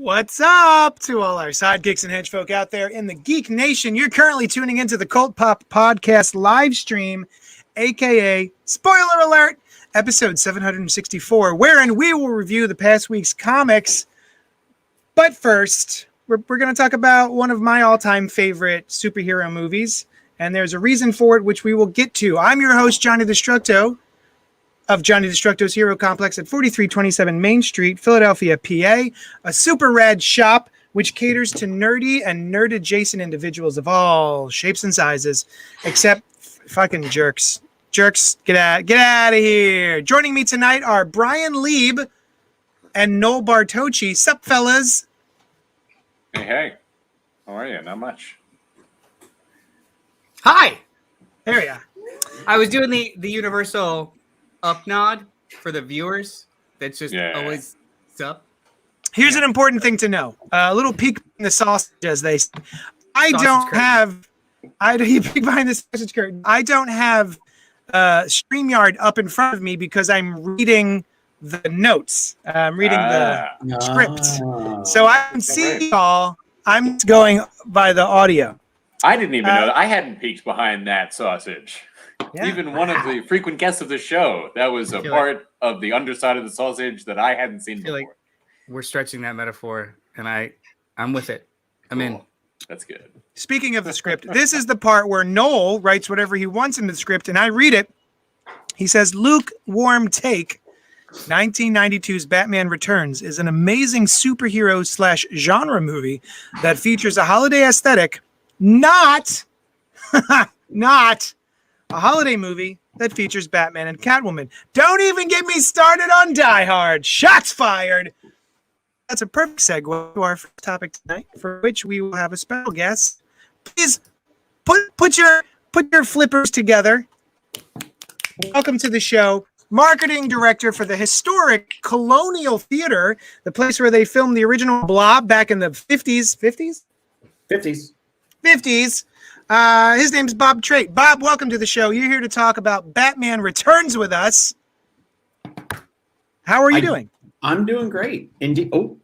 What's up to all our sidekicks and henchfolk out there in the Geek Nation? You're currently tuning into the CultPop podcast live stream, aka spoiler alert, episode 764, wherein we will review the past week's comics. But first, we're going to talk about one of my all-time favorite superhero movies, and there's a reason for it, which we will get to. I'm your host, Johnny Destructo, of Johnny Destructo's Hero Complex at 4327 Main Street, Philadelphia, PA, a super rad shop which caters to nerdy and nerd-adjacent individuals of all shapes and sizes, except fucking jerks. Jerks, get out of here. Joining me tonight are Brian Lieb and Noel Bartocci. Sup, fellas? Hey. How are you? Not much. Hi. There we are. I was doing the universal up nod for the viewers. That's just always sup. Here's an important thing to know. A little peek in the sausage, as they say. You peek behind the sausage curtain. I don't have StreamYard up in front of me because I'm reading the notes. I'm reading the script. So I can see y'all. I'm going by the audio. I didn't even know that. I hadn't peeked behind that sausage. Yeah. Even one of the frequent guests of the show, that was a part of the underside of the sausage that I hadn't seen before. Like we're stretching that metaphor, and I'm with it. I'm in. That's good. Speaking of the script, this is the part where Noel writes whatever he wants in the script, and I read it. He says, lukewarm take, 1992's Batman Returns is an amazing superhero/genre movie that features a holiday aesthetic, not a holiday movie that features Batman and Catwoman. Don't even get me started on Die Hard. Shots fired. That's a perfect segue to our first topic tonight, for which we will have a special guest. Please put your flippers together. Welcome to the show. Marketing director for the historic Colonial Theater, the place where they filmed the original Blob back in the 50s. 50s. His name's Bob Trait. Bob, welcome to the show. You're here to talk about Batman Returns with us. How are you doing? I'm doing great. Indeed. Oh,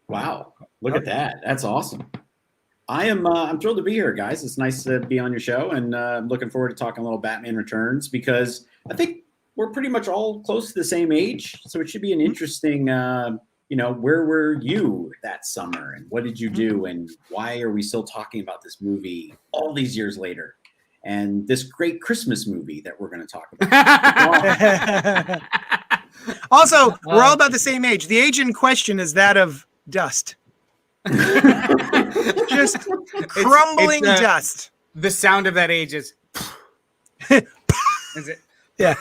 wow. Look at that. That's awesome. I'm thrilled to be here, guys. It's nice to be on your show, and I'm looking forward to talking a little Batman Returns because I think we're pretty much all close to the same age. So it should be an interesting, where were you that summer and what did you do and why are we still talking about this movie all these years later? And this great Christmas movie that we're going to talk about. Also, we're all about the same age. The age in question is that of dust. Just crumbling dust. The sound of that age is it? Yeah.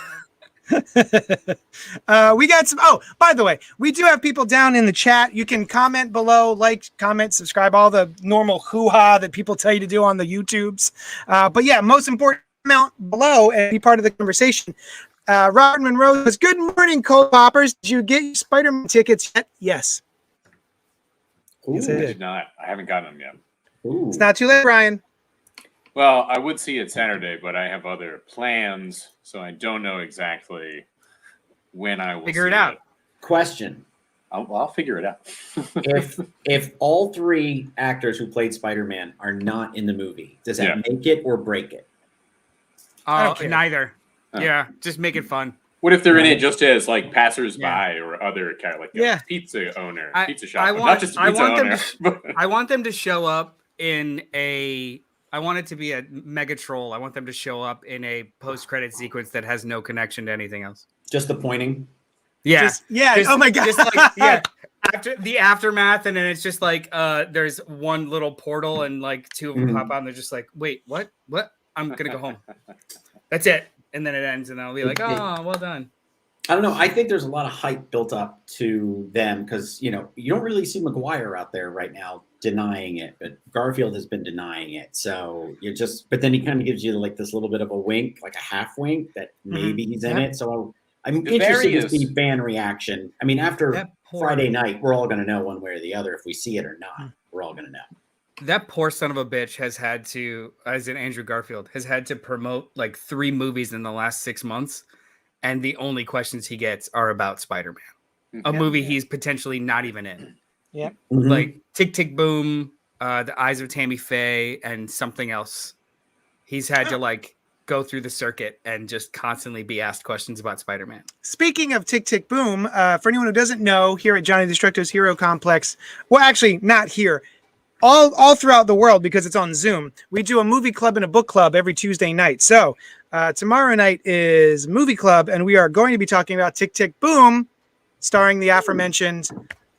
We got some. Oh, by the way, we do have people down in the chat. You can comment below, like, comment, subscribe, all the normal hoo-ha that people tell you to do on the YouTubes. But yeah, most important, amount below and be part of the conversation. Robert Monroe says, "Good morning, Cold Poppers. Did you get your Spider-Man tickets yet?" Yes. Yes, I did not. I haven't gotten them yet. Ooh. It's not too late, Brian. Well, I would see it Saturday, but I have other plans, so I don't know exactly when I will figure it out. Question. I'll figure it out. if all three actors who played Spider-Man are not in the movie, does that make it or break it? Neither. Yeah, just make it fun. What if they're in it just as like passersby or other kind of like pizza owner, pizza shop, not just pizza owner? I want them to show up in a. I want it to be a mega troll. I want them to show up in a post-credit sequence that has no connection to anything else. Just the pointing. Yeah. Oh my god. Just like after the aftermath, and then it's just like there's one little portal, and like two of them pop out, and they're just like, "Wait, what? What? I'm gonna go home." That's it. And then it ends, and I'll be like, "Oh, well done." I don't know. I think there's a lot of hype built up to them because, you don't really see McGuire out there right now denying it, but Garfield has been denying it. So but then he kind of gives you like this little bit of a wink, like a half wink that maybe he's in it. So I'm interested to see fan reaction. I mean, after Friday night, we're all going to know one way or the other if we see it or not. We're all going to know. That poor son of a bitch has had to, as in Andrew Garfield, has had to promote like 3 movies in the last 6 months. And the only questions he gets are about Spider-Man, a movie he's potentially not even in. Yeah. Like Tick Tick Boom, The Eyes of Tammy Faye, and something else. He's had to like go through the circuit and just constantly be asked questions about Spider-Man. Speaking of Tick Tick Boom, for anyone who doesn't know, here at Johnny Destructo's Hero Complex, well, actually not here, all throughout the world because it's on Zoom, we do a movie club and a book club every Tuesday night. So tomorrow night is movie club, and we are going to be talking about Tick Tick Boom, starring the aforementioned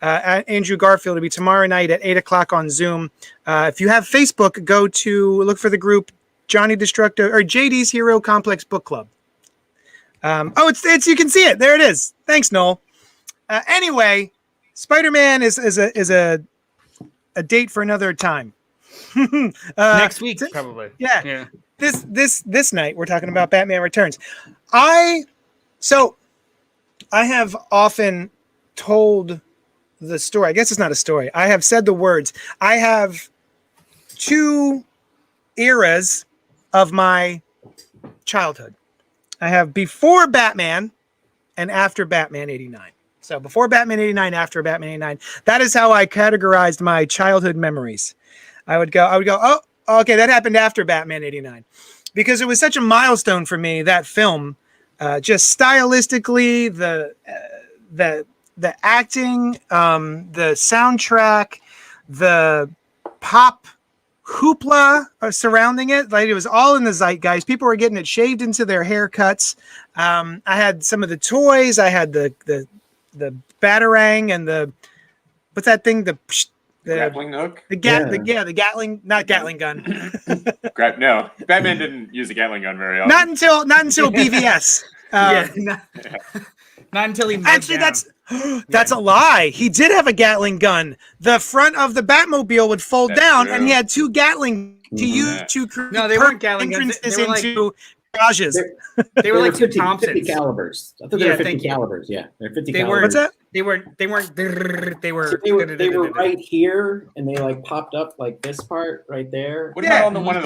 Andrew Garfield. It'll be tomorrow night at 8 o'clock on Zoom. If you have Facebook, go to look for the group Johnny Destructo or JD's Hero Complex Book Club. It's you can see it. There it is. Thanks, Noel. Anyway, Spider-Man is a date for another time. Next week, probably. Yeah. This night we're talking about Batman Returns. I have often told the story. I guess it's not a story. I have said the words. I have two eras of my childhood. I have before Batman and after Batman 89. So before Batman 89, after Batman 89. That is how I categorized my childhood memories. I would go, oh, okay, that happened after Batman 89. Because it was such a milestone for me, that film. Just stylistically, the acting, the soundtrack, the pop hoopla surrounding it, like it was all in the zeitgeist. People were getting it shaved into their haircuts. I had some of the toys. I had the Batarang and the what's that thing? The grappling hook. The Gatling, not Gatling gun. No, Batman didn't use a Gatling gun very often. Not until BVS. Not until he actually down. That's a lie. He did have a Gatling gun. The front of the Batmobile would fold down, and he had two Gatling to use to create they weren't Gatling guns. They were into garages. They were like 50, two Thompsons. 50 calibers. I thought they were 50 calibers. Yeah, they're 50 they calibers. Were, What's that? They weren't. They were right here, and they like popped up like this part right there. What about on one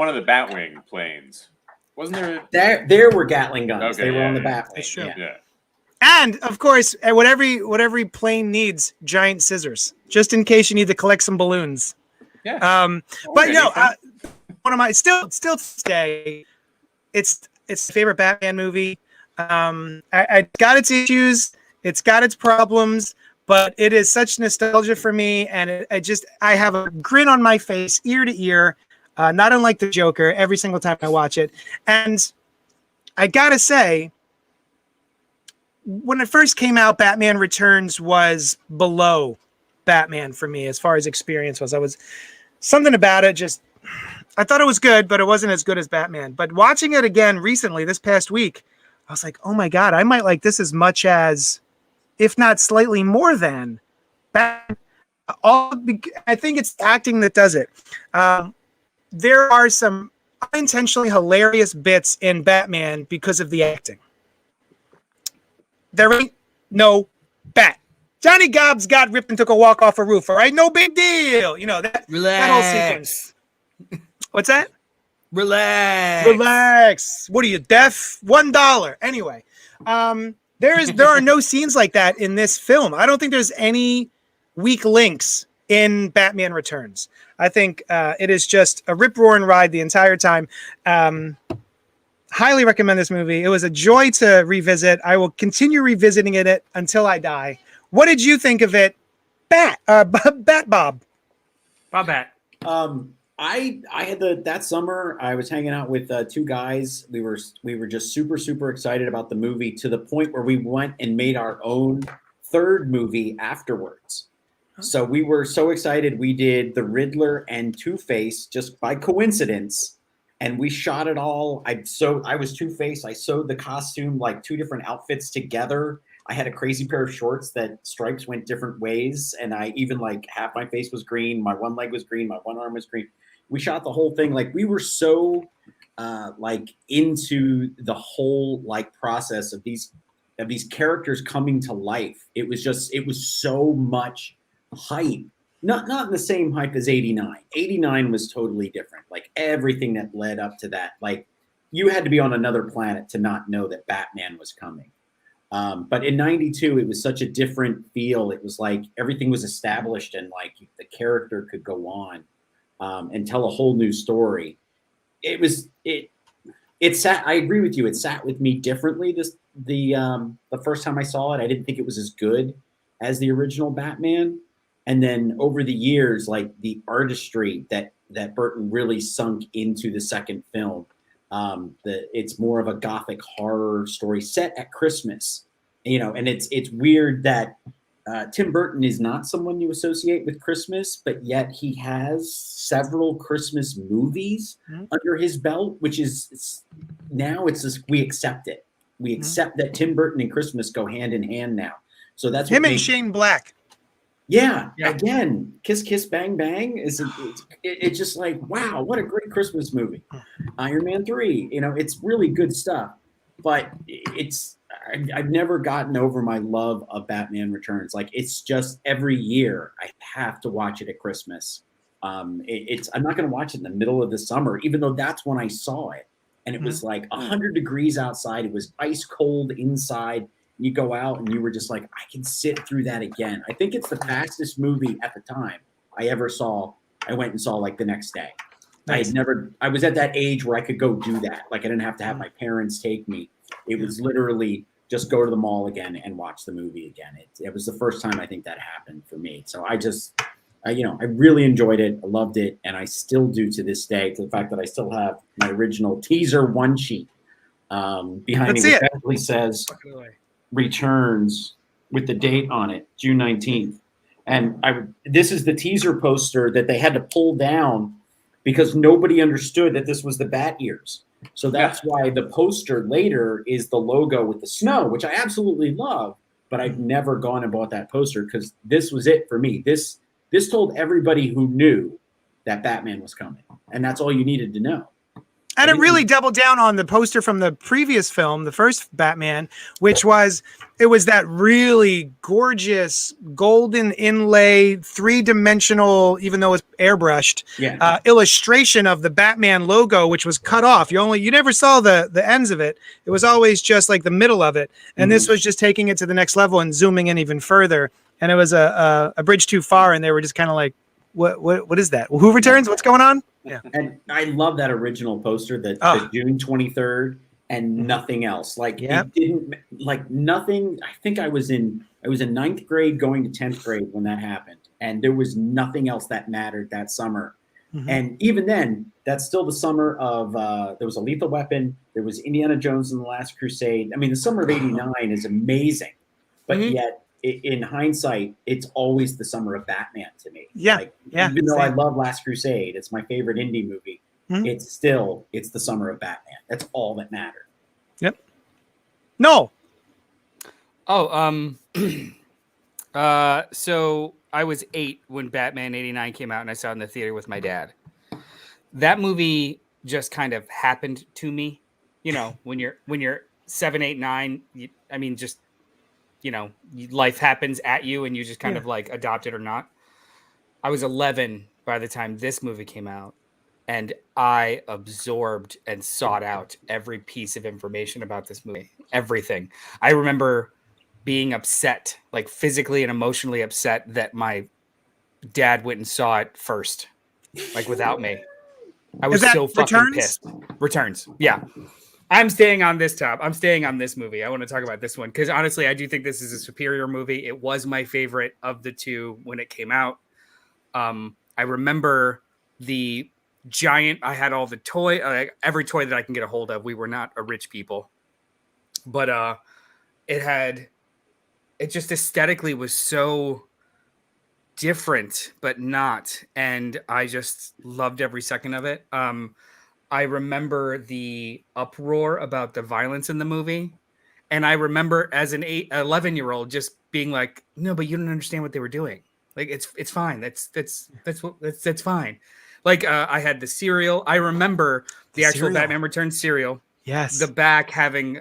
of the Batwing planes? Wasn't there? There were Gatling guns. Okay, they were on the Batwing. That's true. Yeah. And of course, what every plane needs, giant scissors, just in case you need to collect some balloons. Yeah. But one of my still today, it's my favorite Batman movie. I got its issues, it's got its problems, but it is such nostalgia for me, and I have a grin on my face, ear to ear, not unlike the Joker, every single time I watch it. And I gotta say, when it first came out, Batman Returns was below Batman for me as far as experience was. I was something about it. I thought it was good, but it wasn't as good as Batman. But watching it again recently, this past week, I was like, oh my God, I might like this as much as, if not slightly more than Batman. I think it's acting that does it. There are some unintentionally hilarious bits in Batman because of the acting. There ain't no bat. Johnny Gobbs got ripped and took a walk off a roof. All right, no big deal. You know that whole sequence. What's that? Relax. What are you, deaf? $1. Anyway, there are no scenes like that in this film. I don't think there's any weak links in Batman Returns. I think it is just a rip-roaring ride the entire time. Highly recommend this movie. It was a joy to revisit. I will continue revisiting it until I die. What did you think of it, Bat Bob? Bob Bat. I had that summer I was hanging out with two guys. We were just super excited about the movie, to the point where we went and made our own third movie afterwards. So we were so excited. We did the Riddler and Two-Face just by coincidence, and we shot it all. I was Two-Face. I sewed the costume, like two different outfits together. I had a crazy pair of shorts that stripes went different ways, and I even like half my face was green, my one leg was green, my one arm was green. We shot the whole thing. Like, we were so like into the whole like process of these characters coming to life. It was so much hype. Not in the same hype as 89. 89 was totally different. Like, everything that led up to that, like, you had to be on another planet to not know that Batman was coming. But in 92, it was such a different feel. It was like everything was established and like the character could go on and tell a whole new story. It sat, I agree with you. It sat with me differently the first time I saw it. I didn't think it was as good as the original Batman. And then over the years, like the artistry that Burton really sunk into the second film, it's more of a gothic horror story set at Christmas, and it's weird that Tim Burton is not someone you associate with Christmas, but yet he has several Christmas movies under his belt, which is now it's just, we accept it. We accept that Tim Burton and Christmas go hand in hand now. So that's him and Shane Black. Yeah, again, Kiss Kiss Bang Bang it's just like, wow, what a great Christmas movie. Iron Man 3, it's really good stuff. But I've never gotten over my love of Batman Returns. Like, it's just every year I have to watch it at Christmas. I'm not going to watch it in the middle of the summer, even though that's when I saw it. And it was like 100 degrees outside. It was ice cold inside. You go out and you were just like, I can sit through that again. I think it's the fastest movie at the time I ever saw. I went and saw like the next day. Nice. I was at that age where I could go do that. Like, I didn't have to have my parents take me. It was literally just go to the mall again and watch the movie again. It was the first time I think that happened for me. So I really enjoyed it. I loved it. And I still do to this day, to the fact that I still have my original teaser one sheet behind me, which actually says Returns with the date on it, June 19th. And this is the teaser poster that they had to pull down because nobody understood that this was the Bat Ears. So that's why the poster later is the logo with the snow, which I absolutely love, but I've never gone and bought that poster because this was it for me. This told everybody who knew that Batman was coming, and that's all you needed to know. And it really doubled down on the poster from the previous film, the first Batman, which was that really gorgeous golden inlay, three-dimensional, even though it's airbrushed, illustration of the Batman logo, which was cut off. You never saw the ends of it. It was always just like the middle of it. And this was just taking it to the next level and zooming in even further. And it was a bridge too far, and they were just kind of like, what is that? Who returns? What's going on? Yeah. And I love that original poster, the June 23rd, and nothing else. Like, it didn't, like, nothing. I think I was in ninth grade going to 10th grade when that happened, and there was nothing else that mattered that summer. And even then, that's still the summer of there was a Lethal Weapon, there was Indiana Jones and the Last Crusade. I mean, the summer of '89 is amazing, but yet in hindsight, it's always the summer of Batman to me. Even though I love Last Crusade, it's my favorite indie movie. It's the summer of Batman. That's all that mattered. Yep. No. So I was 8 when Batman '89 came out, and I saw it in the theater with my dad. That movie just kind of happened to me. When you're 7, 8, 9, life happens at you and you just kind of like adopt it or not. I was 11 by the time this movie came out, and I absorbed and sought out every piece of information about this movie, everything. I remember being upset, like physically and emotionally upset, that my dad went and saw it first, like without me. I was so fucking pissed. Returns. Yeah. I'm staying on this movie. I want to talk about this one because honestly, I do think this is a superior movie. It was my favorite of the two when it came out. I remember the giant. I had all the every toy that I can get a hold of. We were not a rich people, but it just aesthetically was so different, but not. And I just loved every second of it. I remember the uproar about the violence in the movie. And I remember as an 11-year-old just being like, no, but you don't understand what they were doing. Like, it's fine. That's fine. Like, I had the cereal. I remember the actual cereal. Batman Returns cereal. Yes. The back having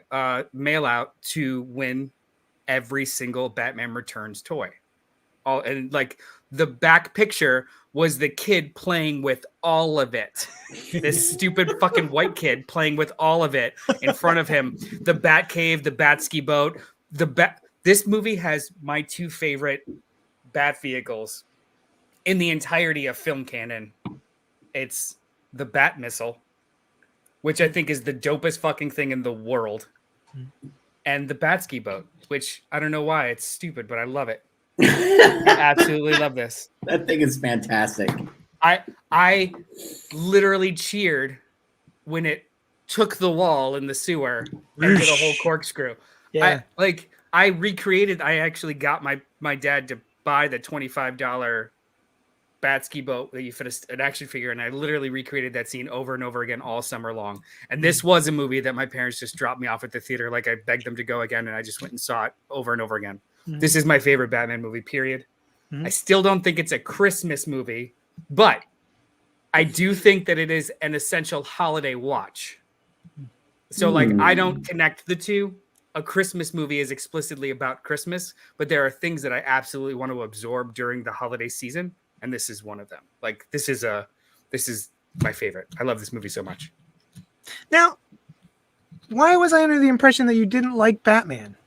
mail out to win every single Batman Returns toy. And like the back picture was the kid playing with all of it. This stupid fucking white kid playing with all of it in front of him. The Bat Cave, the Bat Ski boat, This movie has my two favorite bat vehicles in the entirety of film canon. It's the Bat Missile, which I think is the dopest fucking thing in the world, and the Batski boat, which I don't know why it's stupid, but I love it. I absolutely love this. That thing is fantastic. I literally cheered when it took the wall in the sewer and did a whole corkscrew. Yeah. I recreated. I actually got my dad to buy the $25 Batski boat that you fit an action figure, and I literally recreated that scene over and over again all summer long. And this was a movie that my parents just dropped me off at the theater. Like I begged them to go again, and I just went and saw it over and over again. This is my favorite Batman movie, period. I still don't think it's a Christmas movie, but I do think that it is an essential holiday watch. So like I don't connect the two. A Christmas movie is explicitly about Christmas, but there are things that I absolutely want to absorb during the holiday season. And this is one of them. Like this is my favorite. I love this movie so much. Now, why was I under the impression that you didn't like Batman?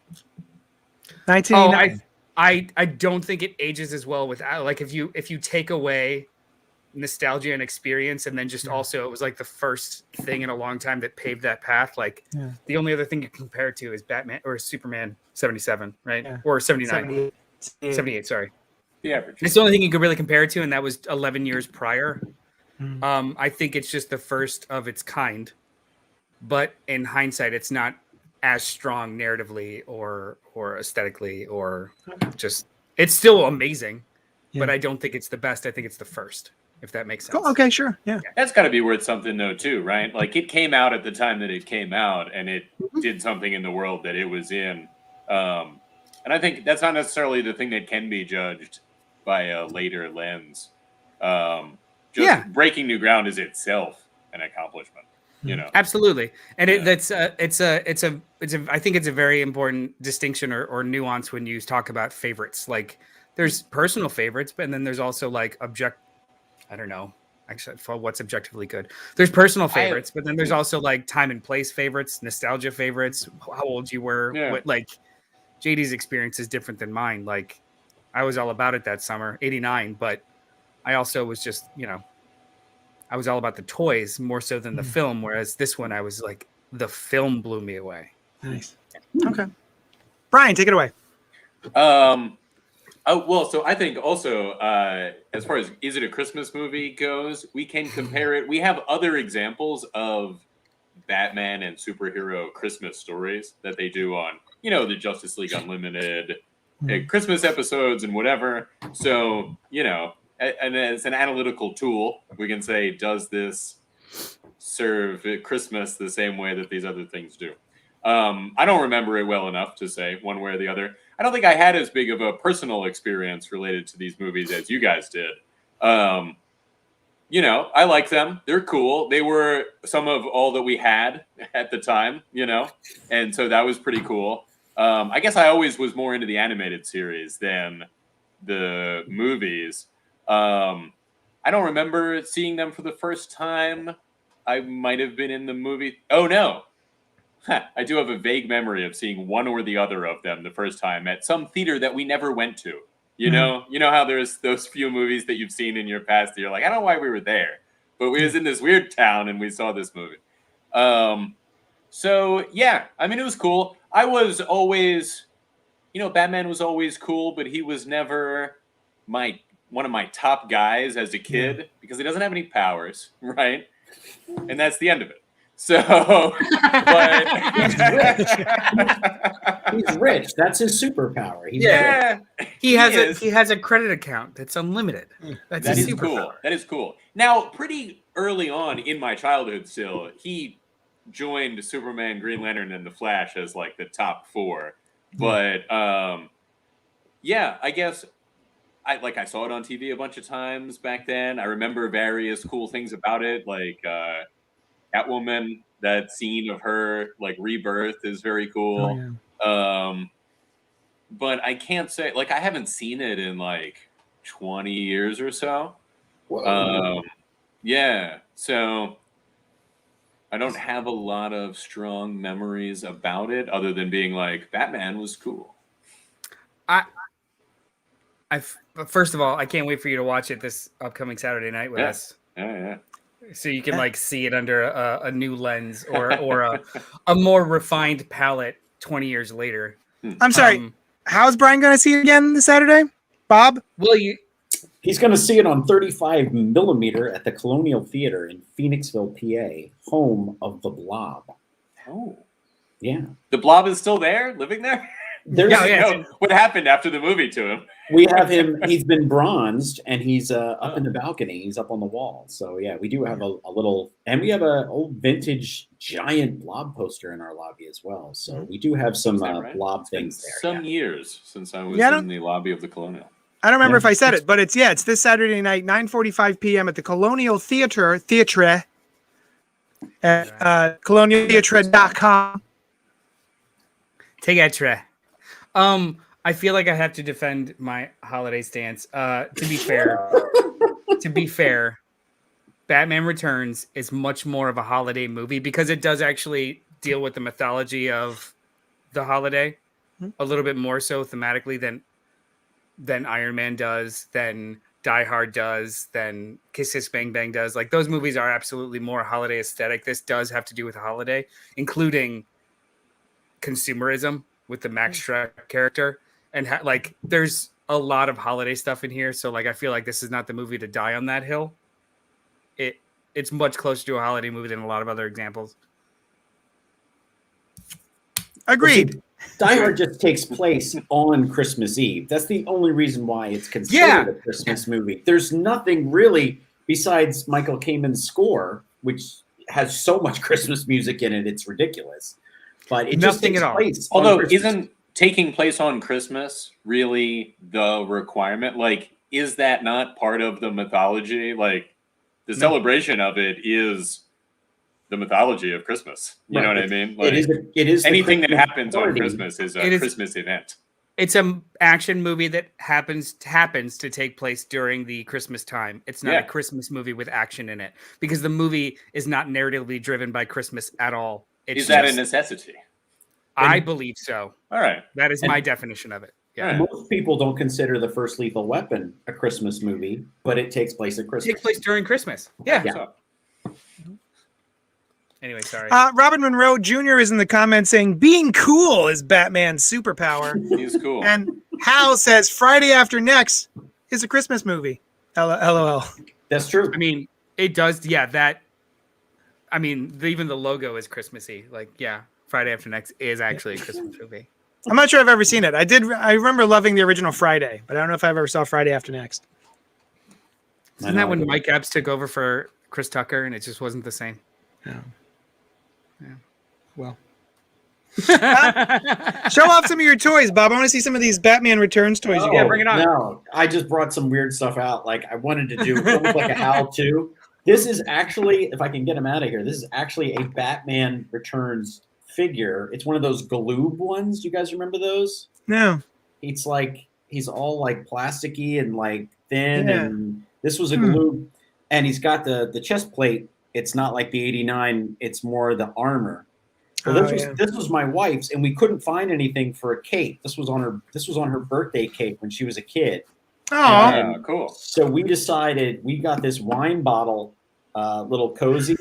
1989. I don't think it ages as well without, like, if you take away nostalgia and experience, and then just also it was like the first thing in a long time that paved that path. Like the only other thing you compare it to is Batman or Superman 77, right? Yeah. Or 79. 78, sorry. The average. It's the only thing you could really compare it to, and that was 11 years prior. I think it's just the first of its kind, but in hindsight, it's not as strong narratively or aesthetically or just. It's still amazing, but I don't think it's the best. I think it's the first, if that makes sense. Cool. Okay, sure, yeah. That's got to be worth something though, too, right? Like it came out at the time that it came out, and it did something in the world that it was in. And I think that's not necessarily the thing that can be judged by a later lens. Breaking new ground is itself an accomplishment, you know. Absolutely, and I think it's a very important distinction or nuance when you talk about favorites. Like, there's personal favorites, but then there's also like I don't know. Actually, for what's objectively good. There's personal favorites, but then there's also like time and place favorites, nostalgia favorites, how old you were. What, like, JD's experience is different than mine. Like, I was all about it that summer, 89, but I also was just, I was all about the toys more so than the film. Whereas this one, I was like, the film blew me away. Nice. Okay. Brian, take it away. So I think also, as far as is it a Christmas movie goes, we can compare it. We have other examples of Batman and superhero Christmas stories that they do on, the Justice League Unlimited Christmas episodes and whatever. So, and as an analytical tool, we can say, does this serve Christmas the same way that these other things do? I don't remember it well enough to say one way or the other. I don't think I had as big of a personal experience related to these movies as you guys did. I like them. They're cool. They were some of all that we had at the time, and so that was pretty cool. I guess I always was more into the animated series than the movies. I don't remember seeing them for the first time. I might have been in the movie. Oh, no. I do have a vague memory of seeing one or the other of them the first time at some theater that we never went to. You know how there's those few movies that you've seen in your past that you're like, I don't know why we were there, but we was in this weird town and we saw this movie. So yeah, I mean, it was cool. I was always, Batman was always cool, but he was never one of my top guys as a kid because he doesn't have any powers, right? And that's the end of it. So, but he's rich. That's his superpower. He has a credit account that's unlimited. That is cool. That is cool. Now, pretty early on in my childhood, still, he joined Superman, Green Lantern, and the Flash as like the top four. But I guess I saw it on TV a bunch of times back then. I remember various cool things about it, like Catwoman. That scene of her like rebirth is very cool. Oh, yeah. But I can't say, like, I haven't seen it in like 20 years or so. Whoa. Yeah. So I don't have a lot of strong memories about it, other than being like Batman was cool. First of all, I can't wait for you to watch it this upcoming Saturday night with us. Yeah. So you can like see it under a new lens or a more refined palette 20 years later. I'm sorry. How's Brian going to see it again this Saturday? Bob? Will you? He's going to see it on 35 millimeter at the Colonial Theater in Phoenixville, PA, home of the Blob. Oh, yeah. The Blob is still there, living there. What happened after the movie to him? We have him. He's been bronzed, and he's up in the balcony. He's up on the wall. So yeah, we do have a little, and we have an old vintage giant Blob poster in our lobby as well. So we do have some Blob things there. Some years since I was in the lobby of the Colonial. I don't remember if I said it, but it's this Saturday night, 9:45 p.m. at the Colonial Theater at colonialtheatre.com. Theatre. I feel like I have to defend my holiday stance. To be fair, Batman Returns is much more of a holiday movie because it does actually deal with the mythology of the holiday a little bit more so thematically than Iron Man does, than Die Hard does, than Kiss Kiss Bang Bang does. Like those movies are absolutely more holiday aesthetic. This does have to do with a holiday, including consumerism with the Max Shrek character. And there's a lot of holiday stuff in here. So like, I feel like this is not the movie to die on that hill. It's much closer to a holiday movie than a lot of other examples. Agreed. Die Hard just takes place on Christmas Eve. That's the only reason why it's considered a Christmas movie. There's nothing really besides Michael Kamen's score, which has so much Christmas music in it. It's ridiculous. But it just takes place. Although isn't taking place on Christmas really the requirement? Like, is that not part of the mythology? Like, the celebration of it is the mythology of Christmas. You know what I mean? Like, it is anything that happens on Christmas is a Christmas event. It's an action movie that happens to take place during the Christmas time. It's not a Christmas movie with action in it because the movie is not narratively driven by Christmas at all. Is that a necessity? I believe so. All right. That is my definition of it. Yeah. Most people don't consider The First Lethal Weapon a Christmas movie, but it takes place at Christmas. It takes place during Christmas. Yeah. Anyway, sorry. Robin Monroe Jr. is in the comments saying, being cool is Batman's superpower. He's cool. And Hal says, Friday After Next is a Christmas movie. LOL. That's true. I mean, it does. Yeah, even the logo is Christmassy. Like, yeah, Friday After Next is actually a Christmas movie. I'm not sure I've ever seen it. I remember loving the original Friday, but I don't know if I ever saw Friday After Next. Isn't that when Mike Epps took over for Chris Tucker and it just wasn't the same? Yeah. Well. Show off some of your toys, Bob. I want to see some of these Batman Returns toys you got. Bring it on. No, I just brought some weird stuff out. Like I wanted to do almost like a how-to. This is actually, if I can get him out of here, this is actually a Batman Returns figure. It's one of those Galoob ones. You guys remember those? No. It's like he's all like plasticky and like thin, and this was a Galoob, and he's got the chest plate. It's not like the 89. It's more the armor. So this was my wife's, and we couldn't find anything for a cake. This was on her birthday cake when she was a kid. Oh, cool. So we decided we got this wine bottle, little cozy.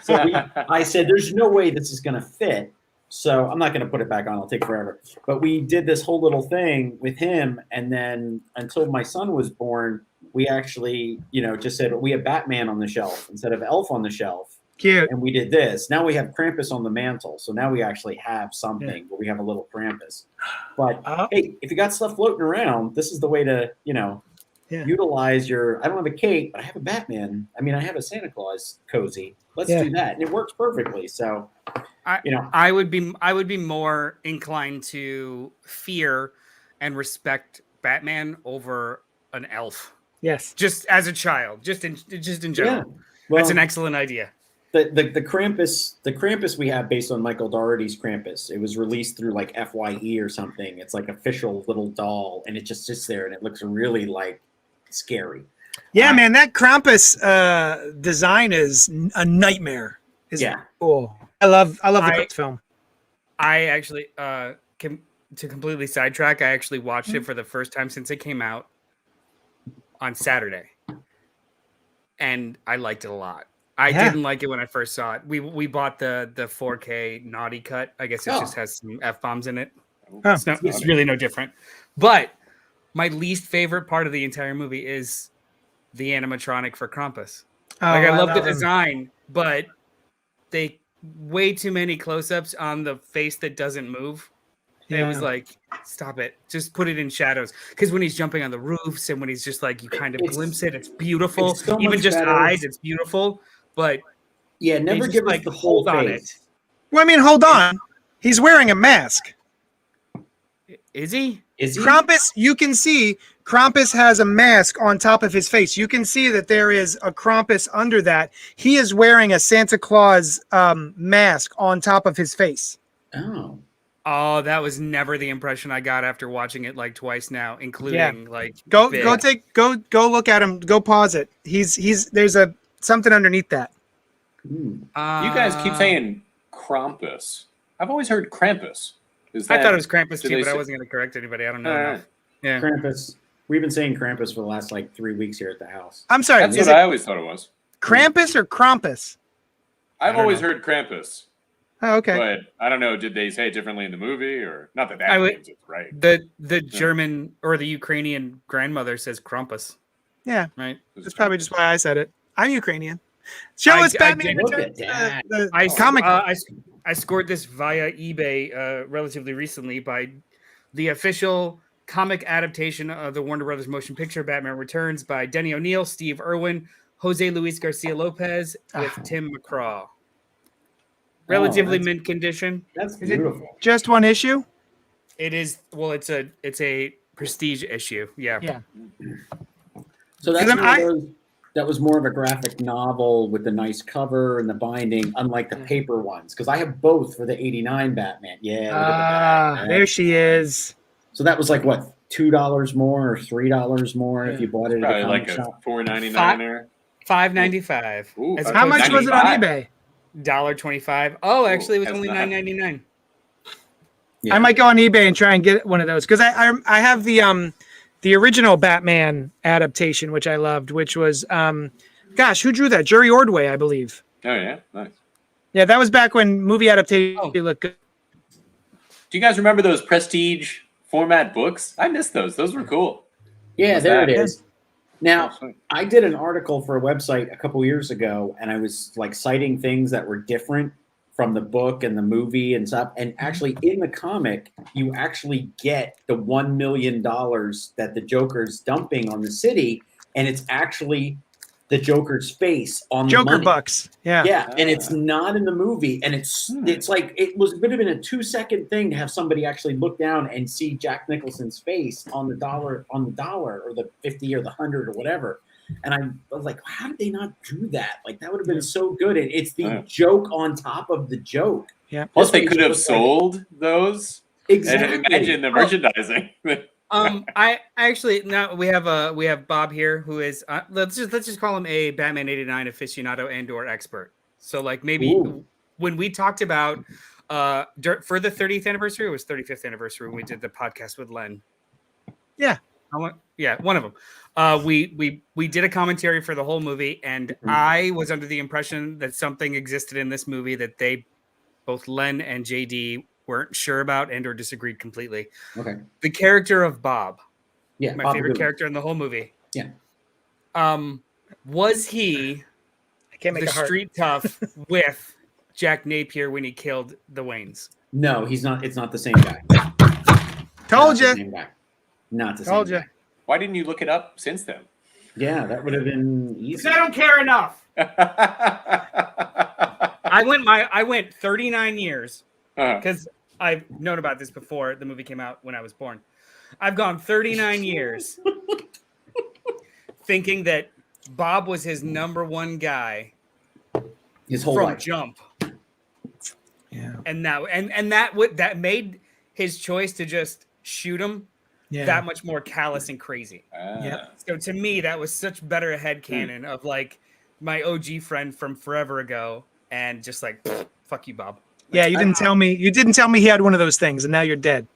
So I said, "There's no way this is going to fit." So I'm not going to put it back on. It'll take forever. But we did this whole little thing with him, and then until my son was born, we actually, just said we have Batman on the shelf instead of Elf on the shelf. Cute. And we did this. Now we have Krampus on the mantle. So now we actually have something where we have a little Krampus. But hey, if you got stuff floating around, this is the way to, utilize your. I don't have a cape, but I have a Batman. I mean, I have a Santa Claus cozy. Let's do that, and it works perfectly. So, I would be more inclined to fear and respect Batman over an elf. Yes, just as a child, just in general. Yeah. Well, that's an excellent idea. The Krampus we have based on Michael Dougherty's Krampus. It was released through like FYE or something. It's like official little doll, and it just sits there, and it looks really like scary. Yeah, man, that Krampus design is a nightmare. is Yeah. cool. I love the I- Crypt film. I actually to completely sidetrack, I actually watched it for the first time since it came out on Saturday. And I liked it a lot. I Yeah. didn't like it when I first saw it. We bought the 4K naughty cut. I guess it just has some F-bombs in it. Huh. It's really no different. But my least favorite part of the entire movie is the animatronic for Krampus. Oh, Like I love the him. design, but they way too many close-ups on the face that doesn't move. And it was like, stop it. Just put it in shadows. Because when he's jumping on the roofs and when he's just like, you kind of glimpse it, it's beautiful. It's so Even much just better. eyes, it's beautiful. But Yeah, never just, give us like, the whole hold on face. Well, I mean, hold on. He's wearing a mask. is he? Is he? Krampus, you can see Krampus has a mask on top of his face. You can see that there is a Krampus under that. He is wearing a Santa Claus mask on top of his face. Oh. Oh, that was never the impression I got after watching it like twice now, including like Go big. go look at him. Go pause it. He's there's something underneath that. Hmm. You guys keep saying Krampus. I've always heard Krampus. I thought it was Krampus did too, they but I say- wasn't going to correct anybody. I don't know All right. enough. Yeah. Krampus. We've been saying Krampus for the last like 3 weeks here at the house. I'm sorry. That's Is what it I always thought it was. Krampus or Krampus? I've don't always know. heard Krampus, Oh, okay. but I don't know. Did they say it differently in the movie, or not that I would- means it's right? The German or the Ukrainian grandmother says Krampus, Yeah, right? that's probably just why I said it. I'm Ukrainian. Show us I Batman did- Look Returns. at that. The I comic. I scored this via eBay relatively recently by the official comic adaptation of the Warner Brothers motion picture Batman Returns by Denny O'Neil, Steve Irwin, Jose Luis Garcia Lopez with Tim McCraw. Relatively mint condition. That's Is it- beautiful. Just one issue. It is it's a prestige issue. Yeah. Yeah. So that's Because one of those, that was more of a graphic novel with the nice cover and the binding, unlike the paper ones. Because I have both for the '89 Batman. Yeah. Look at the back. There she is. So that was like what, $2 more or $3 more if you bought it at Probably a like comic a shop? $4.99er. $5.95. Ooh, as How How opposed much to was it on 95. eBay? $1.25. Oh, actually, it was that's only not- $9.99. Yeah. I might go on eBay and try and get one of those because I have the original Batman adaptation, which I loved, which was gosh, who drew that? Jerry Ordway, I believe. Oh yeah, nice. Yeah, that was back when movie adaptation looked good. Do you guys remember those Prestige format books? I missed those. Those were cool. Yeah, What's there that? it is. Now, Oh, sweet. I did an article for a website a couple years ago, and I was like citing things that were different from the book and the movie and stuff. And actually, in the comic, you actually get the $1 million that the Joker's dumping on the city, and it's actually the Joker's face on the Joker money. bucks. Yeah. Yeah, and it's not in the movie, and it's like it would have been a 2-second thing to have somebody actually look down and see Jack Nicholson's face on the dollar or the 50 or the 100 or whatever. And I was like, how did they not do that? Like that would have been so good. And it's the joke on top of the joke. Yeah. Plus, This they one could have looks like- sold those. Exactly. And imagine the merchandising. I actually now we have Bob here who is let's just call him a Batman '89 aficionado and/or expert. So like maybe Ooh. when we talked about for the 30th anniversary, it was 35th anniversary when we did the podcast with Len. Yeah. One of them. We did a commentary for the whole movie, and I was under the impression that something existed in this movie that they both Len and JD weren't sure about and or disagreed completely. Okay. The character of Bob, Yeah. my Bob favorite Goodman. character in the whole movie. Yeah. Was he I can't make the a heart. street tough with Jack Napier when he killed the Waynes? No, he's not. It's not the same guy. Told Not the you. same guy. Not the Told same you. guy. Why didn't you look it up since then? Yeah, that would have been easy. I don't care enough. I went 39 years because I've known about this before the movie came out when I was born. I've gone 39 years thinking that Bob was his number one guy His whole from life. jump. Yeah. And that made his choice to just shoot him Yeah. that much more callous and crazy. Yeah. So to me, that was such better headcanon of like my OG friend from forever ago and just like, fuck you, Bob. Yeah, you didn't tell me. You didn't tell me he had one of those things, and now you're dead.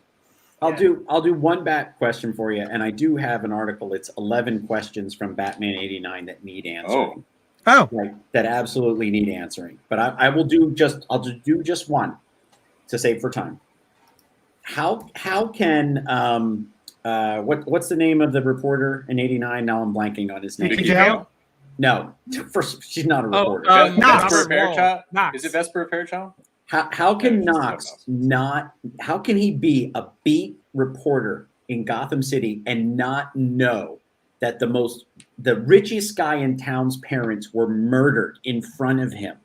I'll do one Bat question for you, and I do have an article. It's 11 questions from Batman '89 that need answering. Oh, Like, that absolutely need answering. But I'll do just one to save for time. How can what's the name of the reporter in '89? Now I'm blanking on his name. Vicky Vale? No, first she's not a reporter. Vesper Fairchild? Is it Vesper Fairchild? How can Knox not? How can he be a beat reporter in Gotham City and not know that the richest guy in town's parents were murdered in front of him?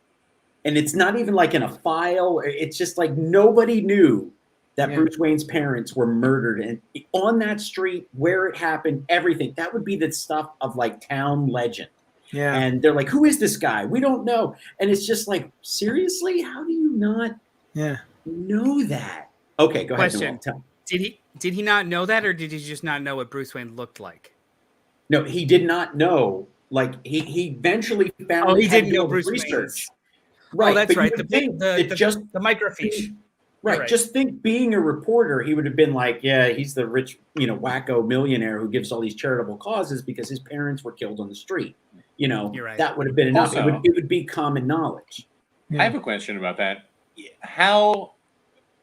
And it's not even like in a file. It's just like nobody knew that Bruce Wayne's parents were murdered, and on that street where it happened, everything. That would be the stuff of like town legend. yeah. And they're like, who is this guy? We don't know. And it's just like, seriously? How do you not know that? Okay, go Question. ahead. Did he not know that, or did he just not know what Bruce Wayne looked like? No, he did not know. Like, he eventually found. Oh, he didn't know Bruce research. Wayne's. Right. Oh, that's but right. you would think that just the microfiche. Right. Just think, being a reporter, he would have been like, yeah, he's the rich, wacko millionaire who gives all these charitable causes because his parents were killed on the street. You're right. That would have been enough. Also, it would be common knowledge. I have a question about that. How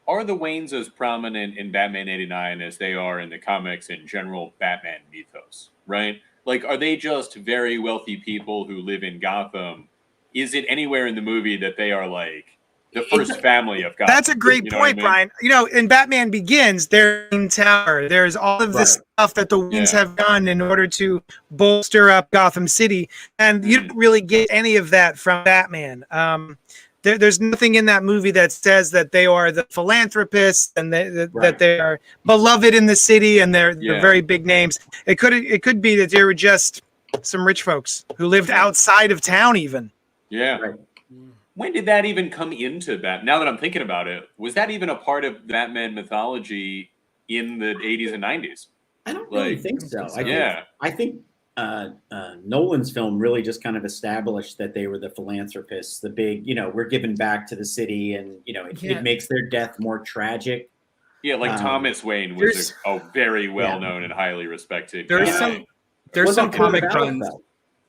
are the Waynes as prominent in Batman '89 as they are in the comics in general Batman mythos, right? Like, are they just very wealthy people who live in Gotham? Is it anywhere in the movie that they are like the first family of Gotham? That's a great point, Brian. In Batman Begins, there's in Tower. There's all of this stuff that the Waynes have done in order to bolster up Gotham City, and you don't really get any of that from Batman. There's nothing in that movie that says that they are the philanthropists and that they are beloved in the city and they're very big names. It could be that they were just some rich folks who lived outside of town, even. Yeah. Right. When did that even come into Batman? Now that I'm thinking about it, was that even a part of Batman mythology in the 80s and 90s? I don't really think so. I think Yeah. Nolan's film really just kind of established that they were the philanthropists, the big, we're giving back to the city, and it makes their death more tragic. Yeah, like Thomas Wayne was a very well-known and highly respected guy. There's some comic runs.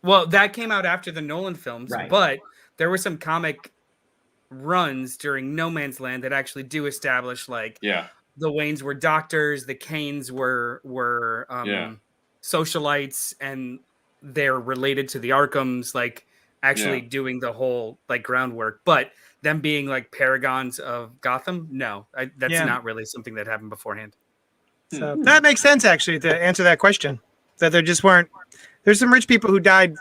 Well, that came out after the Nolan films, but there were some comic runs during No Man's Land that actually do establish the Waynes were doctors, the Kanes were socialites, and they're related to the Arkhams, doing the whole groundwork. But them being paragons of Gotham, no, that's not really something that happened beforehand. So that makes sense, actually, to answer that question. That there just weren't. There's some rich people who died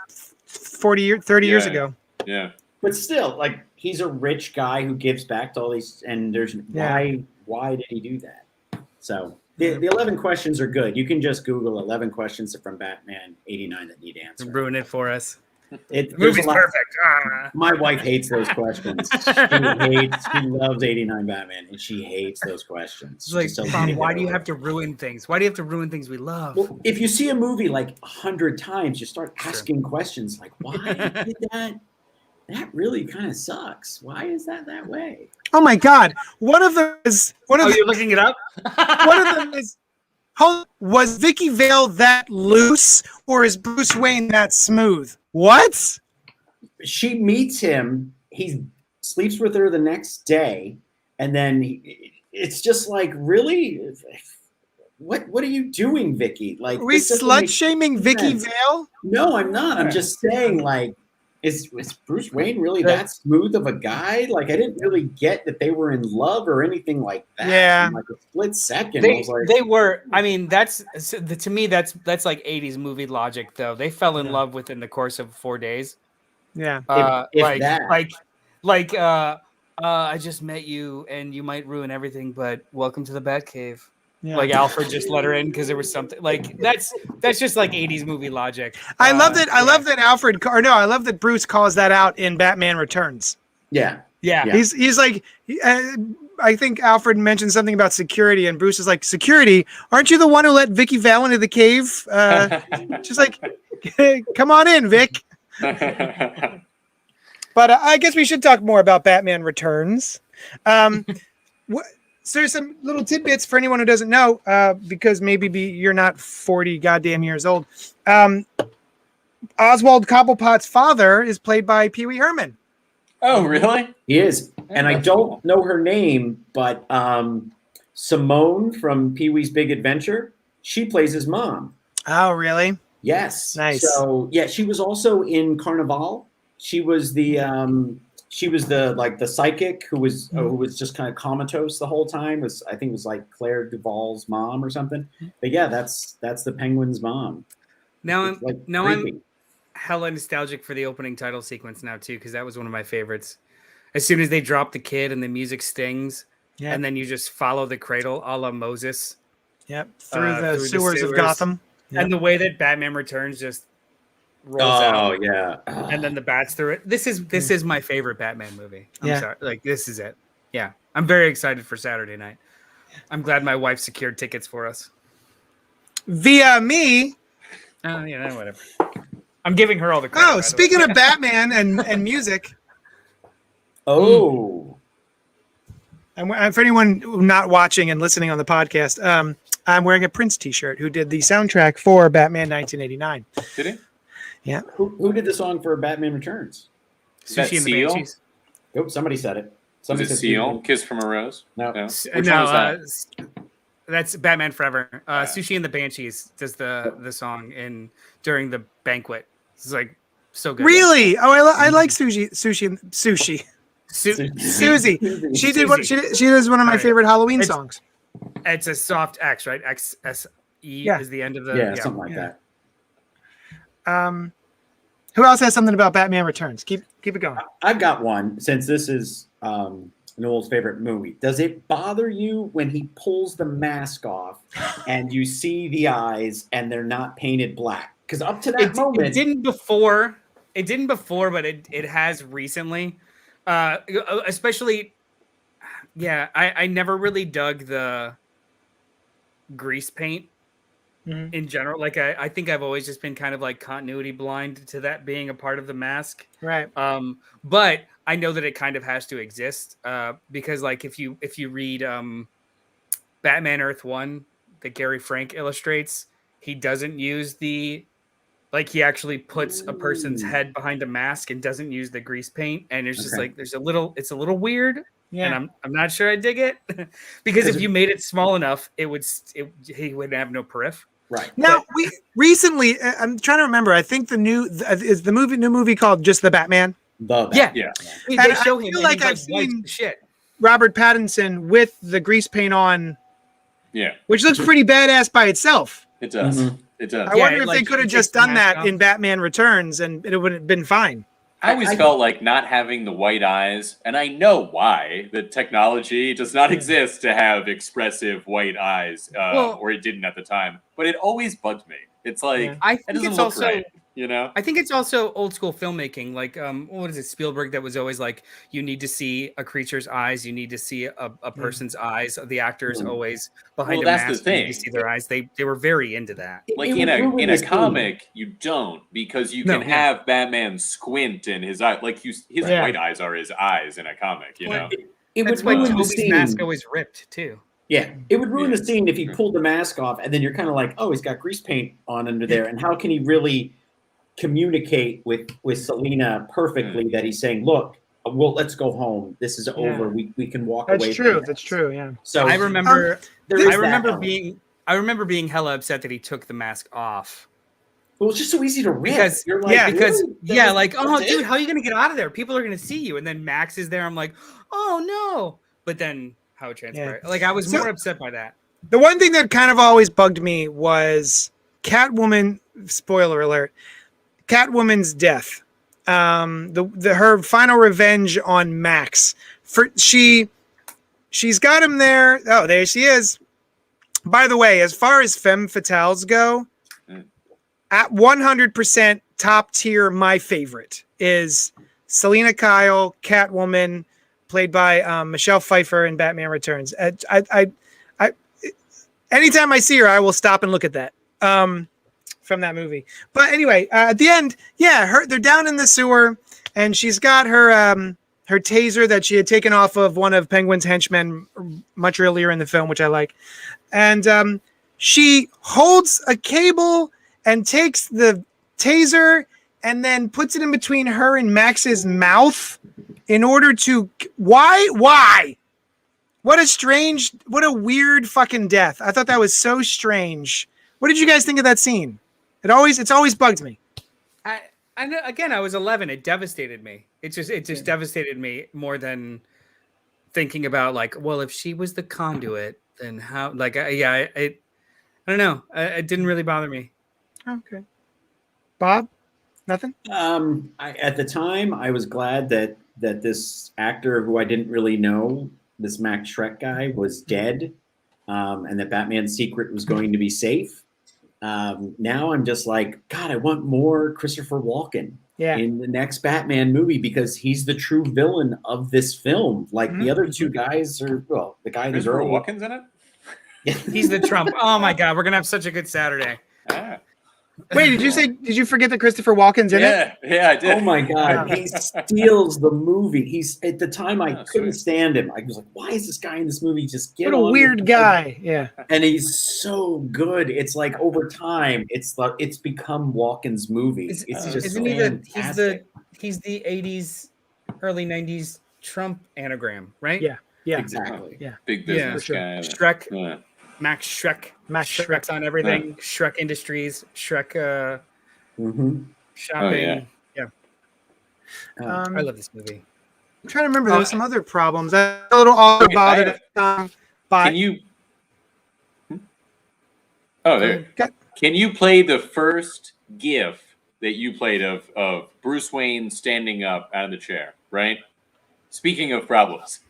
30 years ago. Yeah, but still, he's a rich guy who gives back to all these, and there's why did he do that? So. The 11 questions are good. You can just Google 11 questions from Batman '89 that need answers. Ruin it for us. The movie's perfect. My wife hates those questions. She loves '89 Batman, and she hates those queses. She's like, why do you have to ruin things? Why do you have to ruin things we love? Well, if you see a movie 100 times, you start asking questions like, why did that? That really kind of sucks. Why is that way? Oh my God! One of them is. You're looking it up. One of them is. Was Vicky Vale that loose, or is Bruce Wayne that smooth? What? She meets him. He sleeps with her the next day, and then it's just really. What are you doing, Vicky? Are we slut shaming Vicky Vale? No, I'm not. I'm just saying Is Bruce Wayne really that smooth of a guy? I didn't really get that they were in love or anything like that. Yeah. In a split second. They were. I mean, to me, that's 80s movie logic, though. They fell in love within the course of 4 days. Yeah. I just met you, and you might ruin everything, but welcome to the Batcave. Yeah. Alfred just let her in because there was something that's just 80s movie logic. I love that. I love that I love that Bruce calls that out in Batman Returns. Yeah. He's like, I think Alfred mentioned something about security, and Bruce is like, security? Aren't you the one who let Vicky Vale into the cave? Just come on in, Vic. But I guess we should talk more about Batman Returns. So there's some little tidbits for anyone who doesn't know, because maybe you're not 40 goddamn years old. Oswald Cobblepot's father is played by Pee Wee Herman. Oh, really? He is. And I that's don't cool. know her name, but Simone from Pee Wee's Big Adventure, she plays his mom. Oh, really? Yes. Nice. So yeah, she was also in Carnival. She was the psychic who was just kind of comatose the whole time. I think it was like Claire Duvall's mom or something. But yeah, that's the Penguin's mom. Now It's, like, I'm creepy. hella nostalgic for the opening title sequence now too, because that was one of my favorites. As soon as they drop the kid and the music stings, Yeah. and then you just follow the cradle a la Moses. Yep. Through the through the sewers of sewers. Gotham. Yep. And the way that Batman Returns just rolls out, yeah. and then the bats through it. This is my favorite Batman movie. I'm sorry, like this is it. Yeah, I'm very excited for Saturday night. I'm glad my wife secured tickets for us. Via me. Yeah, whatever. I'm giving her all the credit. Oh, speaking of Batman and music, Oh. and for anyone not watching and listening on the podcast, I'm wearing a Prince t-shirt who did the soundtrack for Batman 1989. Did he? Yeah. Who did the song for Batman Returns? Sushi and the Seal? Banshees. Oh, somebody said it. Was Somebody it said Seal? Kiss from a Rose? No. No. S- Which no, one was that? That's Batman Forever. Sushi and the Banshees does the song during the banquet. It's like so good. Really? Oh, I like sushi. Susie. She did what she does one of my Right. favorite Halloween It's- songs. It's a soft X, right? XSE Yeah. is the end of the Yeah, something like Yeah. that. Who else has something about Batman Returns? Keep it going. I've got one, since this is Noel's favorite movie. Does it bother you when he pulls the mask off and you see the eyes and they're not painted black? Because up to that moment, It didn't before, but it has recently. Especially, yeah, I never really dug the grease paint Mhm. in general. Like I think I've always just been kind of like continuity blind to that being a part of the mask. Right. But I know that it kind of has to exist because like if you read Batman Earth 1 that Gary Frank illustrates, he doesn't use he actually puts a person's head behind a mask and doesn't use the grease paint, and it's just Okay. like it's a little weird, Yeah. and I'm not sure I dig it because if you made it small enough, he would have no periph. right? Now we recently, I'm trying to remember. I think is the new movie called just The Batman. Yeah. Yeah. They And show I him, feel and like he's, I've white seen- as shit. Robert Pattinson with the grease paint on, Yeah. which looks pretty badass by itself. It does. Mhm. It does. I Yeah, wonder if like, they could he have just takes the done mask that off. in Batman Returns and it would have been fine. I always felt like not having the white eyes, and I know why. The technology does not exist to have expressive white eyes, or it didn't at the time. But it always bugged me. It's like Yeah. I it think doesn't it's look also right, you know? I think it's also old school filmmaking. Like, what is it? Spielberg that was always like, you need to see a creature's eyes. You need to see a person's eyes. The actors Mm. always behind Well, a that's the mask. You need to thing. see their eyes. They were very into that. Like It in would ruin a the scene. comic, you don't, because you No, can yeah. have Batman squint in his eye, like his Yeah. white eyes are his eyes in a comic, you know. It That's would why ruin the Toby's scene. mask always ripped too. Yeah, it would ruin Yeah. the scene if he pulled the mask off and then you're kind of like, oh, he's got grease paint on under there. And how can he really communicate with Selena perfectly that he's saying, look, well, let's go home. This is over. We can walk away. That's from true. this." That's true. Yeah. So I remember. there is I that remember element. being hella upset that he took the mask off. Well, it's just so easy to rip. Because You're like, because really? yeah, That's- like oh that's dude, it? how are you gonna get out of there? People are gonna see you, and then Max is there. I'm like, oh no. But then how it transpired. Like I was So- more upset by that. The one thing that kind of always bugged me was Catwoman. Spoiler alert: Catwoman's death. Her final revenge on Max. She's got him there. Oh, there she is. By the way, as far as femme fatales go, at 100% top tier, my favorite is Selena Kyle, Catwoman, played by Michelle Pfeiffer in Batman Returns. Anytime I see her, I will stop and look at that from that movie. But anyway, at the end, yeah, they're down in the sewer. and she's got her her taser that she had taken off of one of Penguin's henchmen much earlier in the film, which I like. And she holds a cable and takes the taser and then puts it in between her and Max's mouth in order to... Why? What a weird fucking death. I thought that was so strange. What did you guys think of that scene? It's always bugged me. I was 11. It devastated me. It just devastated me more than thinking about like, well, if she was the conduit, then how? Like, I don't know. It didn't really bother me. Okay. Bob, nothing. At the time, I was glad that this actor who I didn't really know, this Max Schreck guy, was dead, and that Batman's secret was going to be safe. Now I'm just like, God, I want more Christopher Walken in the next Batman movie because he's the true villain of this film. Like the other two guys are, well, the guy who's Christopher Walken's in it? He's the Trump. Oh my God, we're gonna have such a good Saturday. Ah. Wait, did you forget that Christopher Walken's in it? Yeah, I did. Oh my God, he steals the movie. He's at the time I couldn't stand him. I was like, why is this guy in this movie? Just get What a on weird guy. Yeah. And he's so good. It's like over time, it's become Walken's movie. It's just Isn't he he's the 80s, early 90s Trump anagram, right? Yeah. Exactly. Yeah. Big business sure. guy. Shrek. Yeah. Max Schreck. Schreck's on everything. Shrek Industries. Shrek shopping. Yeah. I love this movie. I'm trying to remember. There was some other problems. I'm a little all bothered. Can you? Oh, there. Can you play the first GIF that you played of Bruce Wayne standing up out of the chair? Right. Speaking of problems.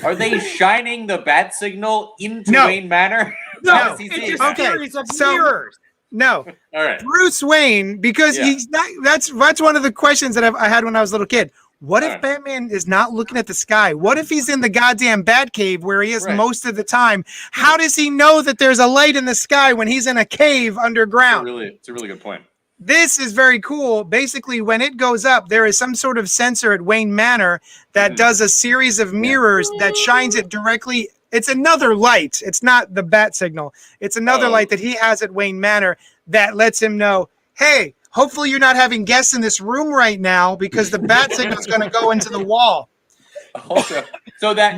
Are they shining the bat signal into Wayne Manor? No. Series of mirrors. No. All right. Bruce Wayne, because he's not. That's one of the questions that I had when I was a little kid. What if Batman is not looking at the sky? What if he's in the goddamn Batcave where he is most of the time? How does he know that there's a light in the sky when he's in a cave underground? It's a really good point. This is very cool. Basically, when it goes up, there is some sort of sensor at Wayne Manor that does a series of mirrors that shines it directly. It's another light. It's not the bat signal. It's another light that he has at Wayne Manor that lets him know, hey, hopefully you're not having guests in this room right now because the bat signal is going to go into the wall. Also, so that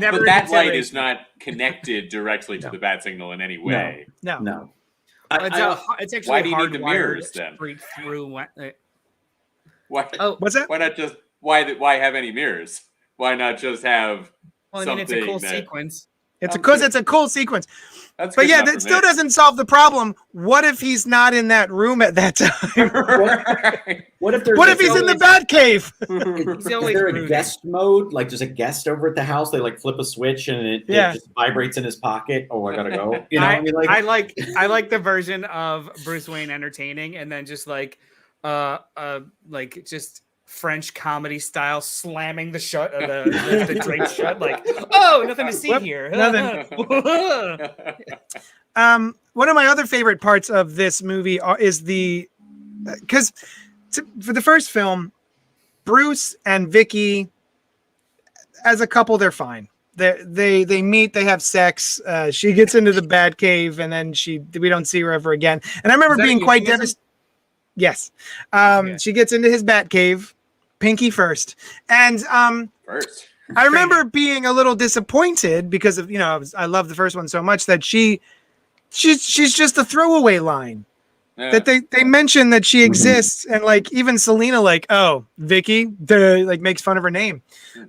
light is not connected directly to the bat signal in any way. No. It's actually why do you need the mirrors then? Why? Oh, what's that? Why not just why have any mirrors? Why not just have? Well, I mean, it's a cool sequence. It's a cool sequence. That's but yeah, that still doesn't solve the problem. What if he's not in that room at that time? What if he's in the Batcave? Is there a guest mode? Like, there's a guest over at the house. They like flip a switch and it just vibrates in his pocket. Oh, I gotta go. You know, I like the version of Bruce Wayne entertaining, and then just like just French comedy style slamming the shut of the drapes shut, like, oh, nothing to see here. Nothing. One of my other favorite parts of this movie is because for the first film, Bruce and Vicky, as a couple, they're fine. They meet, they have sex. She gets into the Batcave, and then we don't see her ever again. And I remember being quite devastated. Yes, she gets into his Batcave. Pinky first. And first. I remember being a little disappointed because of, I love the first one so much that she's just a throwaway line. Yeah. That they mention that she exists, and like even Selena, like, oh, Vicky, like makes fun of her name.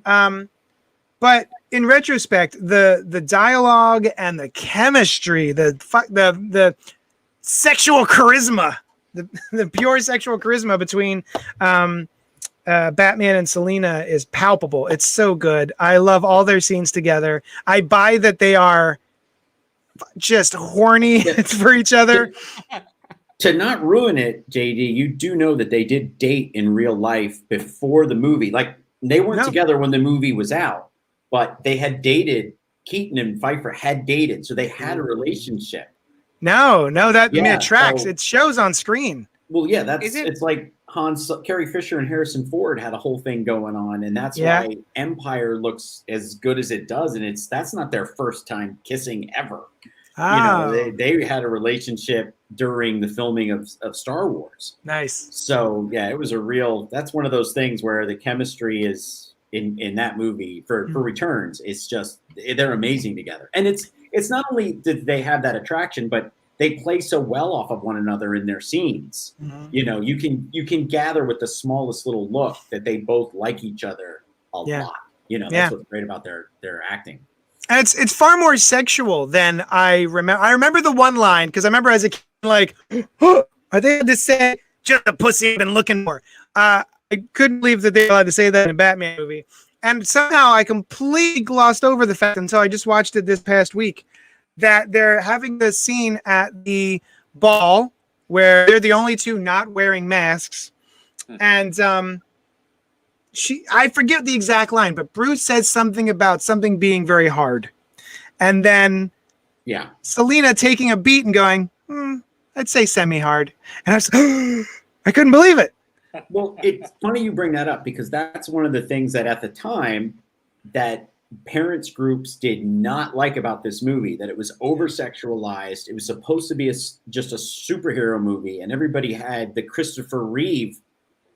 But in retrospect, the dialogue and the chemistry, the sexual charisma, the pure sexual charisma between Batman and Selena is palpable. It's so good. I love all their scenes together. I buy that they are just horny for each other. To not ruin it, JD, you do know that they did date in real life before the movie. Like, they weren't together when the movie was out, but they had dated. Keaton and Pfeiffer had dated, so they had a relationship. No, that it tracks. It shows on screen. Well, yeah, it's like Carrie Fisher and Harrison Ford had a whole thing going on, and that's Yeah. why Empire looks as good as it does, and that's not their first time kissing ever. Oh, They had a relationship during the filming of Star Wars. nice. So yeah, it was that's one of those things where the chemistry is in that movie for Returns. It's just, they're amazing together. And it's not only did they have that attraction, but they play so well off of one another in their scenes. Mhm. You can gather with the smallest little look that they both like each other a lot. That's what's great about their acting. And it's far more sexual than I remember. I remember the one line because I remember as a kid, like, are they allowed to say just a pussy I've been looking for? I couldn't believe that they were allowed to say that in a Batman movie. And somehow I completely glossed over the fact until I just watched it this past week that they're having the scene at the ball where they're the only two not wearing masks. And I forget the exact line, but Bruce says something about something being very hard. And then Selena taking a beat and going, I'd say semi-hard. And I was I couldn't believe it. Well, it's funny you bring that up because that's one of the things that at the time that parents groups did not like about this movie, that it was over-sexualized. It was supposed to be just a superhero movie, and everybody had the Christopher Reeve,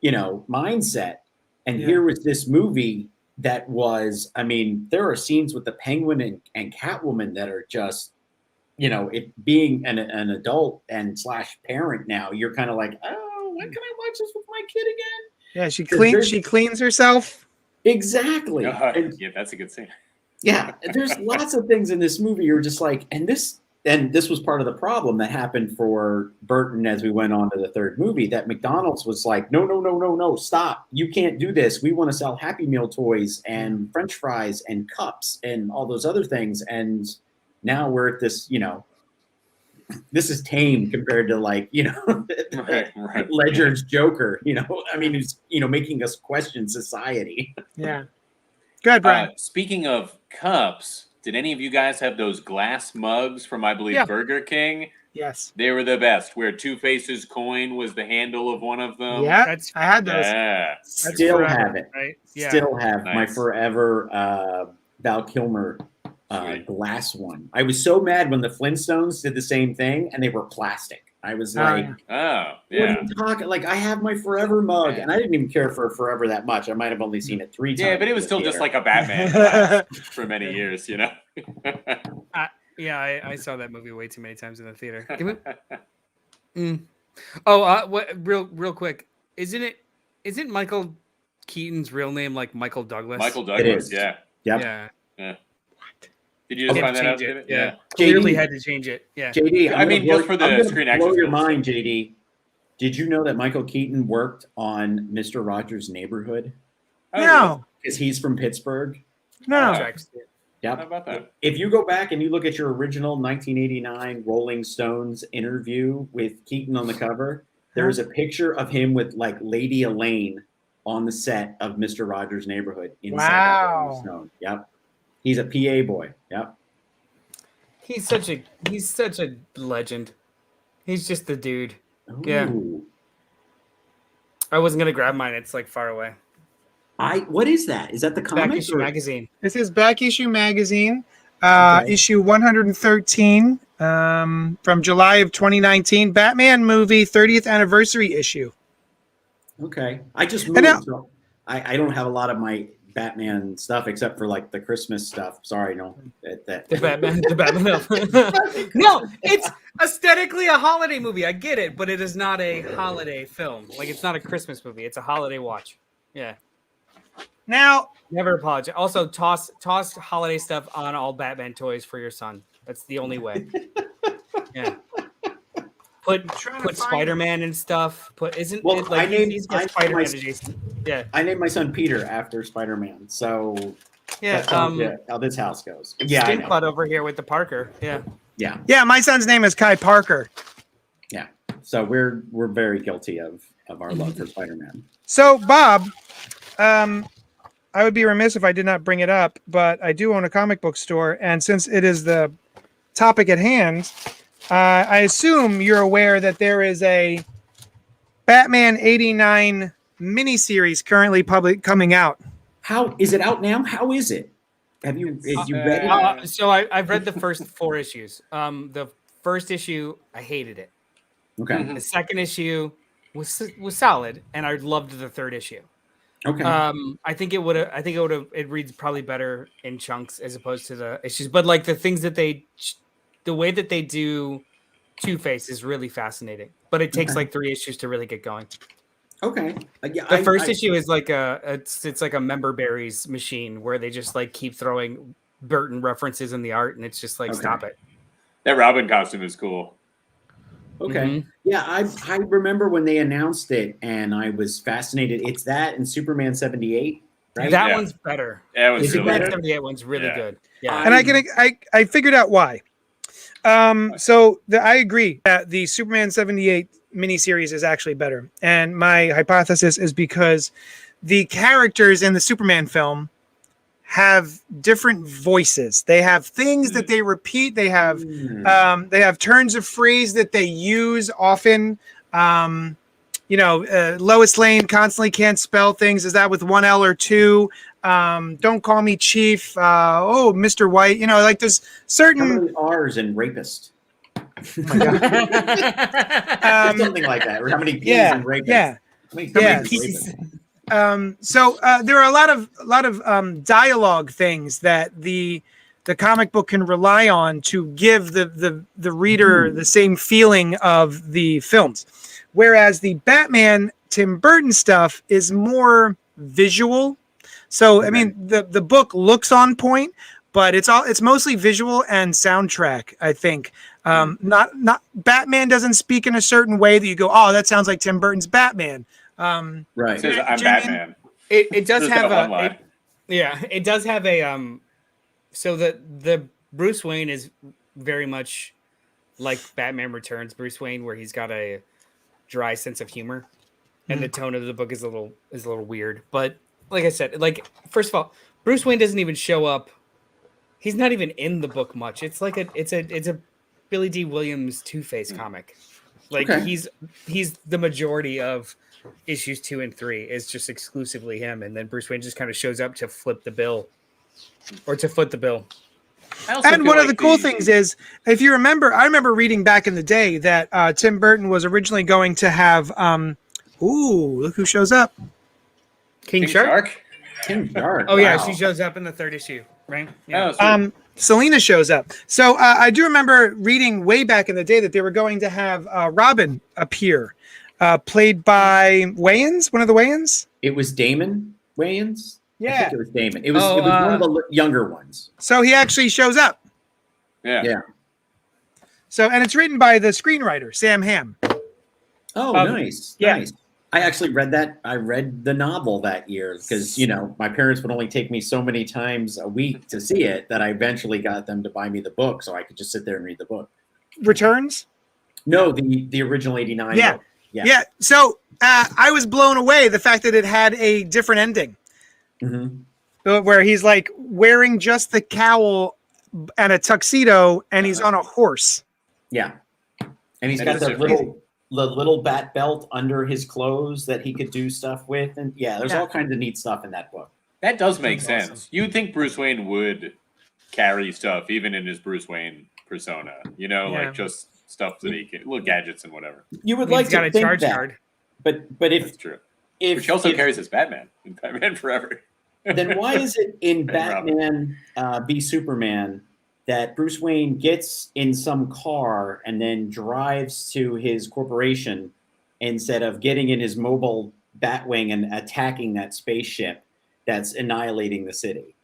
mindset. And here was this movie that was, there are scenes with the Penguin and Catwoman that are just, it being an adult and / parent now, you're kind of like, oh, when can I watch this with my kid again? Yeah, she cleans herself. Exactly. Yeah, that's a good scene. Yeah, there's lots of things in this movie you're just like, and this was part of the problem that happened for Burton as we went on to the third movie, that McDonald's was like, no, stop. You can't do this. We want to sell Happy Meal toys and French fries and cups and all those other things. And now we're at this, this is tame compared to like, Right. Ledger's Joker, who's, making us question society. Yeah. Go ahead, Brian. Speaking of cups, did any of you guys have those glass mugs from, I believe, Burger King? Yes. They were the best, where Two-Face's coin was the handle of one of them. Yeah, I had those. Yeah. Still forever, have it. right? Yeah. Still have my Nice. forever Val Kilmer glass one. I was so mad when the Flintstones did the same thing and they were plastic. I was like, Oh, what are yeah. you talking? Like, I have my forever mug, and I didn't even care for Forever that much. I might have only seen it 3 times. Yeah, but it was in the still just theater. like a Batman glass for many years, Yeah, I saw that movie way too many times in the theater. What? Real quick, isn't Michael Keaton's real name like Michael Douglas? Michael It Douglas, is. yeah. Yep. Yeah. Did you just Had find to that out? change it. Yeah. Yeah. JD. Clearly had to change it. Yeah. JD, I mean, just for the I'm gonna Screen blow Actors your Guild mind, stuff. JD. Did you know that Michael Keaton worked on Mr. Rogers' Neighborhood? No. Because he's from Pittsburgh. No. Tracks. Yep. How about that? If you go back and you look at your original 1989 Rolling Stones interview with Keaton on the cover, there is a picture of him with like Lady Elaine on the set of Mr. Rogers' Neighborhood inside that Wow. Rolling Stone. Yep. He's a PA boy. Yep. He's such a legend. He's just the dude. Yeah. Ooh. I wasn't gonna grab mine. It's like far away. What is that? Is that the Back comic? issue magazine. This is Back Issue Magazine, Okay. issue 113 from July of 2019. Batman movie 30th anniversary issue. Okay. I just And moved. now- So I don't have a lot of my Batman stuff except for like the Christmas stuff. Sorry, no. The Batman. No, it's aesthetically a holiday movie. I get it, but it is not a holiday film. Like, it's not a Christmas movie. It's a holiday watch. Yeah. Now, Never apologize. Also, toss holiday stuff on all Batman toys for your son. That's the only way. Yeah. Put trying to find Spider-Man and stuff. Well, It like I named- he's I got named Spider-Man my- adjacent. Yeah. I named my son Peter after Spider-Man. So Yeah. that's how this house goes. Yeah, I Stink know. Butt over here with the Parker. Yeah. Yeah. yeah, my son's name is Kai Parker. Yeah. So we're very guilty of our love for Spider-Man. So, Bob, I would be remiss if I did not bring it up, but I do own a comic book store, and since it is the topic at hand, I assume you're aware that there is a Batman 89 miniseries currently coming out. How is it out now? How is it? Have you read it? So I've read the first 4 issues. The first issue, I hated it. Okay. The second issue was solid, and I loved the third issue. Okay. I think it reads probably better in chunks as opposed to the issues. But like the things that the way that they do Two-Face is really fascinating. But it takes like 3 issues to really get going. Okay. Yeah, The first issue is like it's like a member berries machine where they just like keep throwing Burton references in the art, and it's just like stop it. That Robin costume is cool. Okay. Yeah, I remember when they announced it, and I was fascinated. It's that and Superman 78, right? That one's better. Yeah, it was The really Superman good. 78 one's really good. Yeah. And I figured out why. I agree that the Superman 78 miniseries is actually better. And my hypothesis is because the characters in the Superman film have different voices. They have things that they repeat. They have turns of phrase that they use often. Lois Lane constantly can't spell things. Is that with 1 L or 2? Don't call me Chief. Mr. White. Like there's certain How many R's in rapist? Something like that. Or how many P's in rapist? Yeah. How many P's? There are a lot of dialogue things that the comic book can rely on to give the reader the same feeling of the films, whereas the Batman Tim Burton stuff is more visual. So I mean the book looks on point, but it's mostly visual and soundtrack. I think not Batman doesn't speak in a certain way that you go, oh, that sounds like Tim Burton's Batman. Right. It says, I'm Batman. It does There's have that one line. it does have a so the Bruce Wayne is very much like Batman Returns Bruce Wayne, where he's got a dry sense of humor, and the tone of the book is a little weird. But like I said, like first of all, Bruce Wayne doesn't even show up. He's not even in the book much. It's like it's a Billy D. Williams Two-Face comic. Like he's the majority of issues 2 and 3 is just exclusively him, and then Bruce Wayne just kind of shows up to flip the bill or to foot the bill. And one of the cool things is, if you remember, I remember reading back in the day that Tim Burton was originally going to have look who shows up. King Shark? King Shark. Oh yeah, wow. she shows up in the 3rd issue, right? Yeah. Oh, Selena shows up. So I do remember reading way back in the day that they were going to have Robin appear, played by Wayans, one of the Wayans. It was Damon Wayans. Yeah. I think it was Damon. It was one of the younger ones. So he actually shows up. Yeah. So, and it's written by the screenwriter, Sam Hamm. Oh, nice. yeah. Nice. I actually read that. I read the novel that year because, my parents would only take me so many times a week to see it that I eventually got them to buy me the book so I could just sit there and read the book. Returns? No, the original 89 book. Yeah. So I was blown away the fact that it had a different ending. Where he's like wearing just the cowl and a tuxedo and he's on a horse. Yeah. And he's got the little bat belt under his clothes that he could do stuff with. And there's all kinds of neat stuff in that book. That does make sense. Awesome. You'd think Bruce Wayne would carry stuff even in his Bruce Wayne persona, like just stuff that he can, little gadgets and whatever. You would like to got a think charge that, card. but if that's true, which also carries his Batman in Batman Forever. Then why is it in Batman v Superman that Bruce Wayne gets in some car and then drives to his corporation instead of getting in his mobile Batwing and attacking that spaceship that's annihilating the city?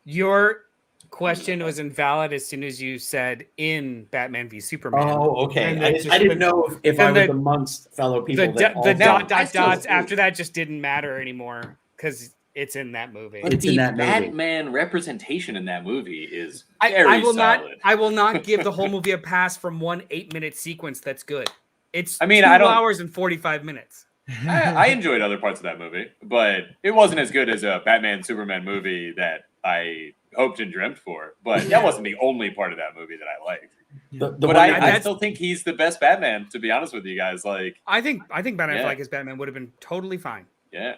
Your question was invalid as soon as you said in Batman v Superman. Oh, okay. I didn't know if I was amongst fellow people. The dots after that just didn't matter anymore because it's in that movie. But it's the in that movie. Batman representation in that movie is very solid. I will not give the whole movie a pass from one 8-minute sequence that's good. It's 2 I don't, hours and 45 minutes. I enjoyed other parts of that movie, but it wasn't as good as a Batman Superman movie that I hoped and dreamt for. But that wasn't the only part of that movie that I liked. But I still think he's the best Batman, to be honest with you guys. Like, I think Ben Affleck as Batman would have been totally fine. Yeah.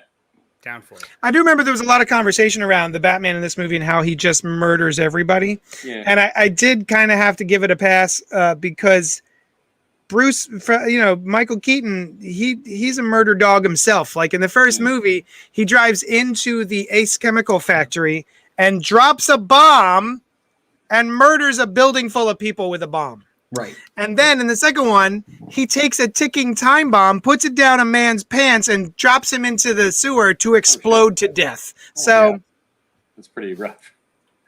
Down for it. I do remember there was a lot of conversation around the Batman in this movie and how he just murders everybody. Yeah. And I did kind of have to give it a pass because Bruce, Michael Keaton, he's a murder dog himself. Like in the first movie, he drives into the Ace Chemical Factory and drops a bomb and murders a building full of people with a bomb. Right. And then in the second one, he takes a ticking time bomb, puts it down a man's pants, and drops him into the sewer to explode to death. So that's pretty rough.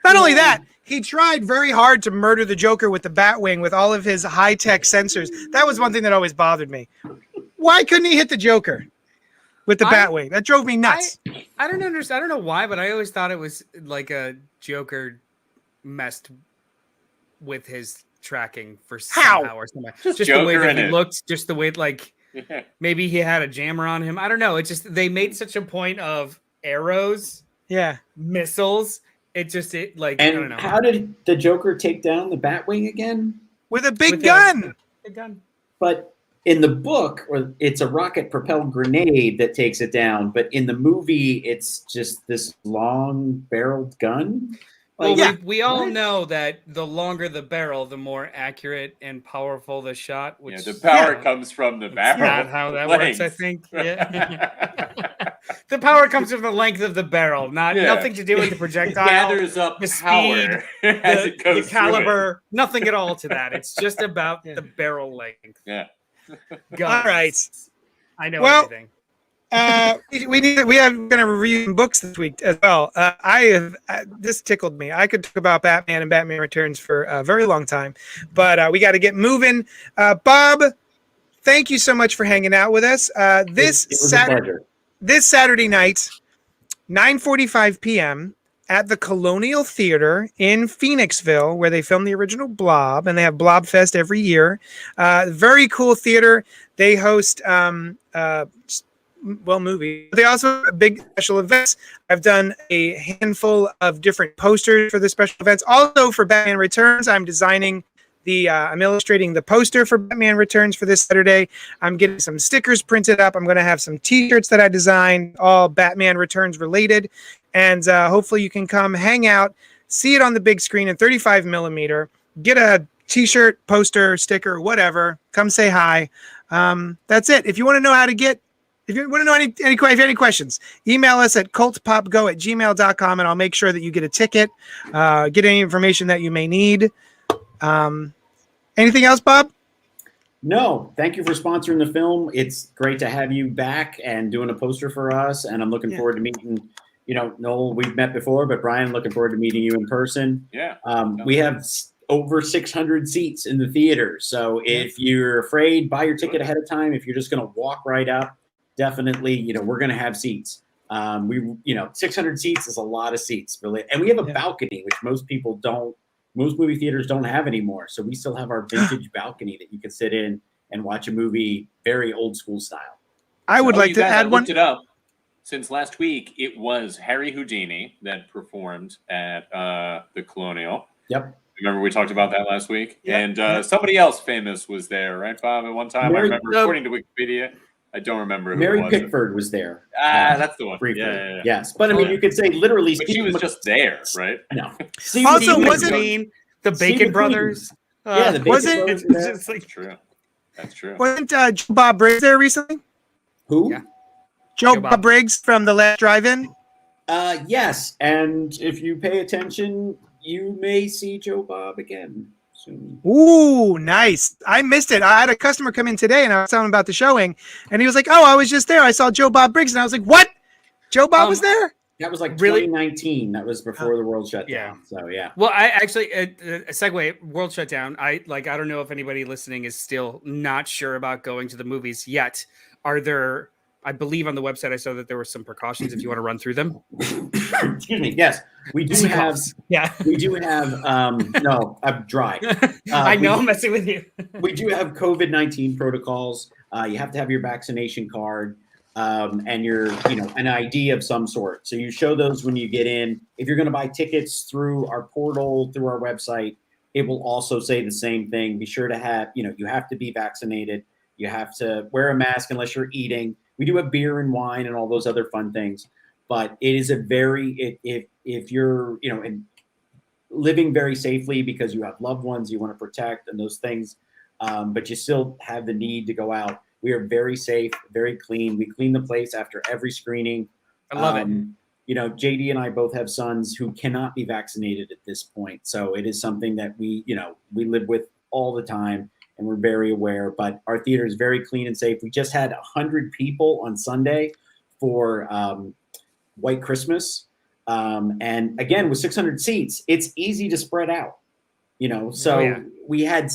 Not only that, he tried very hard to murder the Joker with the Batwing with all of his high-tech sensors. That was one thing that always bothered me. Why couldn't he hit the Joker with the Batwing? That drove me nuts. I don't understand. I don't know why, but I always thought it was like a Joker messed with his tracking for somehow or something. Just the way that he looked, just the way maybe he had a jammer on him. I don't know. It's just they made such a point of arrows, missiles. I don't know. How did the Joker take down the Batwing again? With a big gun. Big gun. But in the book, it's a rocket-propelled grenade that takes it down. But in the movie, it's just this long-barreled gun. We all know that the longer the barrel, the more accurate and powerful the shot. Which the power comes from the barrel. Not how that works, I think. Yeah. The power comes from the length of the barrel, nothing to do with the projectile. It gathers up the power speed, as it goes the caliber, nothing at all to that. It's just about the barrel length. Yeah. All right. I know everything. We are going to review some books this week as well. This tickled me. I could talk about Batman and Batman Returns for a very long time, but we got to get moving. Bob, thank you so much for hanging out with us. This Saturday night, 9:45 p.m. at the Colonial Theater in Phoenixville, where they filmed the original Blob, and they have Blob Fest every year. Very cool theater. They host movie. They also have big special events. I've done a handful of different posters for the special events. Also for Batman Returns, I'm illustrating the poster for Batman Returns for this Saturday. I'm getting some stickers printed up. I'm going to have some t-shirts that I designed, all Batman Returns related. And hopefully you can come hang out, see it on the big screen in 35 millimeter, get a t-shirt, poster, sticker, whatever. Come say hi. That's it. If you want to know if you want to know if you have any questions, email us at cultpopgo@gmail.com, and I'll make sure that you get a ticket, get any information that you may need. Anything else, Bob? No, thank you for sponsoring the film. It's great to have you back and doing a poster for us, and I'm looking forward to meeting, Noel, we've met before, but Brian, looking forward to meeting you in person. Yeah. We have over 600 seats in the theater, so if you're afraid, buy your ticket ahead of time. If you're just going to walk right up, definitely, we're going to have seats. 600 seats is a lot of seats, really. And we have a balcony, which most movie theaters don't have anymore. So we still have our vintage balcony that you can sit in and watch a movie very old school style. I would like to add one. Looked it up. Since last week, it was Harry Houdini that performed at the Colonial. Yep. Remember we talked about that last week? Yep. And somebody else famous was there, right, Bob, at one time? I remember, according to Wikipedia. I don't remember who Mary it was. Pickford was there. That's the one. Briefly. Yeah. Yes. But I mean, you could say literally. But she was just there, right? No. Also, wasn't the Bacon Brothers? The Bacon Brothers. That's true. That's true. Wasn't Joe Bob Briggs there recently? Who? Yeah. Joe Bob Briggs from The Last Drive-In? Yes. And if you pay attention, you may see Joe Bob again soon. Ooh, nice. I missed it. I had a customer come in today, and I was telling him about the showing, and he was like, "Oh, I was just there. I saw Joe Bob Briggs," and I was like, "What? Joe Bob was there?" That was like Really? 2019. That was before the world shut down. Yeah. So yeah. Well, I actually a segue. World shutdown. I don't know if anybody listening is still not sure about going to the movies yet. Are there? I believe on the website I saw that there were some precautions. If you want to run through them. Excuse me. Yes, we do have. Yeah. We do have. No, I'm dry. I know. I'm messing with you. We do have COVID-19 protocols. You have to have your vaccination card. And your, an ID of some sort. So you show those when you get in. If you're going to buy tickets through our portal, through our website, it will also say the same thing. Be sure to have, you have to be vaccinated. You have to wear a mask unless you're eating. We do have beer and wine and all those other fun things, but it is a very, if you're, and living very safely because you have loved ones you want to protect and those things, but you still have the need to go out. We are very safe, very clean. We clean the place after every screening. I love it. JD and I both have sons who cannot be vaccinated at this point. So it is something that we live with all the time, and we're very aware, but our theater is very clean and safe. We just had 100 people on Sunday for White Christmas. And again, with 600 seats, it's easy to spread out, so we had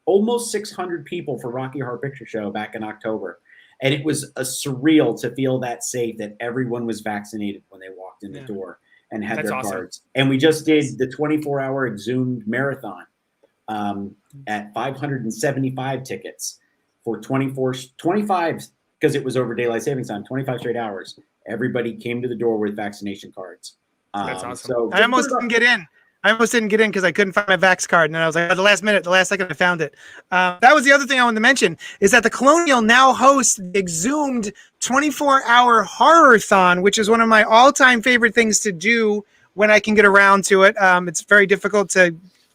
almost 600 people for Rocky Horror Picture Show back in October. And it was a surreal to feel that safe, that everyone was vaccinated when they walked in the door and had their cards. And we just did the 24-hour Exhumed Marathon at 575 tickets for 25, because it was over daylight savings time, 25 straight hours. Everybody came to the door with vaccination cards. That's awesome. So I almost didn't get in. Because I couldn't find my Vax card. And then I was like, at the last second, I found it. That was the other thing I wanted to mention, is that the Colonial now hosts the Exhumed 24-hour horror-thon, which is one of my all-time favorite things to do when I can get around to it. It's very difficult to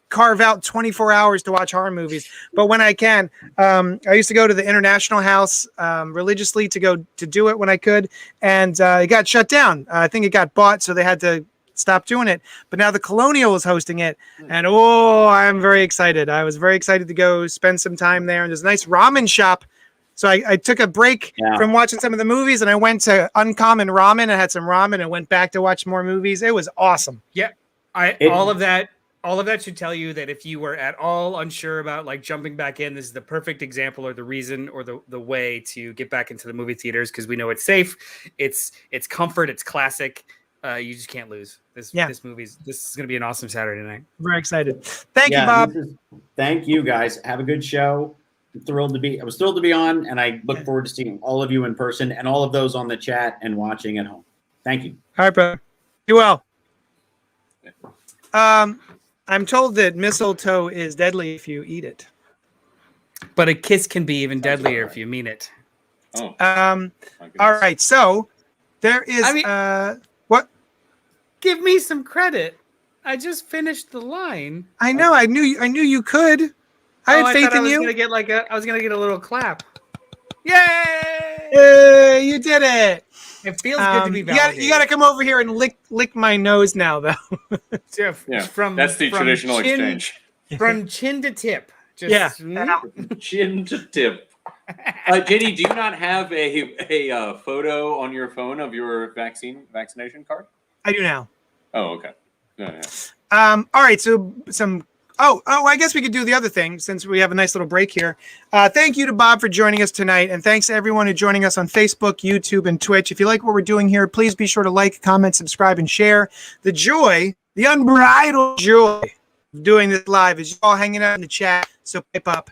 carve out 24 hours to watch horror movies. But when I can, I used to go to the International House religiously to do it when I could. And it got shut down. I think it got bought, so they had to stop doing it. But now the Colonial is hosting it, and I'm very excited. I was very excited to go spend some time there, and there's a nice ramen shop. So I took a break from watching some of the movies, and I went to Uncommon Ramen and had some ramen and went back to watch more movies. It was awesome. Yeah. All of that should tell you that if you were at all unsure about like jumping back in, this is the perfect example or the reason or the way to get back into the movie theaters, because we know it's safe, it's comfort, it's classic. You just can't lose. This is going to be an awesome Saturday night. Very excited. Thank you, Bob. Thank you, guys. Have a good show. I was thrilled to be on, and I look forward to seeing all of you in person and all of those on the chat and watching at home. Thank you. All right, brother. You well. I'm told that mistletoe is deadly if you eat it. But a kiss can be even deadlier if you mean it. Oh. All right. So there is what? Give me some credit. I just finished the line. I know. I knew you could. I had faith in you. I was gonna get a little clap. Yay! You did it. It feels good to be validated. You got to come over here and lick my nose now, though. That's the traditional exchange. From chin to tip. Chin to tip. JD, do you not have a photo on your phone of your vaccination card? I do now. Oh, okay. Yeah. All right. So I guess we could do the other thing since we have a nice little break here. Thank you to Bob for joining us tonight. And thanks to everyone who's joining us on Facebook, YouTube, and Twitch. If you like what we're doing here, please be sure to like, comment, subscribe, and share. The unbridled joy of doing this live is you all hanging out in the chat. So pipe up.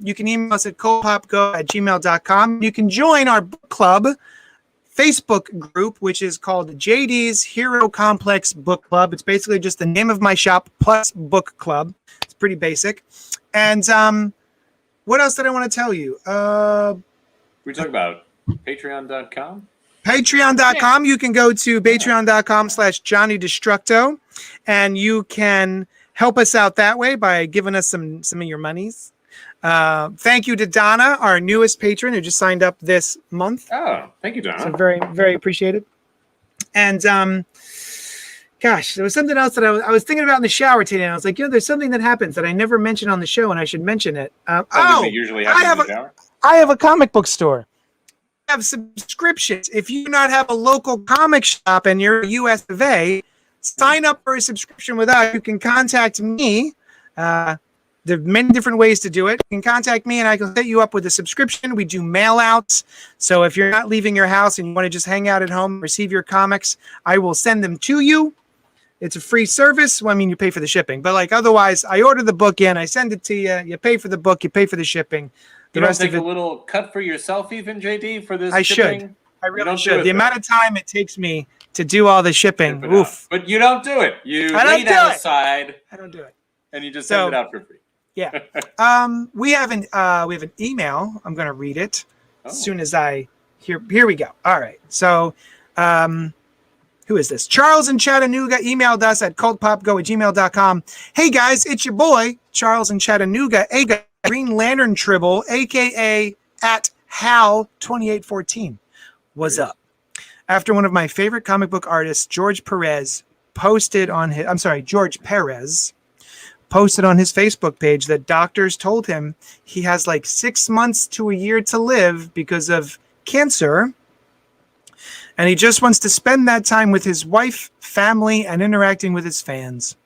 You can email us at cultpopgo@gmail.com. You can join our book club Facebook group, which is called JD's Hero Complex Book Club. It's basically just the name of my shop plus book club. It's pretty basic. And what else did I want to tell you? We talked about patreon.com. Patreon.com. You can go to patreon.com/JohnnyDestructo, and you can help us out that way by giving us some of your monies. Thank you to Donna, our newest patron, who just signed up this month. Oh, thank you, Donna. So very, very appreciated. And gosh, there was something else that I was thinking about in the shower today. And I was like, there's something that happens that I never mention on the show, and I should mention it. Usually happens in the shower? I have a comic book store. I have subscriptions. If you do not have a local comic shop and you're US of A, sign up for a subscription with us. You can contact me. There are many different ways to do it. You can contact me and I can set you up with a subscription. We do mail outs. So if you're not leaving your house and you want to just hang out at home, receive your comics, I will send them to you. It's a free service. Well, I mean, you pay for the shipping, but otherwise I order the book in, I send it to you. You pay for the book, you pay for the shipping. You don't take a little cut for yourself even, JD, for this shipping? I really should. The amount of time it takes me to do all the shipping. Ship it Oof. out. But you don't do it. You I don't lay do that it. aside I don't do it. and you just So- send it out for free. Yeah. We have an email. I'm going to read it Oh. as soon as I here we go. All right. So, who is this? Charles in Chattanooga emailed us at cultpopgo@gmail.com. Hey guys, it's your boy Charles in Chattanooga, aka Green Lantern Tribble, aka at Hal2814. What's up? After one of my favorite comic book artists, George Perez posted on his Facebook page that doctors told him he has like 6 months to a year to live because of cancer. And he just wants to spend that time with his wife, family, and interacting with his fans.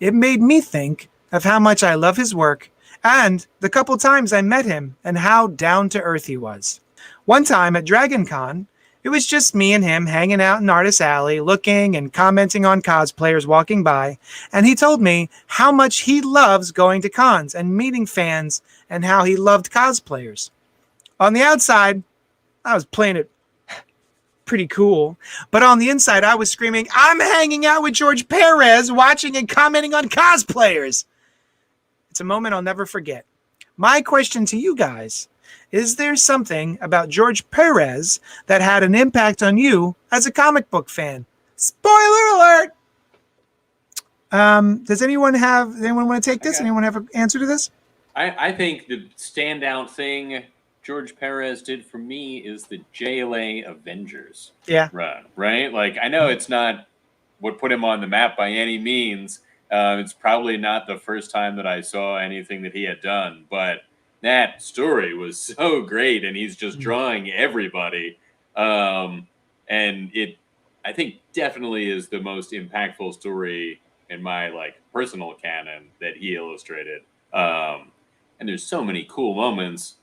It made me think of how much I love his work and the couple times I met him and how down to earth he was. One time at Dragon Con, it was just me and him hanging out in Artist Alley, looking and commenting on cosplayers walking by, and he told me how much he loves going to cons and meeting fans and how he loved cosplayers. On the outside, I was playing it pretty cool, but on the inside, I was screaming, I'm hanging out with George Perez, watching and commenting on cosplayers. It's a moment I'll never forget. My question to you guys: is there something about George Perez that had an impact on you as a comic book fan? Spoiler alert! Does anyone want to take this? Anyone have an answer to this? I think the standout thing George Perez did for me is the Jla Avengers run, right? Like, I know it's not what put him on the map by any means. It's probably not the first time that I saw anything that he had done, but that story was so great, and he's just drawing everybody. And it, I think, definitely is the most impactful story in my like personal canon that he illustrated. And there's so many cool moments.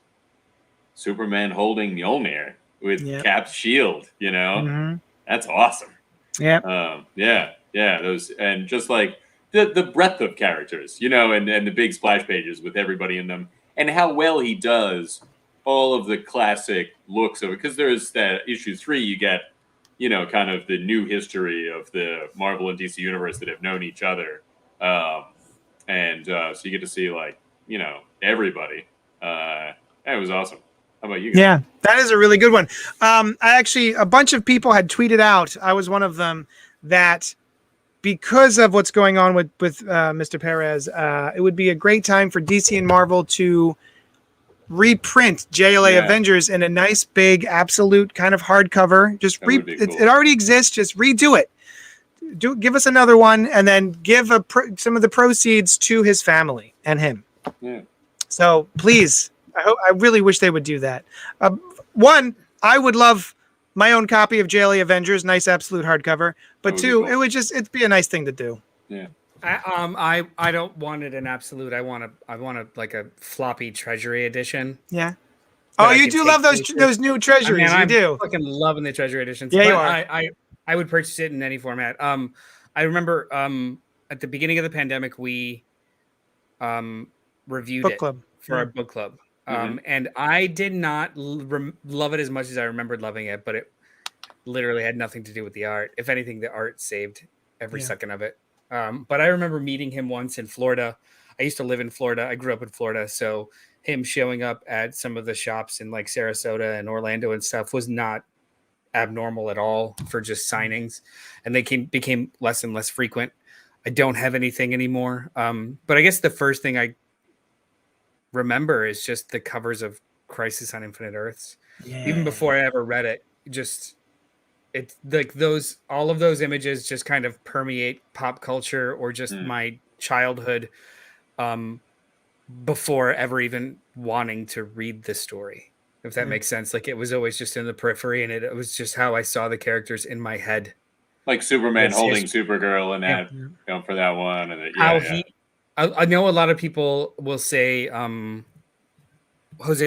Superman holding Mjolnir with Cap's shield, you know, that's awesome. Yeah. Yeah. Those, and just like the breadth of characters, you know, and the big splash pages with everybody in them, and how well he does all of the classic looks of it. Because there's that issue 3, you get, you know, kind of the new history of the Marvel and DC universe that have known each other. So you get to see, like, you know, everybody. It was awesome. How about you guys? Yeah, that is a really good one. A bunch of people had tweeted out, I was one of them, that because of what's going on with Mr. Perez, it would be a great time for DC and Marvel to reprint Jla Avengers in a nice big absolute kind of hardcover. Just That would be cool. it already exists. Just redo it. Give us another one, and then give some of the proceeds to his family and him. Yeah. So please, I really wish they would do that. One, I would love my own copy of Jla Avengers, nice absolute hardcover. But two, cool. it'd be a nice thing to do. Yeah. I don't want it in absolute. I want like a floppy treasury edition. Yeah. That Oh, I you could do take love places. those new treasuries. I'm You do. fucking loving the treasury editions. Yeah, but you are. I would purchase it in any format. I remember at the beginning of the pandemic, we reviewed Book it club. for our book club. And I did not love it as much as I remembered loving it, but it literally had nothing to do with the art. If anything, the art saved every second of it. But I remember meeting him once in Florida. I used to live in Florida. I grew up in Florida. So him showing up at some of the shops in like Sarasota and Orlando and stuff was not abnormal at all for just signings. And they became less and less frequent. I don't have anything anymore. But I guess the first thing I remember is just the covers of Crisis on Infinite Earths. Yeah. Even before I ever read it, just it's like all of those images just kind of permeate pop culture or just my childhood before ever even wanting to read the story, if that makes sense. Like, it was always just in the periphery, and it was just how I saw the characters in my head. Like Superman holding Supergirl and that, going for that one. And I know a lot of people will say Jose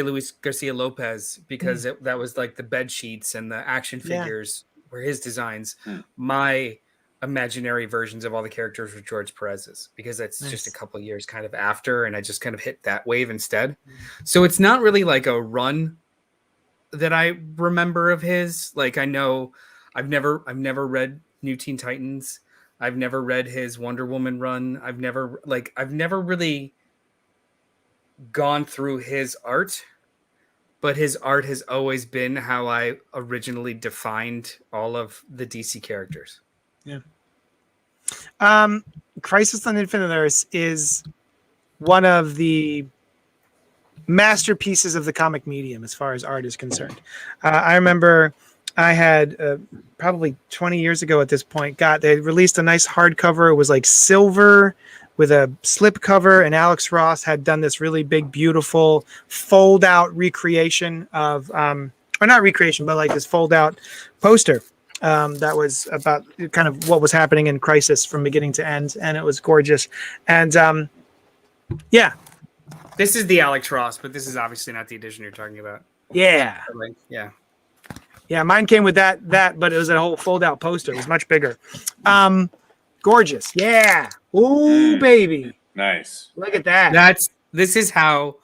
Luis Garcia Lopez because that was like the bed sheets and the action figures were his designs. My imaginary versions of all the characters were George Perez's, because that's just a couple years kind of after, and I just kind of hit that wave instead. So it's not really like a run that I remember of his. Like, I know I've never read New Teen Titans. I've never read his Wonder Woman run. I've never really gone through his art, but his art has always been how I originally defined all of the DC characters. Yeah. Crisis on Infinite Earths is one of the masterpieces of the comic medium as far as art is concerned. I remember I had probably 20 years ago at this point, they released a nice hardcover. It was like silver with a slip cover, and Alex Ross had done this really big, beautiful fold out recreation of, or not recreation, but like this fold out poster that was about kind of what was happening in Crisis from beginning to end. And it was gorgeous. And yeah. This is the Alex Ross, but this is obviously not the edition you're talking about. Yeah. Yeah. Yeah, mine came with that, but it was a whole fold-out poster. It was much bigger. Gorgeous. Yeah. Ooh, baby. Nice. Look at that. This is how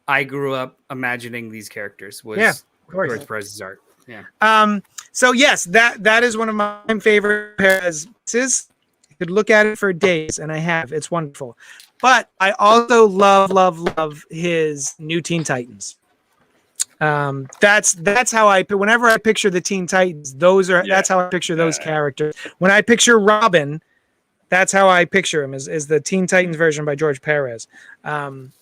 I grew up imagining these characters. Was of course. George Perez's art. Yeah. So yes, that is one of my favorite Perez pieces. You could look at it for days, and I have. It's wonderful. But I also love his New Teen Titans. That's how whenever I picture the Teen Titans, that's how I picture those characters. When I picture Robin, that's how I picture him is the Teen Titans version by George Perez.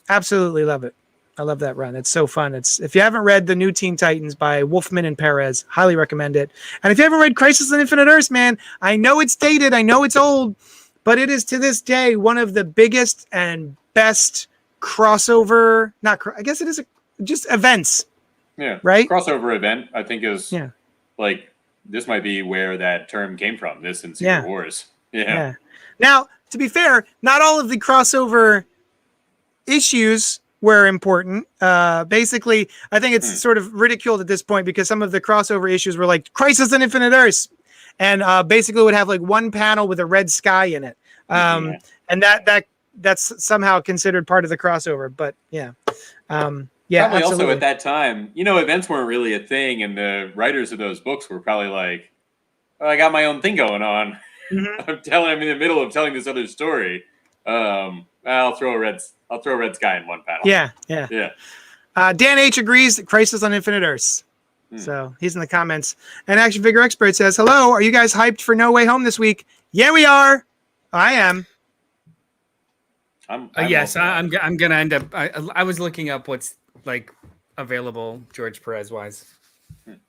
Absolutely love it. I love that run. It's so fun. If you haven't read the New Teen Titans by Wolfman and Perez, highly recommend it. And if you haven't read Crisis on Infinite Earths, man, I know it's dated, I know it's old, but it is to this day one of the biggest and best crossover. I guess it is just events. Yeah. Right? Crossover event, I think, is like, this might be where that term came from, this and Secret Wars. Yeah. Now, to be fair, not all of the crossover issues were important. Basically, I think it's sort of ridiculed at this point because some of the crossover issues were like Crisis on Infinite Earths, and basically would have like one panel with a red sky in it. And that's somehow considered part of the crossover. But yeah. Yeah, probably absolutely. Also at that time, events weren't really a thing, and the writers of those books were probably like, I got my own thing going on. Mm-hmm. I'm in the middle of telling this other story. I'll throw a red sky in one panel. Yeah. Dan H agrees that Crisis on Infinite Earths. So he's in the comments. And Action Figure Expert says, "Hello, are you guys hyped for No Way Home this week?" Yeah, we are. I am. Yes, I'm gonna end up. I was looking up what's like available George Perez wise.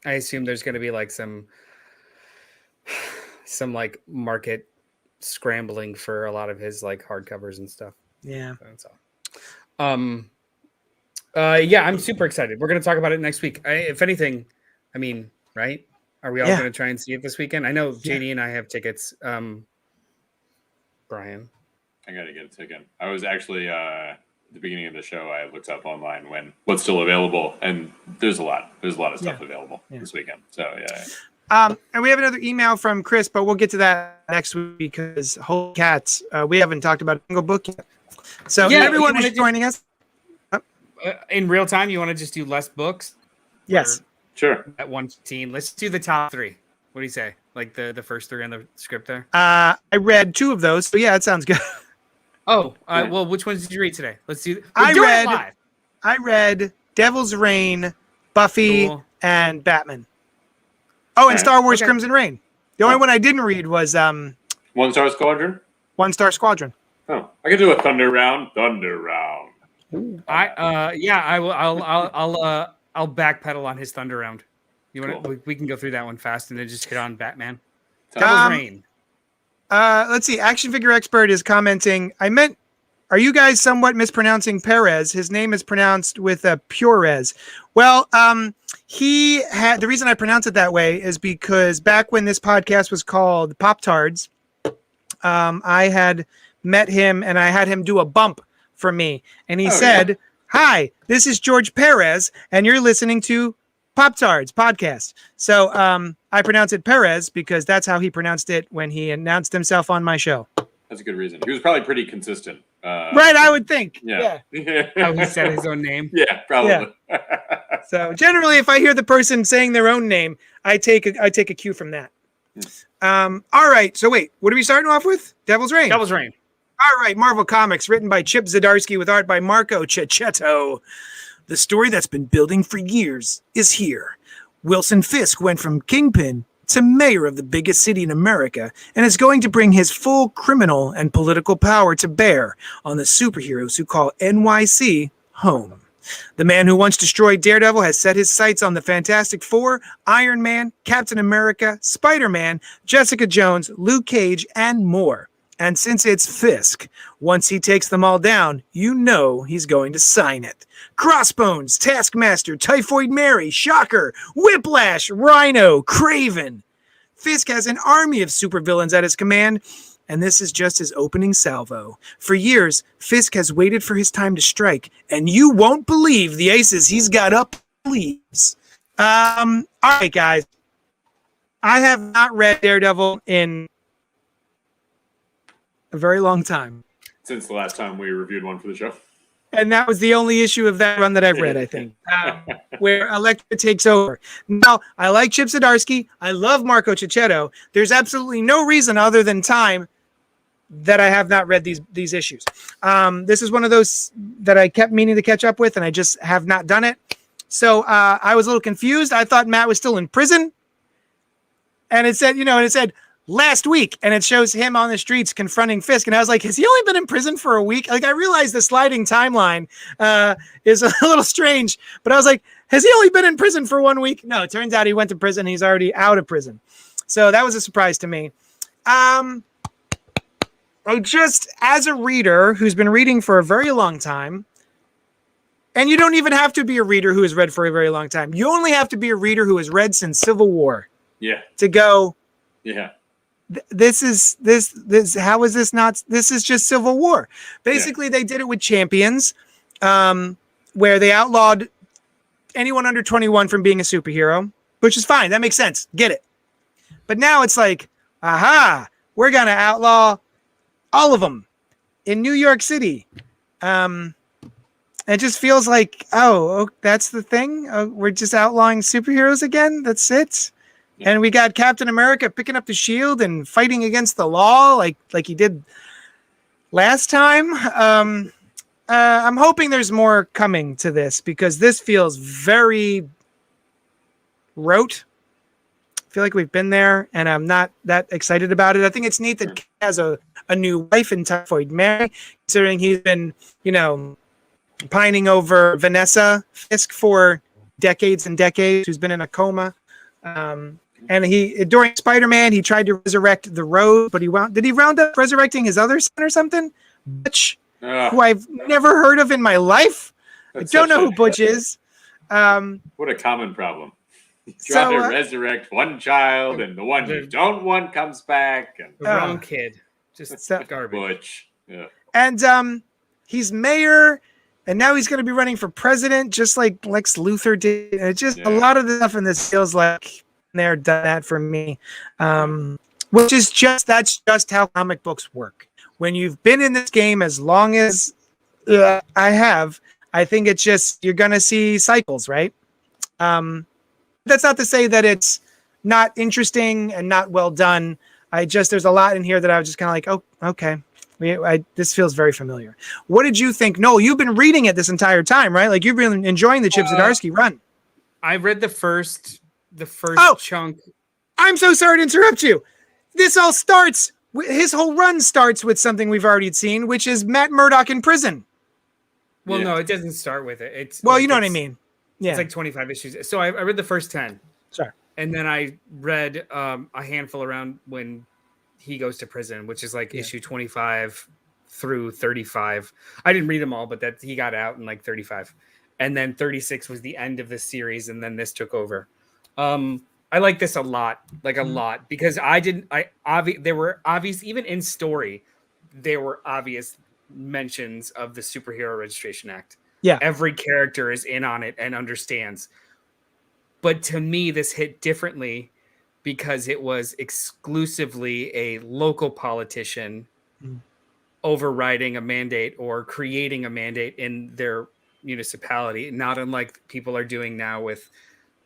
I assume there's going to be like some like market scrambling for a lot of his like hardcovers and stuff. Yeah. Yeah, I'm super excited. We're going to talk about it next week. If anything, I mean, right? Are we all going to try and see it this weekend? I know JD and I have tickets. Brian, I got to get a ticket. I was actually at the beginning of the show, I looked up online what's still available, and there's a lot of stuff available this weekend. So and we have another email from Chris, but we'll get to that next week because holy cats, we haven't talked about a single book yet. So everyone is joining us in real time. You want to just do less books? Yes, sure. At 1:15, let's do the top 3. What do you say? Like the first 3 on the script there? I read 2 of those, so yeah, it sounds good. Oh, well, which ones did you read today? Let's do. I read Devil's Reign, Buffy, and Batman. Oh, and Star Wars Crimson Reign. The only one I didn't read was One Star Squadron. One Star Squadron. Oh, I could do a Thunder Round. I will. I'll backpedal on his Thunder Round. You want? Cool. We can go through that one fast and then just hit on Batman. Devil's Reign. Let's see. Action Figure Expert is commenting. Are you guys somewhat mispronouncing Perez? His name is pronounced with a Purez. Well, the reason I pronounce it that way is because back when this podcast was called Pop Tards, I had met him and I had him do a bump for me. And he said, "Hi, this is George Perez, and you're listening to Pop Tards podcast." So I pronounce it Perez because that's how he pronounced it when he announced himself on my show. That's a good reason. He was probably pretty consistent. Right, I would think. Yeah. How he said his own name. Yeah, probably. Yeah. So generally, if I hear the person saying their own name, I take a cue from that. All right. So wait, what are we starting off with? Devil's Reign. Devil's Reign. All right. Marvel Comics, written by Chip Zdarsky with art by Marco Checchetto. The story that's been building for years is here. Wilson Fisk went from kingpin to mayor of the biggest city in America and is going to bring his full criminal and political power to bear on the superheroes who call NYC home. The man who once destroyed Daredevil has set his sights on the Fantastic Four, Iron Man, Captain America, Spider-Man, Jessica Jones, Luke Cage, and more. And since it's Fisk, once he takes them all down, you know he's going to sign it. Crossbones, Taskmaster, Typhoid Mary, Shocker, Whiplash, Rhino, Kraven. Fisk has an army of supervillains at his command, and this is just his opening salvo. For years, Fisk has waited for his time to strike, and you won't believe the aces he's got up sleeves. All right, guys. I have not read Daredevil in a very long time. Since the last time we reviewed one for the show. And that was the only issue of that run that I've read, I think, where Elektra takes over. Now, I like Chip Zdarsky. I love Marco Checchetto. There's absolutely no reason other than time that I have not read these issues. This is one of those that I kept meaning to catch up with, and I just have not done it. So I was a little confused. I thought Matt was still in prison. And it said, last week, and it shows him on the streets confronting Fisk, and I was like, has he only been in prison for a week? Like, I realized the sliding timeline is a little strange, but I was like, has he only been in prison for 1 week? No, it turns out he went to prison. He's already out of prison. So that was a surprise to me. I just, as a reader who's been reading for a very long time, and you don't even have to be a reader who has read for a very long time. You only have to be a reader who has read since Civil War. Yeah. To go, yeah. This how is this not, this is just Civil War. Basically, They did it with Champions, where they outlawed anyone under 21 from being a superhero, which is fine. That makes sense. Get it. But now it's like, aha, we're going to outlaw all of them in New York City. It just feels like, oh, that's the thing. We're just outlawing superheroes again. That's it. Yeah. And we got Captain America picking up the shield and fighting against the law like he did last time. I'm hoping there's more coming to this because this feels very rote. I feel like we've been there, and I'm not that excited about it. I think it's neat that Cat has a new wife in Typhoid Mary, considering he's been, pining over Vanessa Fisk for decades and decades, who's been in a coma. And during Spider-Man, he tried to resurrect the Rose, but did he round up resurrecting his other son or something? Butch, who I've never heard of in my life. I don't know who Butch is. What a common problem. You try to resurrect one child, and the one you don't want comes back. And the wrong kid. Just garbage. Butch. Yeah. And he's mayor, and now he's going to be running for president, just like Lex Luthor did. And it's just a lot of the stuff in this feels like they're done that for me, which is that's just how comic books work. When you've been in this game as long as I have, I think it's just you're going to see cycles, right? That's not to say that it's not interesting and not well done. There's a lot in here that I was just kind of like, oh, okay. This feels very familiar. What did you think? Noel, you've been reading it this entire time, right? Like you've been enjoying the Chip Zdarsky run. I read the first chunk. I'm so sorry to interrupt you. This all starts, his whole run starts with something we've already seen, which is Matt Murdock in prison. Well, no, it doesn't start with it. It's you know what I mean. Yeah. It's like 25 issues. So I read the first 10. Sorry. And then I read a handful around when he goes to prison, which is like issue 25 through 35. I didn't read them all, but that he got out in like 35. And then 36 was the end of the series, and then this took over. I like this a lot, because there were obvious, even in story, there were obvious mentions of the Superhero Registration Act. Yeah. Every character is in on it and understands. But to me, this hit differently because it was exclusively a local politician overriding a mandate or creating a mandate in their municipality, not unlike people are doing now with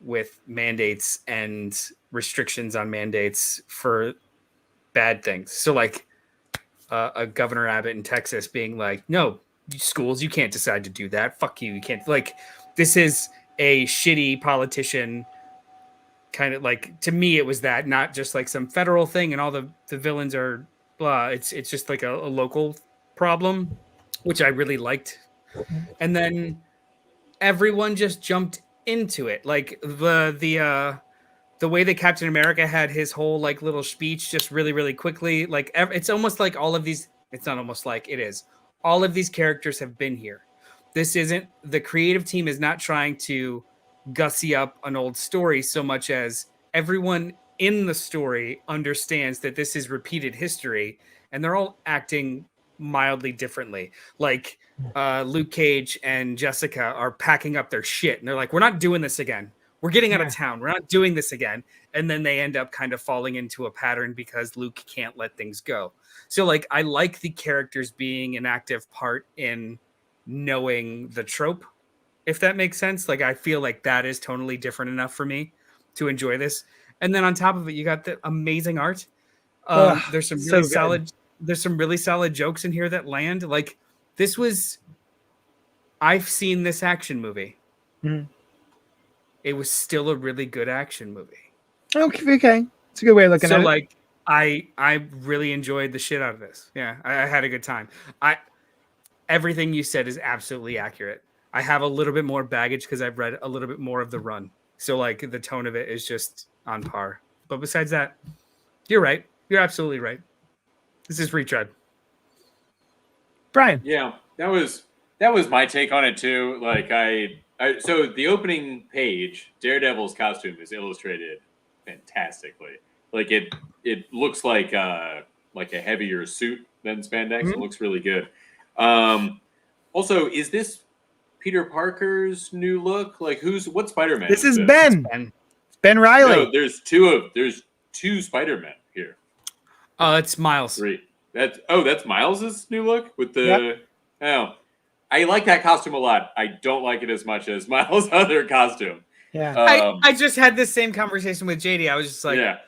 with mandates and restrictions on mandates for bad things. So like a Governor Abbott in Texas being like, no, schools, you can't decide to do that. Fuck you. You can't. Like, this is a shitty politician kind of like, to me, it was that, not just like some federal thing and all the villains are blah. It's just like a local problem, which I really liked. And then everyone just jumped into it. Like the way that Captain America had his whole like little speech just really, really quickly. Like it's almost like all of these, it's not almost like, it is. All of these characters have been here. This isn't, the creative team is not trying to gussy up an old story so much as everyone in the story understands that this is repeated history and they're all acting mildly differently. Like Luke Cage and Jessica are packing up their shit and they're like, we're not doing this again. We're getting out of town. We're not doing this again. And then they end up kind of falling into a pattern because Luke can't let things go. So like, I like the characters being an active part in knowing the trope, if that makes sense. Like, I feel like that is tonally different enough for me to enjoy this. And then on top of it, you got the amazing art. There's some really solid, there's some really solid jokes in here that land. Like, this was, I've seen this action movie. Mm. It was still a really good action movie. Okay. It's a good way of looking at it. So like, I really enjoyed the shit out of this. Yeah, I had a good time. Everything you said is absolutely accurate. I have a little bit more baggage because I've read a little bit more of the run. So like the tone of it is just on par. But besides that, you're right. You're absolutely right. This is retread. Brian. Yeah, that was my take on it too. Like so the opening page, Daredevil's costume is illustrated fantastically. Like it looks like a heavier suit than spandex. It looks really good. Also, is this Peter Parker's new look? Like what Spider-Man? This is Ben. Ben Reilly. No, there's two Spider-Men here. It's Miles. Three. That's Miles's new look with the I like that costume a lot. I don't like it as much as Miles' other costume. Yeah. I just had this same conversation with JD. I was just like, yeah.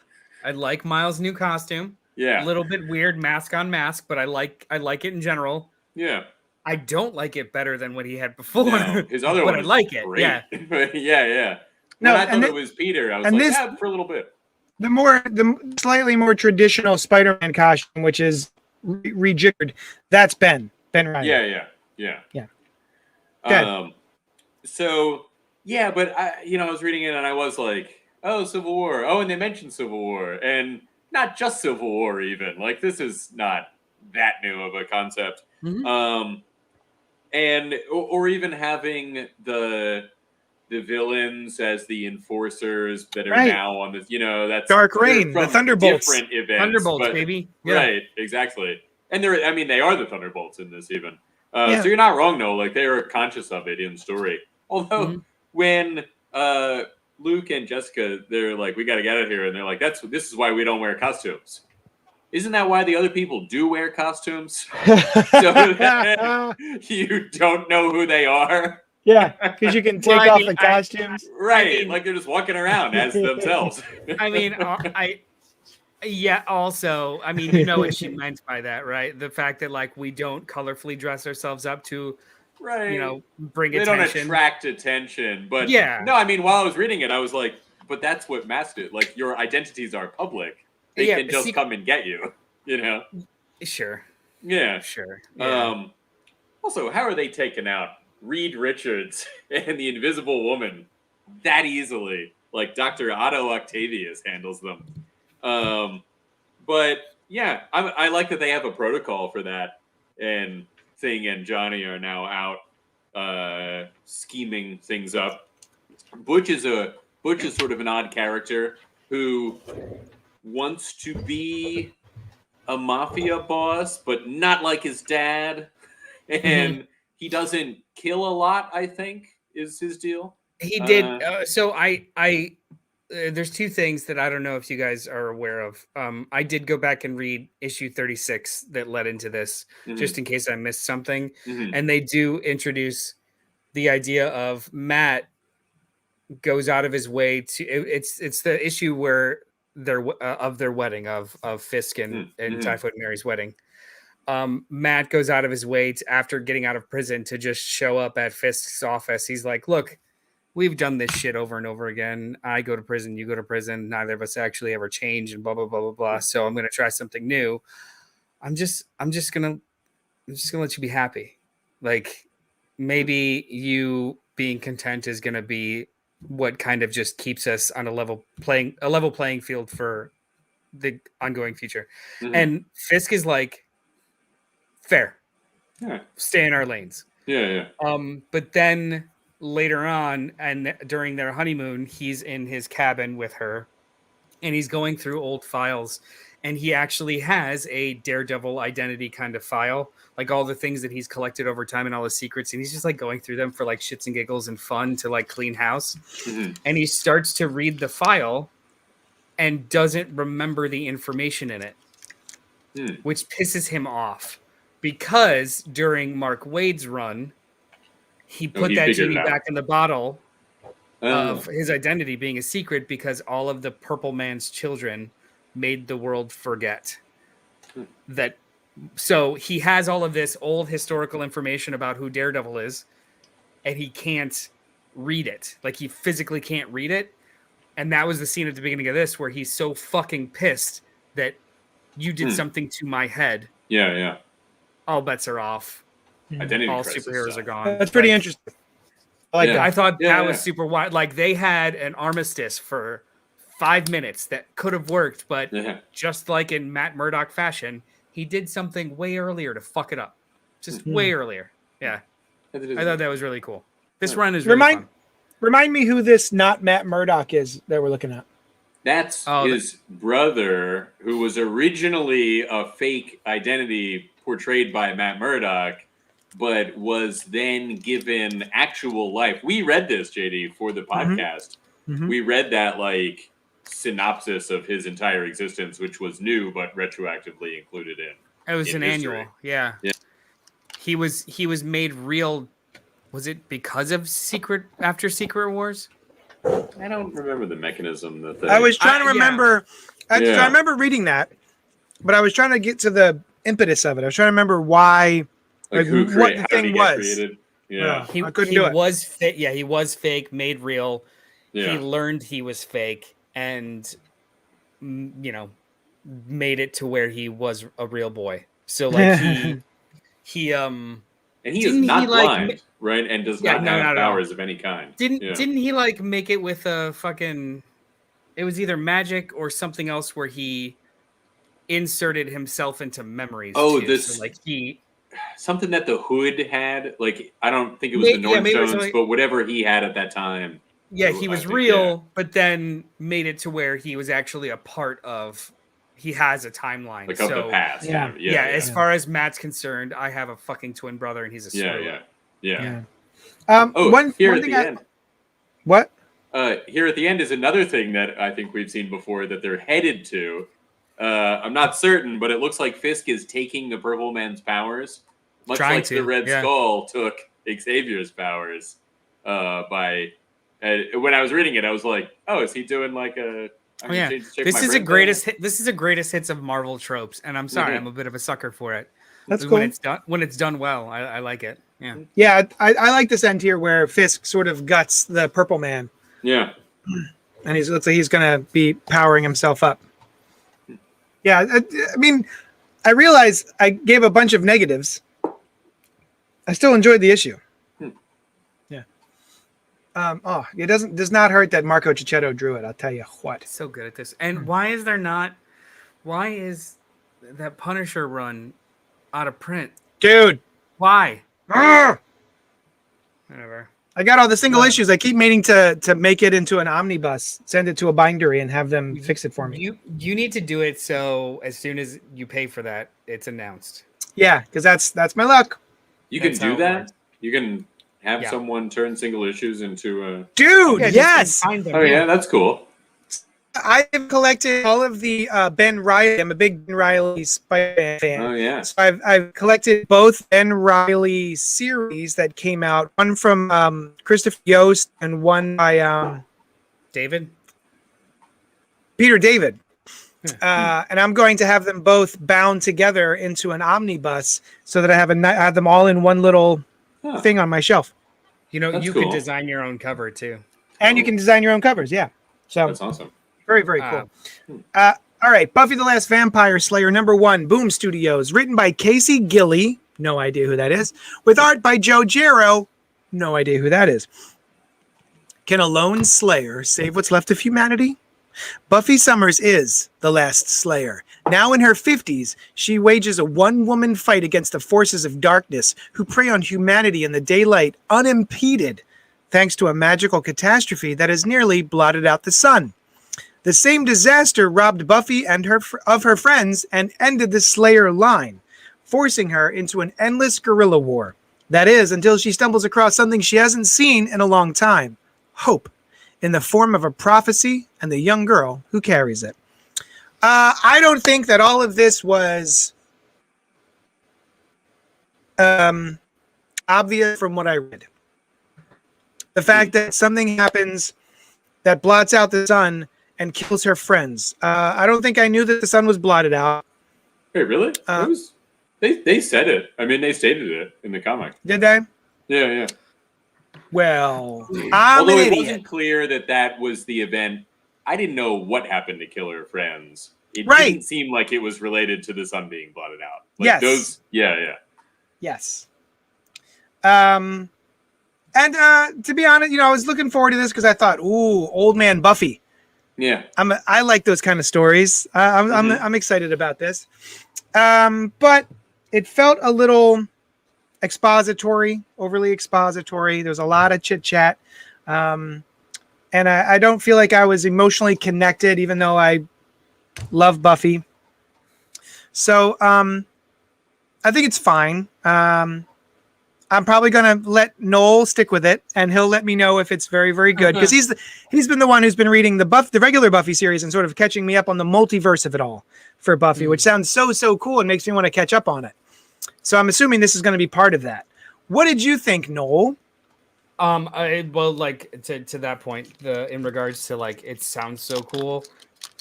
I like Miles' new costume. Yeah. A little bit weird, mask on mask, but I like it in general. Yeah. I don't like it better than what he had before. No, his other one, but I like it. Great. Yeah. yeah. No, when I thought it was Peter, I was like, yeah, for a little bit. The slightly more traditional Spider-Man costume, which is rejiggered, that's Ben Reilly. Yeah. Good. So yeah, but I was reading it and I was like, oh, Civil War. Oh, and they mentioned Civil War, and not just Civil War even. Like, this is not that new of a concept. Mm-hmm. And or even having the villains as the enforcers that are now on this, that's Dark Reign, the Thunderbolts. Different events. Thunderbolts, baby. Yeah. Right, exactly. And they are the Thunderbolts in this even. So you're not wrong, though. Like, they are conscious of it in the story. Although when Luke and Jessica, they're like, we got to get out of here, and they're like, this is why we don't wear costumes. Isn't that why the other people do wear costumes? So that you don't know who they are. Yeah, because you can take off the costumes. Right, like they're just walking around as themselves. I mean, also, I mean, you know what she meant by that, right? The fact that, like, we don't colorfully dress ourselves up to, bring attention. They don't attract attention. But, no, I mean, while I was reading it, I was like, but that's what masks do. Like, your identities are public. They can just come and get you, Sure. Yeah. Sure. Yeah. Also, how are they taking out Reed Richards and the Invisible Woman that easily? Like, Dr. Otto Octavius handles them. But yeah, I like that they have a protocol for that, and Thing and Johnny are now out scheming things up. Butch is sort of an odd character who wants to be a mafia boss, but not like his dad, and he doesn't kill a lot, I think, is his deal. He did. So I there's two things that I don't know if you guys are aware of. I did go back and read issue 36 that led into this, just in case I missed something. And they do introduce the idea of Matt goes out of his way to. It's the issue where of their wedding of Fisk and Typhoid Mary's wedding. Matt goes out of his way to, after getting out of prison, to just show up at Fisk's office. He's like, "Look, we've done this shit over and over again. I go to prison, you go to prison. Neither of us actually ever change, and blah blah blah blah blah. So I'm gonna try something new. I'm just gonna let you be happy. Like maybe you being content is gonna be what kind of just keeps us on a level playing field for the ongoing future." And Fisk is like, fair. Yeah. Stay in our lanes. Yeah. But then later on, and during their honeymoon, he's in his cabin with her, and he's going through old files, and he actually has a Daredevil identity kind of file, like all the things that he's collected over time and all the secrets, and he's just like going through them for like shits and giggles and fun to like clean house. And he starts to read the file and doesn't remember the information in it, which pisses him off. Because during Mark Waid's run, he put that genie back in the bottle of his identity being a secret because all of the Purple Man's children made the world forget that. So he has all of this old historical information about who Daredevil is, and he can't read it. Like he physically can't read it. And that was the scene at the beginning of this where he's so fucking pissed that you did something to my head. Yeah. All bets are off. Identity all crisis superheroes stuff. are gone. That's pretty interesting. I like that. I thought that was super wild. Like they had an armistice for 5 minutes that could have worked, but just like in Matt Murdock fashion, he did something way earlier to fuck it up. Just way earlier. Yeah. I thought that was really cool. This run is really fun. Remind me who this not Matt Murdock is that we're looking at. That's his brother, who was originally a fake identity portrayed by Matt Murdock, but was then given actual life. We read this, JD, for the podcast. We read that like synopsis of his entire existence, which was new but retroactively included in. It was an history. annual, yeah. He was made real. Was it because of Secret Wars? I don't remember the mechanism that I was trying to remember. I remember reading that, but I was trying to get to the impetus of it. I was trying to remember why, what the thing was. Yeah, I couldn't do it. He was fake, made real. Yeah. He learned he was fake, and made it to where he was a real boy. So like he and he is not blind, right? And does not have powers of any kind. Didn't he like make it with a fucking? It was either magic or something else where he inserted himself into memories. Something that the Hood had. Like I don't think it was the North Stones, but whatever he had at that time. Yeah, he was real, but then made it to where he was actually a part of. He has a timeline, like of the past. Yeah. As far as Matt's concerned, I have a fucking twin brother, and he's a screw. Yeah. One here thing at the end. What? Here at the end is another thing that I think we've seen before that they're headed to. I'm not certain, but it looks like Fisk is taking the Purple Man's powers, much like the Red Skull took Xavier's powers. When I was reading it, I was like, "Oh, is he doing like a?" This is a greatest hits of Marvel tropes, and I'm sorry, I'm a bit of a sucker for it. That's cool. When it's done well, I like it. Yeah. I like this end here where Fisk sort of guts the Purple Man. Yeah, and looks like he's gonna be powering himself up. Yeah, I mean, I realize I gave a bunch of negatives. I still enjoyed the issue. It does not hurt that Marco Cicchetto drew it. I'll tell you what. So good at this. And why is that Punisher run out of print, dude? Why? Whatever. I got all the single issues. I keep meaning to make it into an omnibus, send it to a bindery, and have them fix it for me. You need to do it so as soon as you pay for that, it's announced. Yeah, because that's my luck. You can do that. You can have someone turn single issues into a dude. Yes. Oh yeah, that's cool. I've collected all of the Ben Riley. I'm a big Ben Riley Spider-Man fan. Oh yeah. So I've collected both Ben Riley series that came out. One from Christopher Yost and one by David. Peter David. And I'm going to have them both bound together into an omnibus so that I have them all in one little thing on my shelf. You know, That's you cool. could design your own cover too. And you can design your own covers. Yeah. So That's awesome. very, very cool. All right. Buffy the Last Vampire Slayer #1, Boom Studios, written by Casey Gilly. No idea who that is. With art by Joe Jarrow. No idea who that is. Can a lone slayer save what's left of humanity? Buffy Summers is the last slayer. Now in her 50s, she wages a one-woman fight against the forces of darkness who prey on humanity in the daylight unimpeded, thanks to a magical catastrophe that has nearly blotted out the sun. The same disaster robbed Buffy and of her friends and ended the Slayer line, forcing her into an endless guerrilla war. That is, until she stumbles across something she hasn't seen in a long time: hope, in the form of a prophecy and the young girl who carries it. I don't think that all of this was obvious from what I read. The fact that something happens that blots out the sun and kills her friends. I don't think I knew that the sun was blotted out. Wait, really? It was, they said it. I mean, they stated it in the comic. Did they? Yeah, yeah. Well, I'm although an it idiot. wasn't clear that was the event, I didn't know what happened to kill her friends. It Right. didn't seem like it was related to the sun being blotted out. Like Yes. Those, yeah. Yes. And to be honest, I was looking forward to this because I thought, ooh, old man Buffy. Yeah. I like those kind of stories. I'm excited about this. But it felt a little expository, overly expository. There's a lot of chit chat. And I don't feel like I was emotionally connected, even though I love Buffy. So I think it's fine. I'm probably going to let Noel stick with it, and he'll let me know if it's very, very good, because he's been the one who's been reading the regular Buffy series and sort of catching me up on the multiverse of it all for Buffy, which sounds so cool and makes me want to catch up on it. So I'm assuming this is going to be part of that. What did you think, Noel? Well, like to that point, in regards to like it sounds so cool.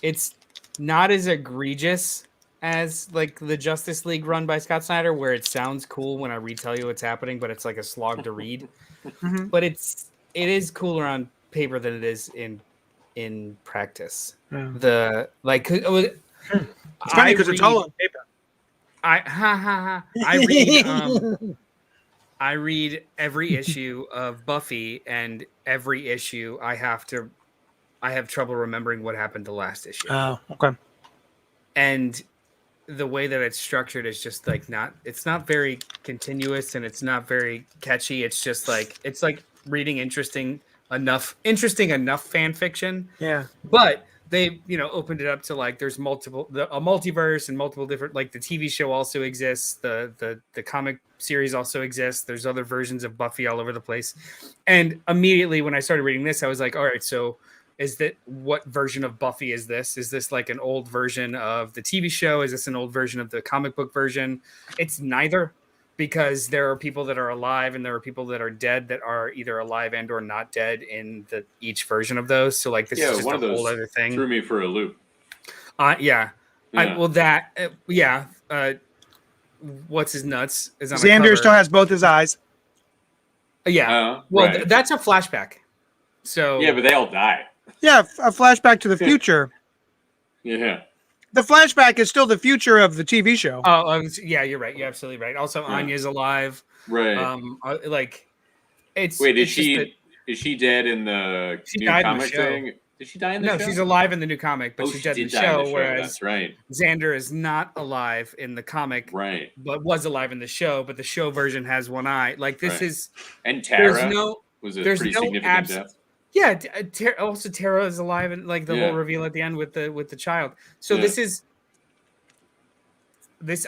It's not as egregious as like the Justice League run by Scott Snyder, where it sounds cool when I retell you what's happening, but it's like a slog to read. Mm-hmm. But it is cooler on paper than it is in practice. Yeah. It's funny because it's all on paper. I read every issue of Buffy, and every issue I have trouble remembering what happened the last issue. Oh, okay. And the way that it's structured is just like it's not very continuous, and it's not very catchy. It's just like reading interesting enough fan fiction. Yeah. But they, opened it up to like there's a multiverse and multiple different, like the TV show also exists, the comic series also exists. There's other versions of Buffy all over the place. And immediately when I started reading this, I was like, all right, so what version of Buffy is this? Is this like an old version of the TV show? Is this an old version of the comic book version? It's neither, because there are people that are alive and there are people that are dead that are either alive and or not dead in each version of those. So like this is just one a of those whole other thing. Threw me for a loop. Yeah. What's his nuts is on Xander still has both his eyes. Right. That's a flashback. So yeah, but they all die. Yeah, a flashback to the future. Yeah. The flashback is still the future of the TV show. Yeah, you're right. You're absolutely right. Also, Anya's alive. Right. Is she dead in the new comic thing? Did she die in the show? No, she's alive in the new comic, but she's dead in the show. Whereas that's right. Xander is not alive in the comic, right? But was alive in the show. But the show version has one eye. Like this is. And Tara was a pretty significant death. Yeah, also Tara is alive, and like the whole reveal at the end with the child. So this.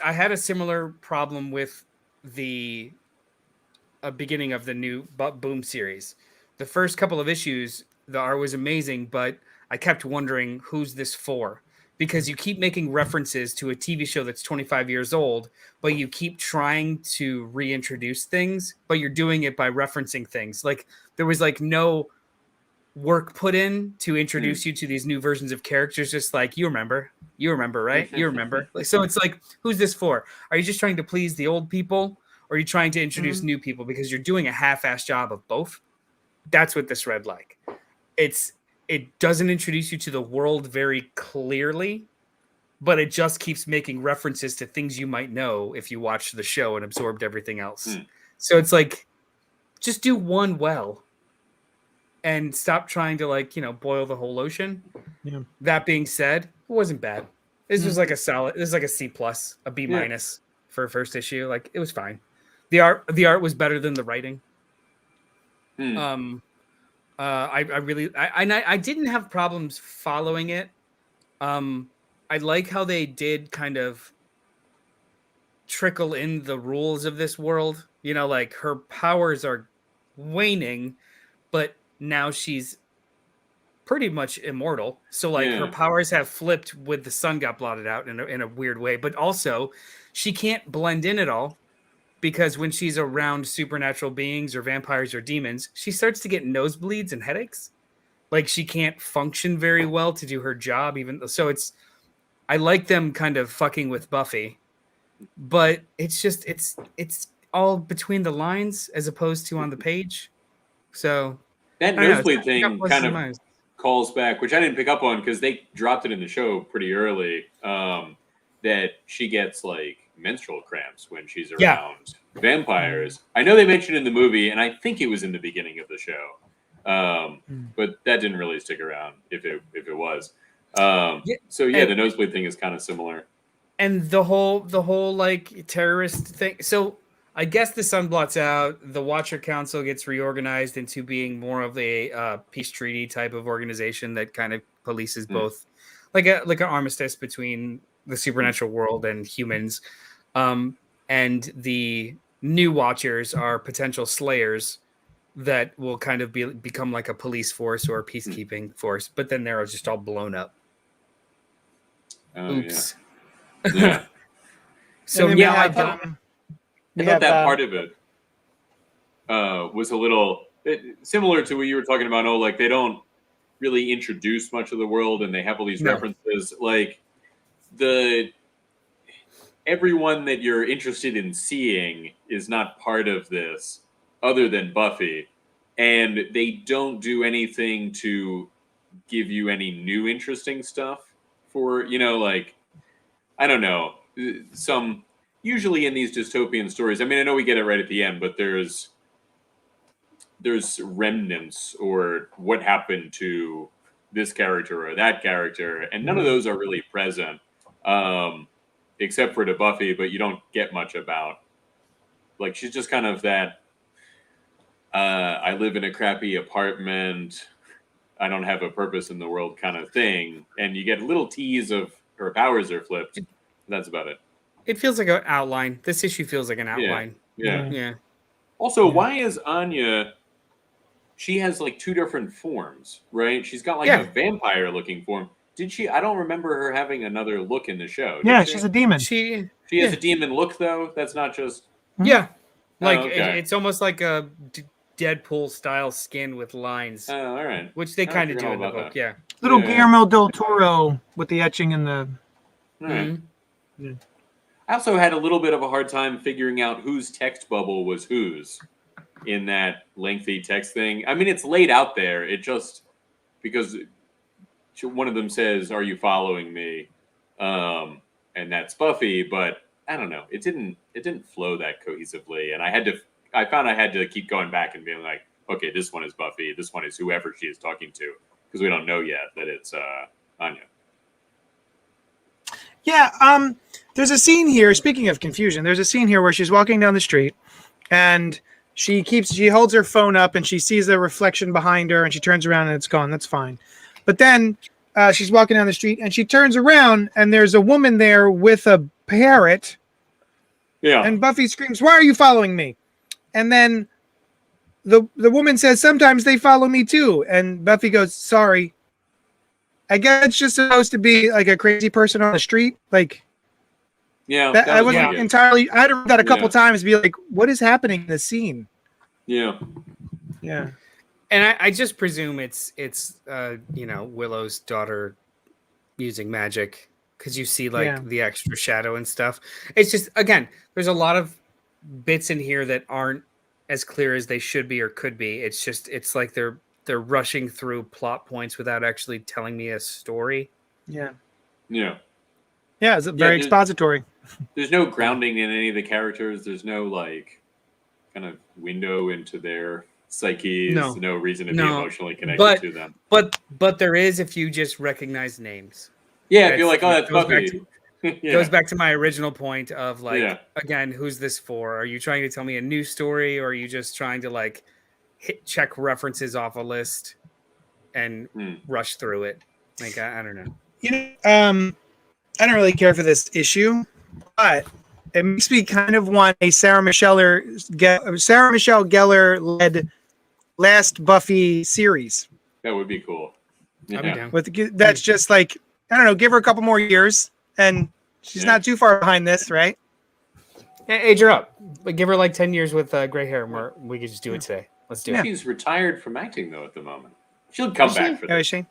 I had a similar problem with the beginning of the new Boom series. The first couple of issues, the art was amazing, but I kept wondering who's this for, because you keep making references to a TV show that's 25 years old, but you keep trying to reintroduce things, but you're doing it by referencing things. Like there was like no work put in to introduce you to these new versions of characters. Just like, you remember, right? You remember. Like, so it's like, who's this for? Are you just trying to please the old people, or are you trying to introduce new people? Because you're doing a half-assed job of both. That's what this read like. It doesn't introduce you to the world very clearly, but it just keeps making references to things you might know if you watched the show and absorbed everything else. So it's like, just do one well and stop trying to, like, boil the whole ocean. Yeah. That being said, it wasn't bad. This was like a solid, this is like a C+, a B- for a first issue. Like, it was fine. The art was better than the writing. I didn't have problems following it. I like how they did kind of trickle in the rules of this world. Like her powers are waning, but now she's pretty much immortal. So like her powers have flipped with the sun got blotted out in a weird way, but also she can't blend in at all. Because when she's around supernatural beings or vampires or demons, she starts to get nosebleeds and headaches. Like she can't function very well to do her job. So I like them kind of fucking with Buffy, but it's just, it's all between the lines as opposed to on the page. So that nosebleed thing kind of calls back, which I didn't pick up on because they dropped it in the show pretty early. That she gets like menstrual cramps when she's around vampires. I know they mentioned in the movie, and I think it was in the beginning of the show, but that didn't really stick around if it was. So the nosebleed thing is kind of similar. And the whole like terrorist thing. So I guess the sun blots out. The Watcher Council gets reorganized into being more of a peace treaty type of organization that kind of polices both, like an armistice between the supernatural world and humans. And the new Watchers are potential slayers that will kind of become like a police force or a peacekeeping force, but then they're just all blown up. Oops. Yeah. So I thought that part of it was a little similar to what you were talking about. Oh, like they don't really introduce much of the world, and they have all these references. Like everyone that you're interested in seeing is not part of this, other than Buffy, and they don't do anything to give you any new interesting stuff for like, I don't know, usually in these dystopian stories, I mean, I know we get it right at the end, but there's remnants or what happened to this character or that character, and none of those are really present, except for to Buffy, but you don't get much about. Like, she's just kind of that, I live in a crappy apartment, I don't have a purpose in the world kind of thing, and you get a little tease of her powers are flipped. That's about it. It feels like an outline. This issue feels like an outline. Yeah. Also, why is Anya? She has like two different forms, right? She's got like a vampire-looking form. Did she? I don't remember her having another look in the show. Yeah, she's a demon. She has a demon look, though. That's not just. Yeah, like it's almost like a Deadpool style skin with lines. Oh, all right. Which they kind of do in the book. Yeah. Little Guillermo del Toro with the etching in the. All right. Yeah. I also had a little bit of a hard time figuring out whose text bubble was whose in that lengthy text thing. I mean, it's laid out there. It just, because one of them says, "Are you following me?" And that's Buffy, but I don't know. It didn't flow that cohesively, and I found I had to keep going back and being like, okay, this one is Buffy, this one is whoever she is talking to, because we don't know yet that it's Anya. Yeah, there's a scene here, speaking of confusion, there's a scene here where she's walking down the street and she holds her phone up and she sees the reflection behind her and she turns around and it's gone. That's fine. But then she's walking down the street and she turns around and there's a woman there with a parrot. Yeah. And Buffy screams, "Why are you following me?" And then the woman says, "Sometimes they follow me too." And Buffy goes, "Sorry." I guess it's just supposed to be like a crazy person on the street. Like Yeah, that, I was wasn't pretty good. entirely. I had to read that a couple Yeah. times to be like, what is happening in this scene? Yeah. Yeah. And I just presume it's Willow's daughter using magic because you see the extra shadow and stuff. It's just, again, there's a lot of bits in here that aren't as clear as they should be or could be. It's like they're rushing through plot points without actually telling me a story. Yeah. Yeah. Yeah. It's very expository. There's no grounding in any of the characters. There's no like kind of window into their psyches. No reason to be emotionally connected to them. But there is if you just recognize names. Yeah, if you're like, oh, that's Buffy. Goes back to my original point of like, again, who's this for? Are you trying to tell me a new story, or are you just trying to like check references off a list and rush through it? Like, I don't know. I don't really care for this issue, but it makes me kind of want a Sarah Michelle Gellar led last Buffy series. That would be cool. Yeah. That's just like, I don't know, give her a couple more years, and she's not too far behind this, right? Yeah, age her up, but give her like 10 years with gray hair, and we could just do it today. Let's do it. She's retired from acting though at the moment. She'll come back for this. Is she?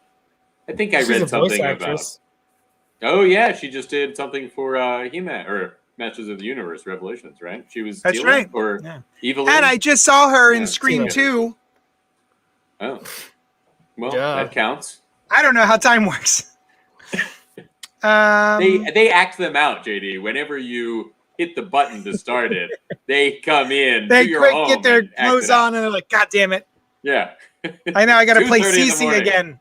I think I read something about. Oh yeah, she just did something for He-Man or Masters of the Universe Revelations, right? She was. That's right. Or Evil. And I just saw her in Scream 2. Oh, well, that counts. I don't know how time works. They act them out, JD. Whenever you hit the button to start it, they come in. They quick get their clothes on, and they're like, "God damn it!" Yeah. I know I got to play Cece again.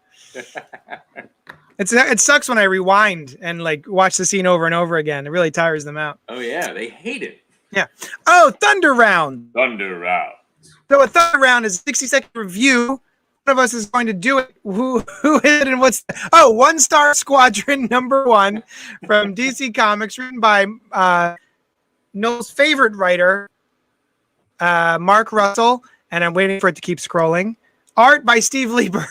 It sucks when I rewind and like watch the scene over and over again. It really tires them out. Oh yeah, they hate it. Yeah. Oh, Thunder Round. Thunder Round. So a Thunder Round is a 60-second review. One of us is going to do it. Who is it and what's... Oh, One Star Squadron #1 from DC Comics, written by Noel's favorite writer, Mark Russell, and I'm waiting for it to keep scrolling. Art by Steve Lieber.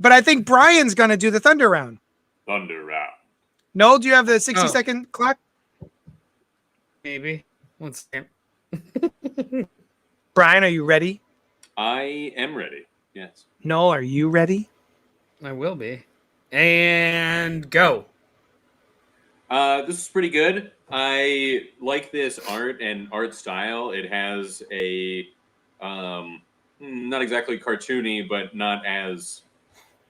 But I think Brian's going to do the Thunder Round. Thunder Round. Noel, do you have the 60-second clock? Maybe. Let's see. Brian, are you ready? I am ready. Yes. Noel, are you ready? I will be. And go. This is pretty good. I like this art and art style. It has a not exactly cartoony, but not as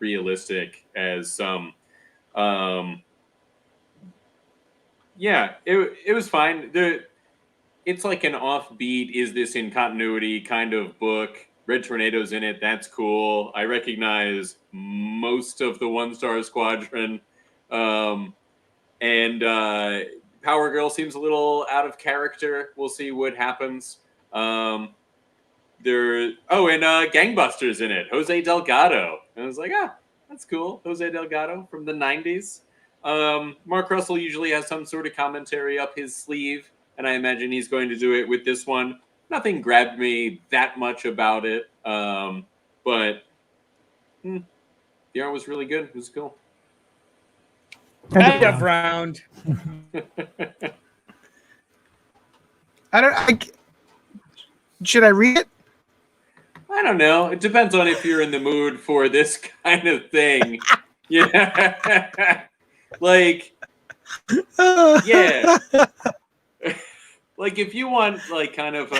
realistic as some. It was fine. It's like an offbeat, is this in continuity kind of book. Red Tornado's in it. That's cool. I recognize most of the One Star Squadron. And Power Girl seems a little out of character. We'll see what happens. And Gangbusters in it. Jose Delgado. And I was like, that's cool. Jose Delgado from the 90s. Mark Russell usually has some sort of commentary up his sleeve, and I imagine he's going to do it with this one. Nothing grabbed me that much about it, but the art was really good. It was cool. End of round. Should I read it? I don't know. It depends on if you're in the mood for this kind of thing. Yeah. Like, yeah. Like, if you want, like, kind of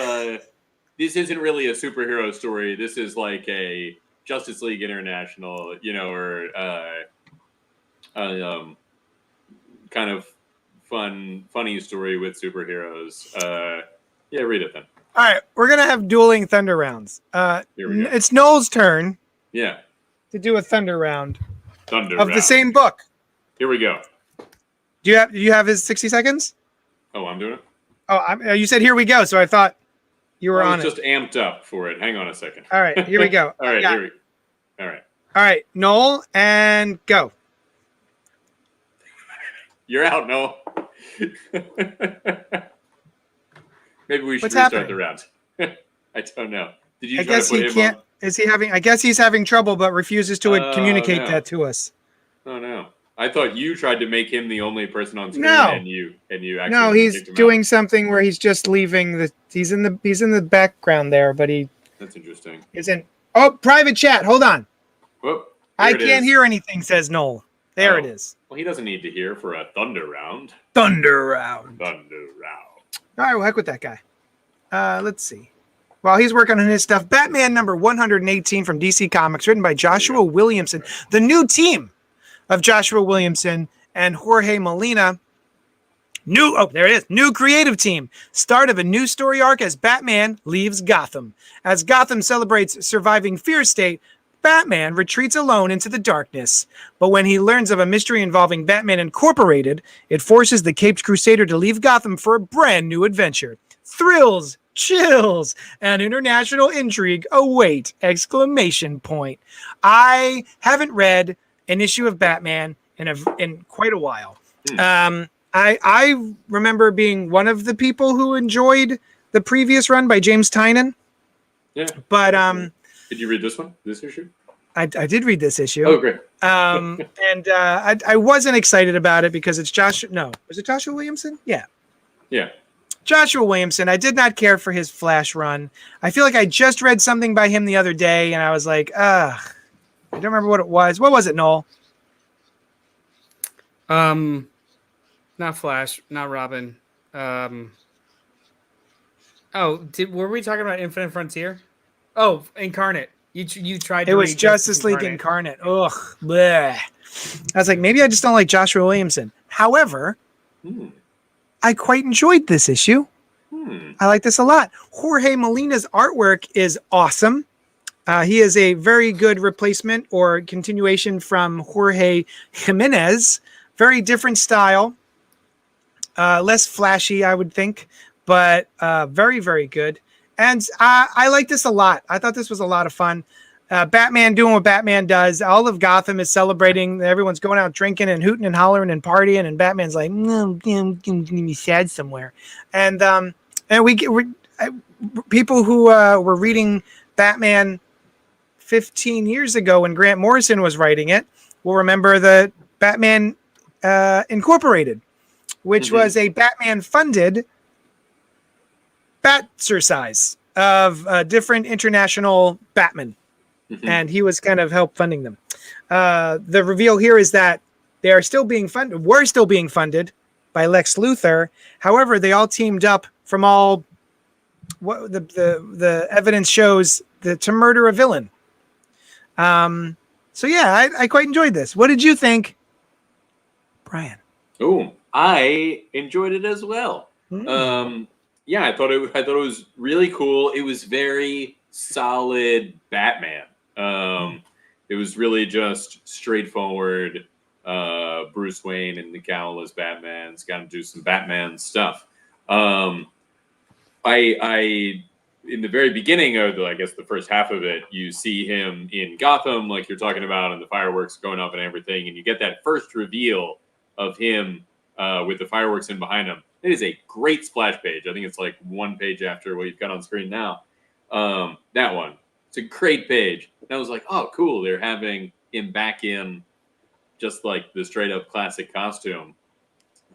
this isn't really a superhero story. This is like a Justice League International, or kind of funny story with superheroes. Read it then. All right, we're gonna have dueling Thunder Rounds. Here we go. It's Noel's turn. Yeah. To do a Thunder Round. Of the same book. Here we go. Do you have his 60 seconds? Oh, I'm doing it. Oh, you said here we go, so I thought you were on it. I was just amped up for it. Hang on a second. All right, here we go. All right, All right. All right, Noel, and go. You're out, Noel. Maybe we should What's restart happening? the round. I don't know. Did you I try guess to put he him can't. up? Is he having? I guess he's having trouble, but refuses to communicate no. that to us. Oh no! I thought you tried to make him the only person on screen, No. and you actually No, he's kicked him doing out. something where he's just leaving the. He's in the background there, but he That's interesting. isn't. Oh, private chat. Hold on. Whoop! I There it can't is. hear anything. Says Noel. There it Oh. is. Well, he doesn't need to hear for a thunder round. Thunder round. Thunder round. All right, well, heck with that guy. Let's see. While he's working on his stuff, Batman number 118 from DC Comics, written by Joshua Williamson, the new team of Joshua Williamson and Jorge Molina. There it is. New creative team. Start of a new story arc as Batman leaves Gotham. As Gotham celebrates surviving Fear State, Batman retreats alone into the darkness. But when he learns of a mystery involving Batman Incorporated, it forces the Caped Crusader to leave Gotham for a brand new adventure. Thrills, chills, and international intrigue await! Exclamation point. I haven't read an issue of Batman in quite a while. I remember being one of the people who enjoyed the previous run by James Tynion. Yeah. But did you read this one? This issue? I did read this issue. Oh, great. And I wasn't excited about it because it's Joshua. No, was it Joshua Williamson? Yeah. Yeah. Joshua Williamson. I did not care for his Flash run. I feel like I just read something by him the other day, and I was like, I don't remember what it was. What was it, Noel? Not Flash, not Robin. Were we talking about Infinite Frontier? Oh, Incarnate. You tried to It was read Justice League Incarnate. Ugh. Bleh. I was like, maybe I just don't like Joshua Williamson. However, I quite enjoyed this issue. I like this a lot. Jorge Molina's artwork is awesome. He is a very good replacement or continuation from Jorge Jimenez. Very different style. Less flashy, I would think, but very, very good. And I like this a lot. I thought this was a lot of fun. Batman doing what Batman does. All of Gotham is celebrating. Everyone's going out drinking and hooting and hollering and partying, and Batman's like, I'm gonna be sad somewhere. And people who were reading Batman 15 years ago when Grant Morrison was writing it will remember the Batman Incorporated, which was a Batman-funded Batsercise of different international Batmen. And he was kind of help funding them. The reveal here is that they are still being funded, were still being funded by Lex Luthor. However, they all teamed up from all what the evidence shows to murder a villain. So yeah, I quite enjoyed this. What did you think, Brian? Oh, I enjoyed it as well. Yeah, I thought it was really cool. It was very solid Batman. It was really just straightforward. Bruce Wayne and the countless Batman's got to do some Batman stuff. I in the very beginning of I guess the first half of it, you see him in Gotham, like you're talking about, and the fireworks going up and everything, and you get that first reveal of him with the fireworks in behind him. It is a great splash page. I think it's like one page after what you've got on screen now. That one. It's a great page. And I was like, oh, cool. They're having him back in just like the straight up classic costume.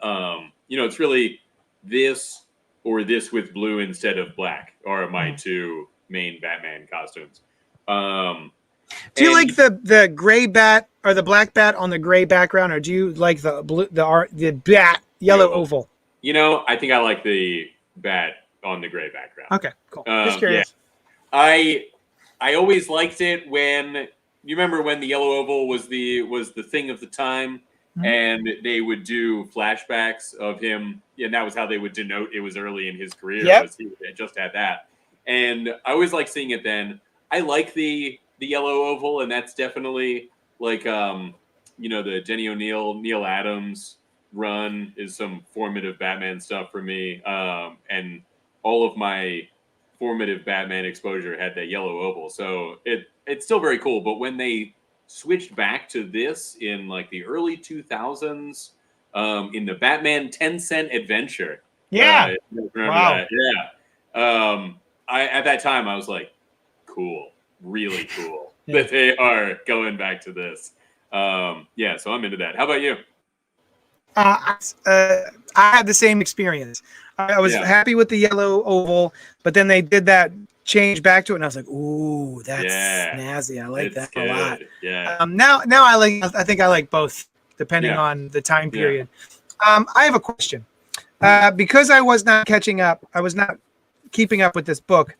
It's really this or this with blue instead of black are my two main Batman costumes. Do you like the gray bat or the black bat on the gray background, or do you like the blue the bat yellow oval? I think I like the bat on the gray background. Okay, cool. Just curious. Yeah. I always liked it when you remember when the yellow oval was the thing of the time, and they would do flashbacks of him, and that was how they would denote it was early in his career. Yep. He just had that, and I always like seeing it. Then I like the yellow oval, and that's definitely like the Denny O'Neil, Neil Adams run is some formative Batman stuff for me, and all of my formative Batman exposure had that yellow oval, so it's still very cool. But when they switched back to this in like the early 2000s, in the Batman 10-cent adventure, Wow. that? Yeah. I at that time I was like, cool. really cool that they are going back to this. Yeah, so I'm into that. How about you? I had the same experience. I was happy with the yellow oval, but then they did that change back to it, and I was like, "Ooh, that's snazzy. I like that a lot." Yeah. Now I think I like both, depending on the time period. I have a question. Because I was not catching up, I was not keeping up with this book.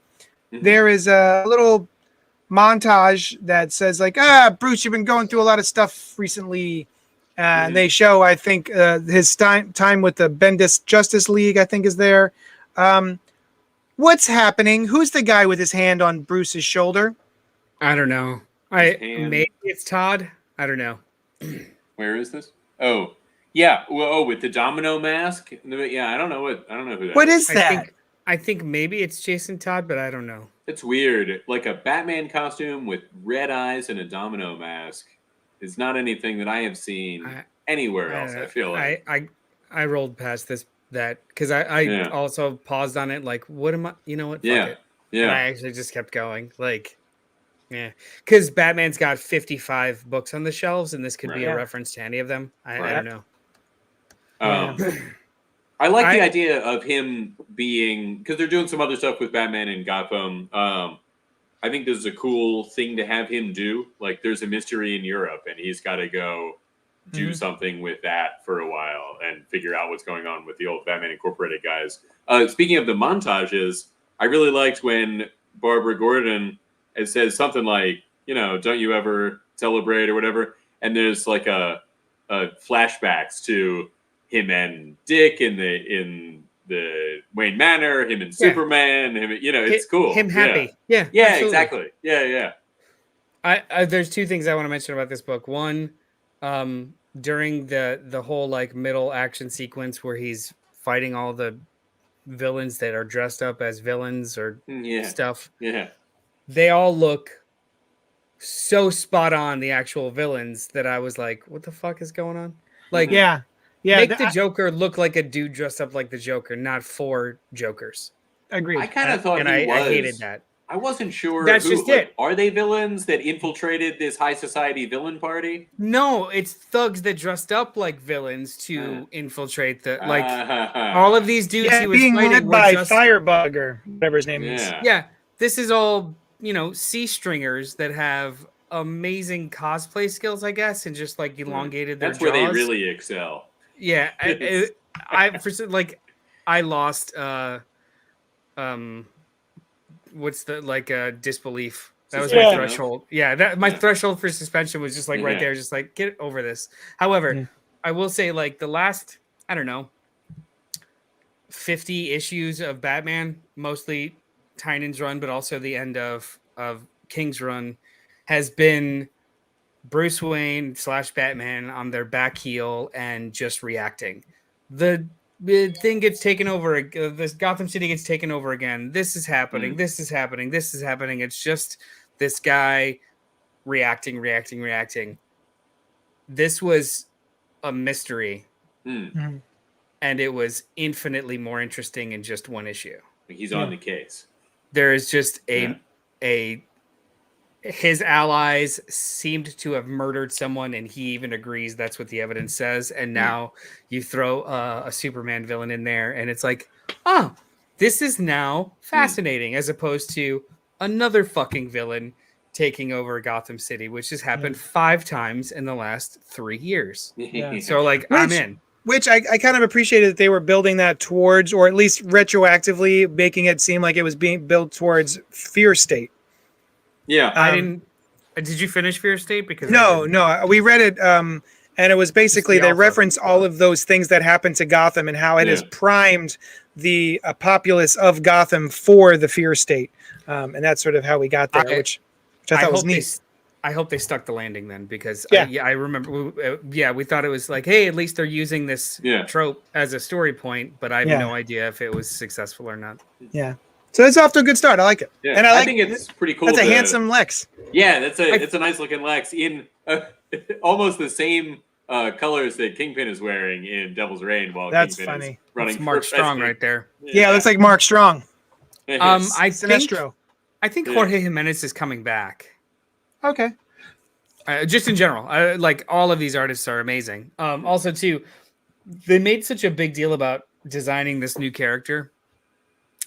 There is a little montage that says like, Bruce, you've been going through a lot of stuff recently. And they show, I think, his time with the Bendis Justice League, I think, is there. What's happening? Who's the guy with his hand on Bruce's shoulder? I don't know. Maybe it's Todd. I don't know. Where is this? Oh, yeah. Well, with the domino mask. Yeah, I don't know who that. What is that? I think maybe it's Jason Todd, but I don't know. It's weird. Like a Batman costume with red eyes and a domino mask is not anything that I have seen anywhere else. I feel like I rolled past that because I also paused on it. Like, what am I? You know what? Fuck it. Yeah. And I actually just kept going. Like, because Batman's got 55 books on the shelves, and this could be a reference to any of them. I don't know. I like the idea of him being, because they're doing some other stuff with Batman in Gotham. I think this is a cool thing to have him do. Like, there's a mystery in Europe, and he's got to go do something with that for a while and figure out what's going on with the old Batman Incorporated guys. Speaking of the montages, I really liked when Barbara Gordon says something like, don't you ever celebrate or whatever. And there's like a flashbacks to him and Dick in the Wayne Manor, him and Superman, it's cool. Him happy. Yeah, absolutely. Exactly. Yeah. There's two things I want to mention about this book. One, during the whole like middle action sequence where he's fighting all the villains that are dressed up as villains or stuff. Yeah. They all look so spot on, the actual villains, that I was like, what the fuck is going on? Like, make the Joker look like a dude dressed up like the Joker, not 4 Jokers. Agreed. I kind of thought I hated that. I wasn't sure. That's just it. Are they villains that infiltrated this high society villain party? No, it's thugs that dressed up like villains to infiltrate the all of these dudes. He was being led by Firebug or whatever his name is. Yeah, this is all C stringers that have amazing cosplay skills, I guess, and just like elongated their That's where jaws. they really excel. Yeah, I lost. What's the disbelief? That was my threshold. Yeah, my threshold for suspension was just like right there, just like get over this. However, I will say like the last, I don't know, 50 issues of Batman, mostly Tynan's run, but also the end of King's run, has been Bruce Wayne / Batman on their back heel and just reacting. The thing gets taken over. This Gotham City gets taken over again. This is happening. This is happening. This is happening. It's just this guy reacting. This was a mystery, and it was infinitely more interesting in just one issue. He's on the case. There is just his allies seemed to have murdered someone, and he even agrees that's what the evidence says. And now you throw a Superman villain in there, and it's like, oh, this is now fascinating, as opposed to another fucking villain taking over Gotham City, which has happened 5 times in the last 3 years. So I'm in. Which I kind of appreciated that they were building that towards, or at least retroactively making it seem like it was being built towards Fear State. Yeah, I didn't. Did you finish Fear State? Because no, we read it, and it was basically they reference all of those things that happened to Gotham and how it has primed the populace of Gotham for the Fear State, and that's sort of how we got there, which I thought was neat. I hope they stuck the landing then, because I remember. We thought it was like, hey, at least they're using this trope as a story point, but I have no idea if it was successful or not. Yeah. So it's off to a good start. I like it. Yeah, and I think it's pretty cool. That's a handsome Lex. Yeah, it's a nice looking Lex in almost the same colors that Kingpin is wearing in Devil's Reign. While that's Kingpin funny. Is running Mark Strong right there. Yeah, it looks like Mark Strong. I think Sinestro. I think Jorge Jimenez is coming back. Okay. Just in general, like all of these artists are amazing. Also, too, they made such a big deal about designing this new character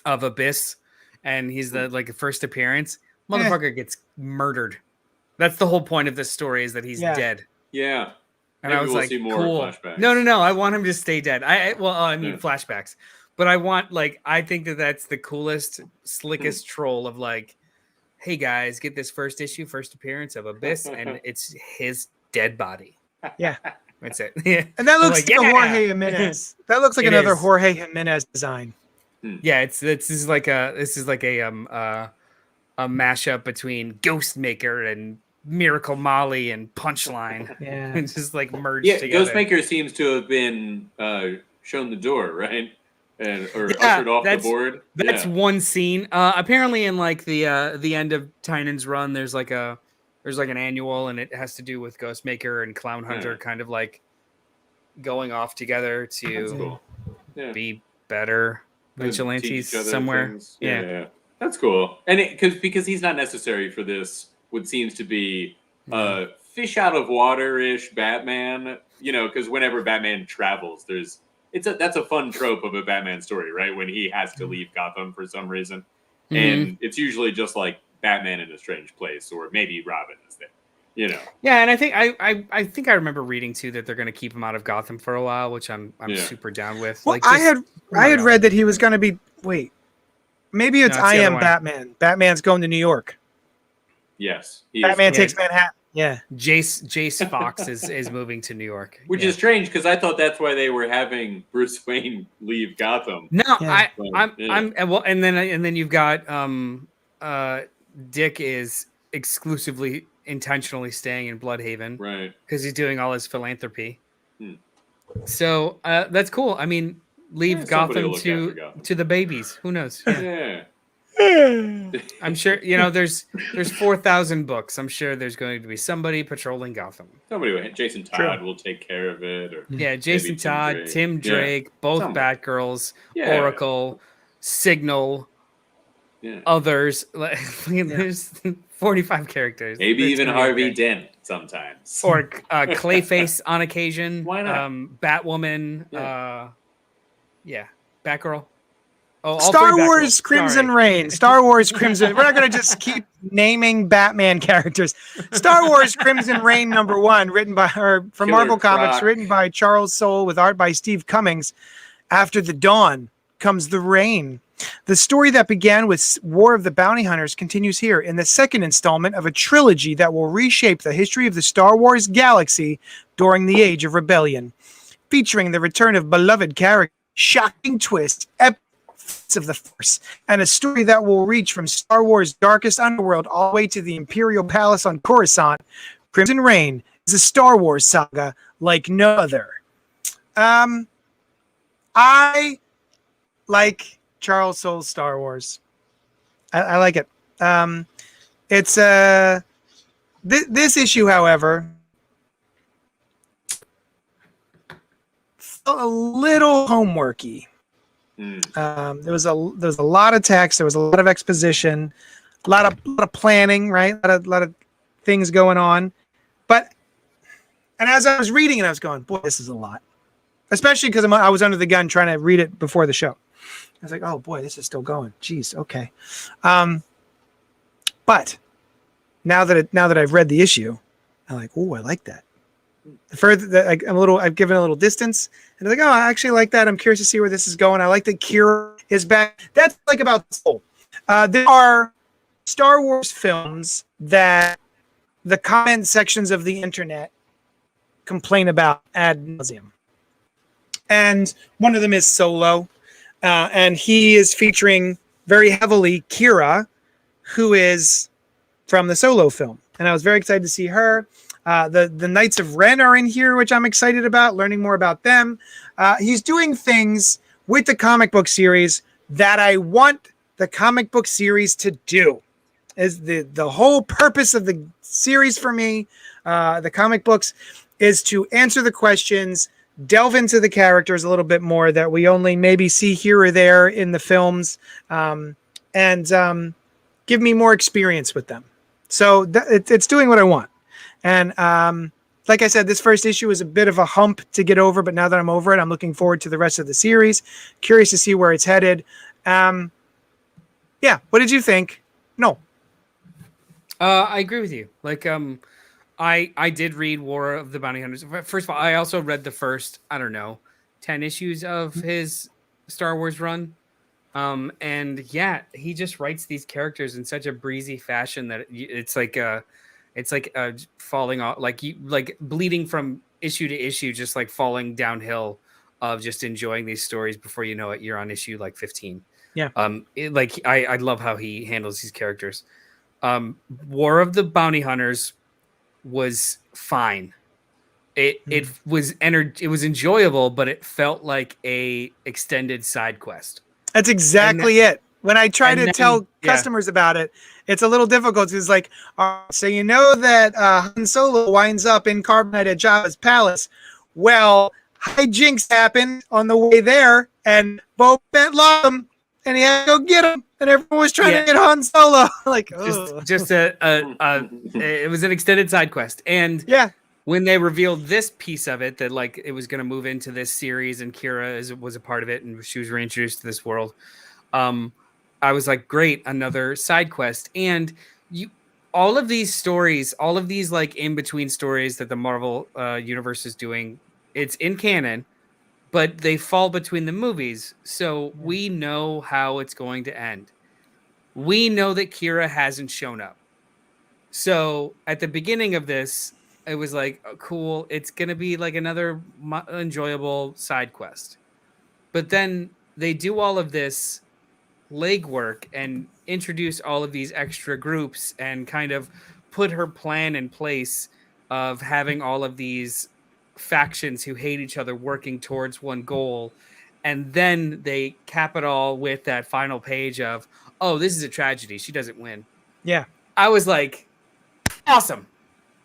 of Abyss, and he's the first appearance. Motherfucker gets murdered. That's the whole point of this story, is that he's dead. Yeah. And Maybe I was we'll like, see more cool. flashbacks. No. I want him to stay dead. I mean flashbacks, but I want I think that's the coolest, slickest troll of hey guys, get this first issue, first appearance of Abyss, and it's his dead body. Yeah. That's it. Yeah. And that looks like Jorge Jimenez. That looks like another Jorge Jimenez design. Yeah, this is like a mashup between Ghostmaker and Miracle Molly and Punchline. Yeah. It's just merged together. Ghostmaker seems to have been shown the door, right? Or ushered off the board. That's one scene. Apparently in the end of Tynan's run, there's an annual, and it has to do with Ghostmaker and Clown Hunter kind of going off together to be better vigilantes somewhere. Yeah. That's cool. And because he's not necessary for this, what seems to be fish out of water-ish Batman, because whenever Batman travels, that's a fun trope of a Batman story, right? When he has to leave Gotham for some reason. Mm-hmm. And it's usually just Batman in a strange place, or maybe Robin is there. Yeah, and I think I remember reading too that they're going to keep him out of Gotham for a while, which I'm super down with. Well, I had read that he was going to be. Wait, maybe it's I Am Batman. Batman's going to New York. Yes, Batman takes Manhattan. Yeah, Jace Fox is moving to New York, which is strange because I thought that's why they were having Bruce Wayne leave Gotham. No, and then you've got Dick is exclusively intentionally staying in Bloodhaven, right? Because he's doing all his philanthropy. So that's cool. I mean, leave Gotham to the babies. Who knows? Yeah. I'm sure there's 4,000 books. I'm sure there's going to be somebody patrolling Gotham. Jason Todd will take care of it. Or Jason Todd, Tim Drake, both Batgirls, Oracle, Signal, others. There's 45 characters. Maybe even Harvey Dent sometimes. Or Clayface on occasion. Why not? Batwoman. Batgirl. Oh, Star Wars Crimson Reign. Star Wars Crimson. We're not going to just keep naming Batman characters. Star Wars Crimson Reign #1, written by from Marvel Comics, written by Charles Soule with art by Steve Cummings. After the dawn comes the rain. The story that began with War of the Bounty Hunters continues here in the second installment of a trilogy that will reshape the history of the Star Wars galaxy during the Age of Rebellion, featuring the return of beloved characters, shocking twists, epic of the Force, and a story that will reach from Star Wars' darkest underworld all the way to the Imperial Palace on Coruscant. Crimson Reign is a Star Wars saga like no other. I like Charles Soule's Star Wars. I like it. It's this issue, however, felt a little homeworky. There was a lot of text. There was a lot of exposition, a lot of planning, right? A lot of things going on. And as I was reading it, I was going, boy, this is a lot. Especially because I was under the gun trying to read it before the show. I was like, oh boy, this is still going. Jeez, okay. But now that I've read the issue, I'm like, oh, I like that. The further I've given a little distance, and I'm like, oh, I actually like that. I'm curious to see where this is going. I like that Kira is back. That's about Soul. There are Star Wars films that the comment sections of the internet complain about ad nauseum, and one of them is Solo, and he is featuring very heavily Kira, who is from the Solo film, and I was very excited to see her. The Knights of Ren are in here, which I'm excited about, learning more about them. He's doing things with the comic book series that I want the comic book series to do. Is the whole purpose of the series for me, the comic books, is to answer the questions, delve into the characters a little bit more that we only maybe see here or there in the films, and give me more experience with them. So it's doing what I want. And like I said, this first issue was a bit of a hump to get over, but now that I'm over it, I'm looking forward to the rest of the series. Curious to see where it's headed. Yeah, what did you think? No. I agree with you. Like, I did read War of the Bounty Hunters. First of all, I also read the first, 10 issues of his Star Wars run. And yeah, he just writes these characters in such a breezy fashion that it's like falling off, like bleeding from issue to issue, just like falling downhill of just enjoying these stories. Before you know it, you're on issue like 15. Yeah. I love how he handles these characters. War of the Bounty Hunters was fine. It was enjoyable, but it felt like a extended side quest. That's exactly it. When I try to tell customers about it, it's a little difficult. It's like, so you know that Han Solo winds up in Carbonite at Jabba's palace. Well, hijinks happened on the way there, and Boba Fett lost him, and he had to go get him, and everyone was trying to get Han Solo. Like, it was an extended side quest, and when they revealed this piece of it, that like it was going to move into this series, and Kira was a part of it, and she was reintroduced to this world. I was like, great, another side quest. And all of these stories, all of these like in between stories that the Marvel universe is doing, it's in canon, but they fall between the movies. So we know how it's going to end. We know that Kira hasn't shown up. So at the beginning of this, it was like, oh, cool. It's going to be like another enjoyable side quest. But then they do all of this legwork and introduce all of these extra groups and kind of put her plan in place of having all of these factions who hate each other working towards one goal. And then they cap it all with that final page of, oh, this is a tragedy. She doesn't win. Yeah. I was like, awesome.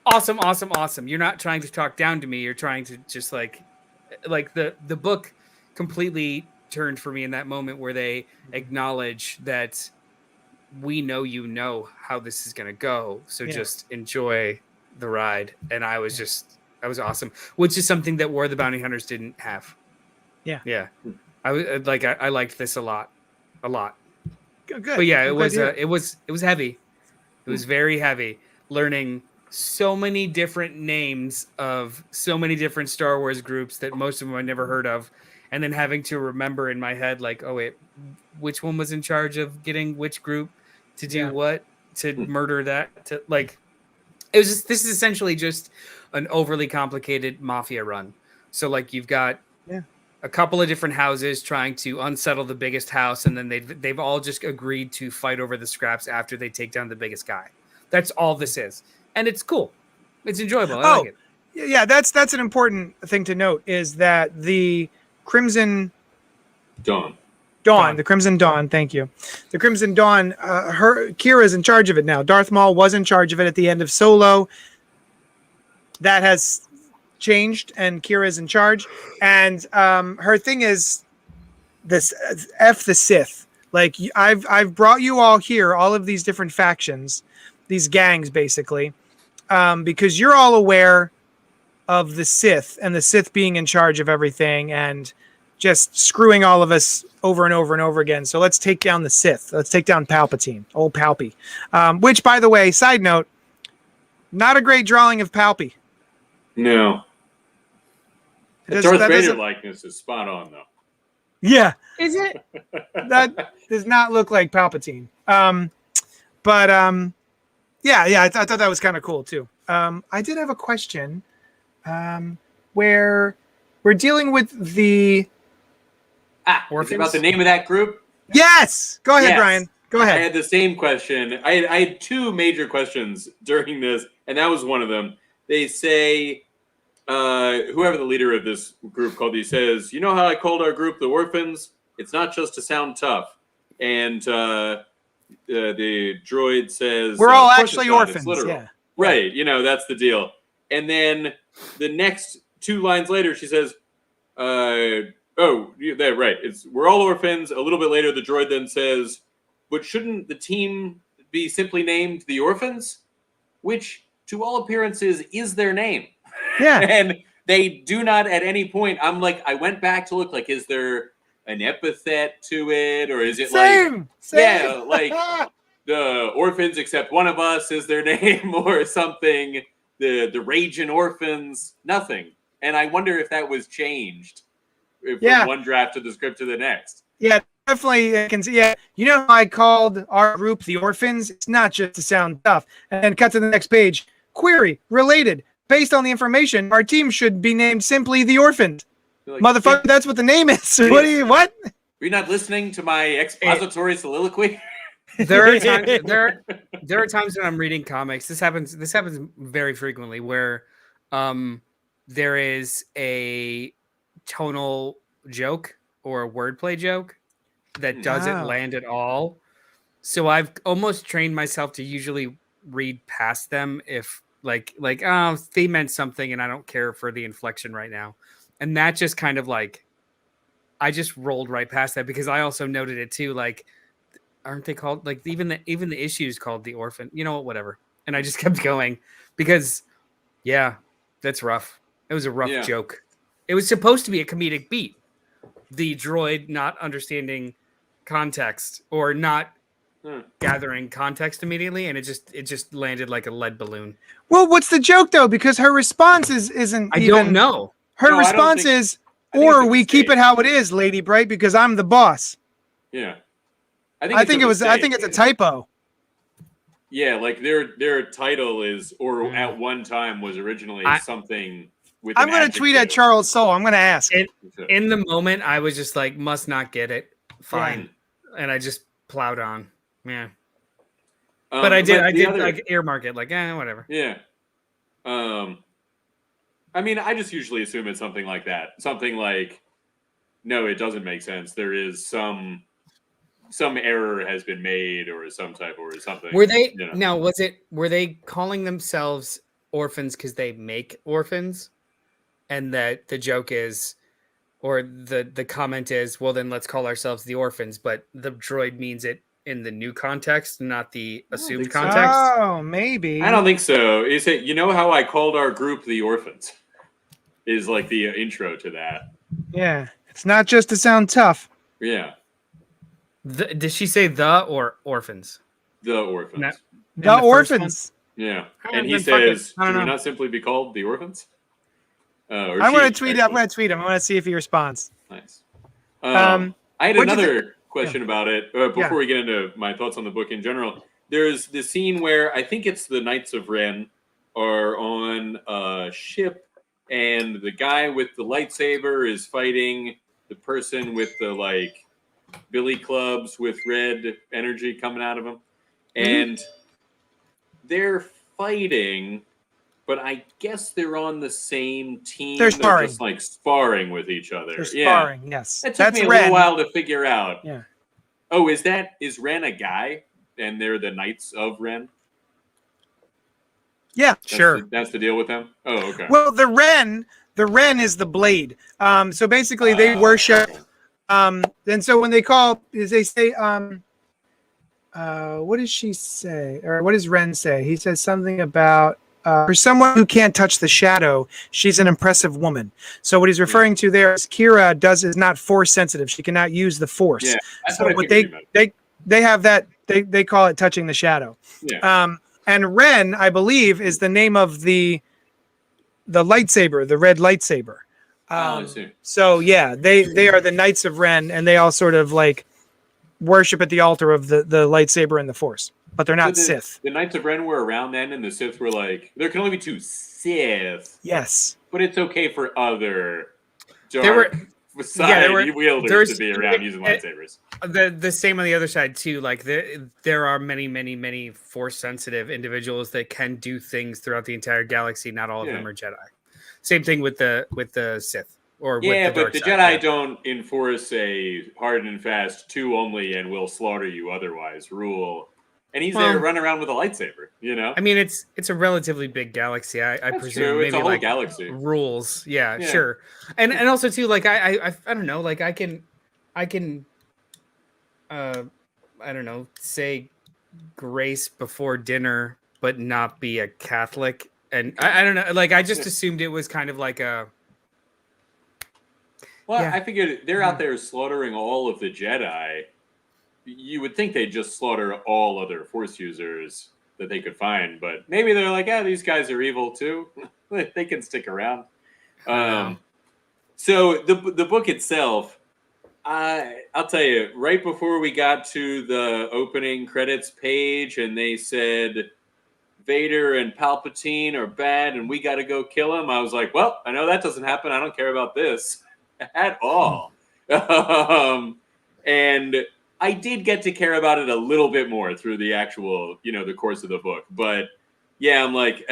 Awesome, awesome, awesome. You're not trying to talk down to me. You're trying to just like the book completely turned for me in that moment where they acknowledge that we know how this is going to go. So just enjoy the ride. And I was awesome, which is something that War of the Bounty Hunters didn't have. Yeah. Yeah. I liked this a lot. Good. But yeah, it was heavy. It was very heavy learning so many different names of so many different Star Wars groups that most of them I never heard of. And then having to remember in my head, like, oh, wait, which one was in charge of getting which group to do what, to murder that? To like, it was just, this is essentially just an overly complicated mafia run. So, like, you've got a couple of different houses trying to unsettle the biggest house, and then they've all just agreed to fight over the scraps after they take down the biggest guy. That's all this is. And it's cool. It's enjoyable. I like it. Yeah, that's an important thing to note, is that the Crimson Dawn. The Crimson Dawn, thank you. The Crimson Dawn, Kira's in charge of it now. Darth Maul was in charge of it at the end of Solo. That has changed, and Kira's in charge. And her thing is this: F the Sith. Like, I've brought you all here, all of these different factions, these gangs, basically, because you're all aware of the Sith and the Sith being in charge of everything and just screwing all of us over and over and over again. So let's take down the Sith. Let's take down Palpatine, old Palpy. Which, by the way, side note, not a great drawing of Palpy. No. The Darth Vader likeness is spot on, though. Yeah. Is it? That does not look like Palpatine. I thought that was kind of cool, too. I did have a question where we're dealing with the... Is it about the name of that group? Yes! Go ahead, Brian. Go ahead. I had the same question. I had two major questions during this, and that was one of them. They say, whoever the leader of this group called, he says, you know how I called our group the Orphans? It's not just to sound tough. And the droid says... We're all actually orphans, yeah. Right, that's the deal. And then the next two lines later, she says, right. We're all orphans. A little bit later, the droid then says, but shouldn't the team be simply named the Orphans, which to all appearances is their name. Yeah. And they do not at any point, I went back to look, like, is there an epithet to it? Or is it Same. yeah, like the Orphans except one of us is their name or something? The Raging Orphans, nothing. And I wonder if that was changed from one draft of the script to the next. Yeah, definitely. I can see. Yeah, you know, how I called our group the Orphans. It's not just to sound tough. And then cut to the next page. Query related. Based on the information, our team should be named simply the Orphans. Like, Motherfucker, that's what the name is. What? Are you not listening to my expository soliloquy? There are times when I'm reading comics. This happens very frequently where there is a tonal joke or a wordplay joke that doesn't land at all. So I've almost trained myself to usually read past them if oh, they meant something and I don't care for the inflection right now. And that just kind of like, I just rolled right past that because I also noted it too. Like, aren't they called like even the issues called the Orphan? You know what? Whatever. And I just kept going because, yeah, that's rough. It was a rough joke. It was supposed to be a comedic beat. The droid not understanding context or not gathering context immediately, and it just landed like a lead balloon. Well, what's the joke though? Because her response isn't. I don't know. Her response is, or we keep it how it is, Lady Bright, because I'm the boss. Yeah. I think it's a typo. Yeah, like their title is, or at one time was originally something with. I'm going to tweet at Charles Soule. I'm going to ask. In the moment, I was just like, must not get it. Fine. And I just plowed on. Yeah. But I did like earmark it, like, whatever. Yeah. I mean, I just usually assume it's something like that. Something like, no, it doesn't make sense. There is some error has been made or some type or something. Were they were they calling themselves orphans because they make orphans? And that the joke is, or the comment is, well, then let's call ourselves the Orphans, but the droid means it in the new context, not the assumed context. Oh, maybe. I don't think so. Is it, you know how I called our group the Orphans? Is like the intro to that. Yeah. It's not just to sound tough. Yeah. Did she say the or orphans? The Orphans. The Orphans. Yeah. And he says, should we not simply be called the Orphans? I'm going to tweet him. I'm going to tweet him. I want to see if he responds. Nice. I had another question about it before we get into my thoughts on the book in general. There's the scene where I think it's the Knights of Ren are on a ship, and the guy with the lightsaber is fighting the person with the like billy clubs with red energy coming out of them, and they're fighting. But I guess they're on the same team. They're sparring. Just like sparring with each other. They're sparring, yes. That took me a little while to figure out. Yeah. Oh, is Ren a guy? And they're the Knights of Ren? Yeah, sure. That's the deal with them? Oh, okay. Well, the Ren is the blade. So basically they worship. And so when they say, what does she say? Or what does Ren say? He says something about, for someone who can't touch the shadow, she's an impressive woman. So what he's referring to there is Kira is not force sensitive. She cannot use the force. Yeah, that's so what they have that they call it touching the shadow. Yeah. And Ren, I believe, is the name of the lightsaber, the red lightsaber. I see. So yeah, they are the Knights of Ren, and they all sort of like worship at the altar of the lightsaber and the force. But they're not Sith. The Knights of Ren were around then, and the Sith were like, there can only be two Sith. Yes. But it's okay for other dark wielders to be around using lightsabers. The same on the other side, too. Like, there are many, many, many Force-sensitive individuals that can do things throughout the entire galaxy. Not all of them are Jedi. Same thing with the Sith. Or with the but the Jedi don't enforce a hard and fast 2 only and will slaughter you otherwise rule. And he's there to run around with a lightsaber, you know? I mean, it's a relatively big galaxy. I presume true. It's maybe a whole like galaxy. Rules. Yeah, sure. And also too, like I don't know, like I can I don't know, say grace before dinner, but not be a Catholic. And I don't know, like I just assumed it was kind of like a. Well, Yeah. I figured they're out there slaughtering all of the Jedi. You would think they'd just slaughter all other Force users that they could find, but maybe they're like, these guys are evil too. They can stick around. So the book itself, I'll tell you, right before we got to the opening credits page and they said Vader and Palpatine are bad and we got to go kill him, I was like, well, I know that doesn't happen. I don't care about this at all. And I did get to care about it a little bit more through the actual, the course of the book. But yeah, I'm like,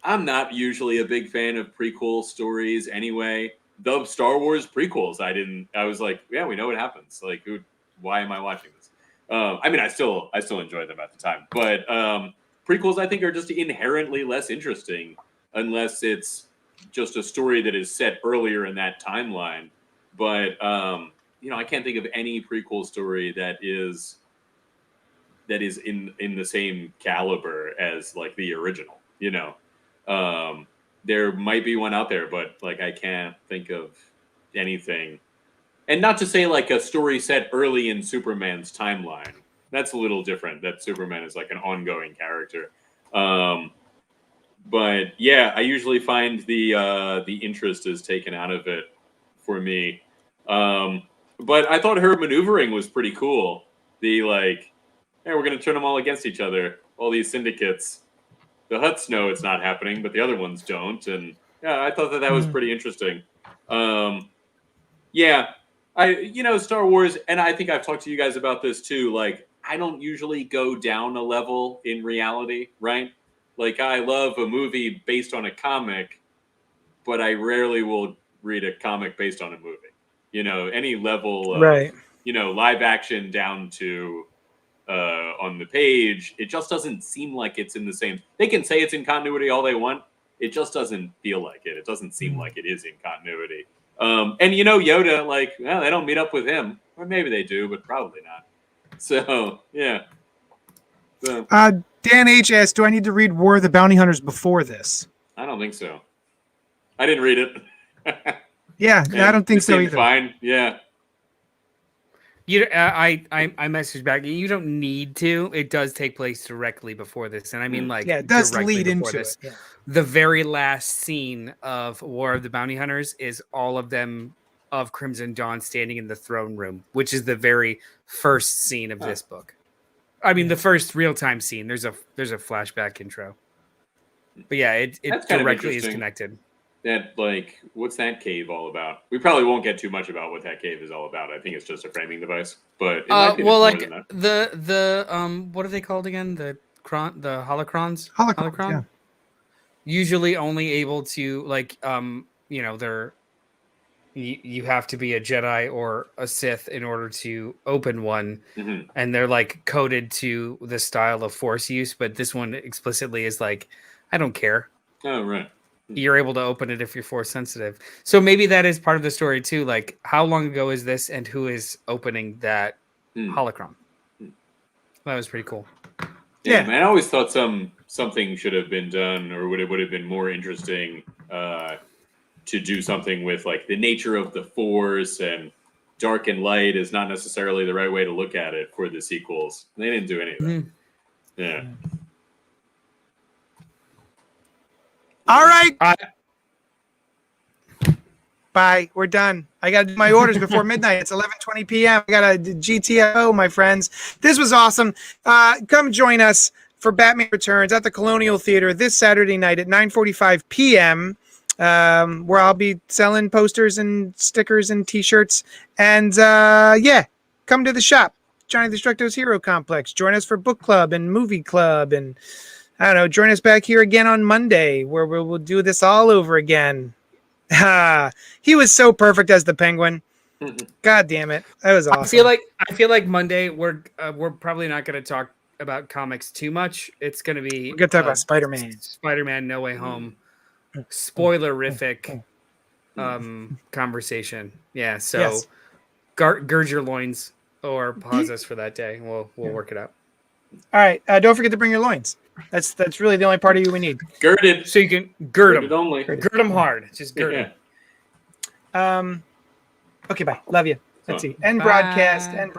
I'm not usually a big fan of prequel stories anyway. The Star Wars prequels, I was like, yeah, we know what happens. Like, why am I watching this? I mean, I still enjoyed them at the time, but prequels I think are just inherently less interesting unless it's just a story that is set earlier in that timeline. But I can't think of any prequel story that is in the same caliber as like the original. There might be one out there, but like I can't think of anything. And not to say like a story set early in Superman's timeline. That's a little different. That Superman is like an ongoing character. But yeah, I usually find the interest is taken out of it for me. But I thought her maneuvering was pretty cool. The like, hey, we're gonna turn them all against each other. All these syndicates. The Hutts know it's not happening, but the other ones don't. And yeah, I thought that was pretty interesting. Yeah, Star Wars, and I think I've talked to you guys about this too. Like, I don't usually go down a level in reality, right? Like, I love a movie based on a comic, but I rarely will read a comic based on a movie. Any level of, Right. Live action down to on the page, it just doesn't seem like it's in the same. They can say it's in continuity all they want. It just doesn't feel like it. It doesn't seem like it is in continuity. And Yoda, like, well, they don't meet up with him, or maybe they do, but probably not. So yeah. So, Dan H asked, "Do I need to read War of the Bounty Hunters before this?" I don't think so. I didn't read it. Yeah, I don't think it so seemed either. Fine. Yeah. I messaged back. You don't need to. It does take place directly before this, and I mean, like, Yeah, it does directly lead before into this. it. Yeah. The very last scene of War of the Bounty Hunters is all of them of Crimson Dawn standing in the throne room, which is the very first scene of this book. I mean, the first real time scene. There's a flashback intro, but yeah, it directly is connected. That, like, what's that cave all about? We probably won't get too much about what that cave is all about. I think it's just a framing device, but it might be more than that. the what are they called again? The holocrons. Holocrons. Yeah. Usually only able to like they're you have to be a Jedi or a Sith in order to open one, and they're like coded to the style of Force use. But this one explicitly is like, I don't care. Oh right. You're able to open it if you're Force sensitive. So maybe that is part of the story too. Like, how long ago is this, and who is opening that holocron? That was pretty cool. Yeah, man, I always thought something should have been done, or would have been more interesting to do something with like the nature of the Force, and dark and light is not necessarily the right way to look at it for the sequels. They didn't do any of that. Yeah. All right. Bye. We're done. I got to do my orders before midnight. It's 11:20 p.m. I got a GTFO, my friends. This was awesome. Come join us for Batman Returns at the Colonial Theater this Saturday night at 9:45 p.m., where I'll be selling posters and stickers and T-shirts. And come to the shop, Johnny Destructo's Hero Complex. Join us for book club and movie club, and I don't know. Join us back here again on Monday, where we'll do this all over again. He was so perfect as the Penguin. God damn it, that was awesome. I feel like Monday we're probably not going to talk about comics too much. It's going to be we're going to talk about Spider-Man No Way Home, spoilerific conversation. Yeah, so gird your loins or pause us for that day. We'll work it out. All right. Don't forget to bring your loins. That's really the only part of you we need. Girded. So you can gird Girded them. only. Gird them hard. Just gird Yeah. them. Okay, bye. Love you. Let's So- see. End Bye. broadcast. End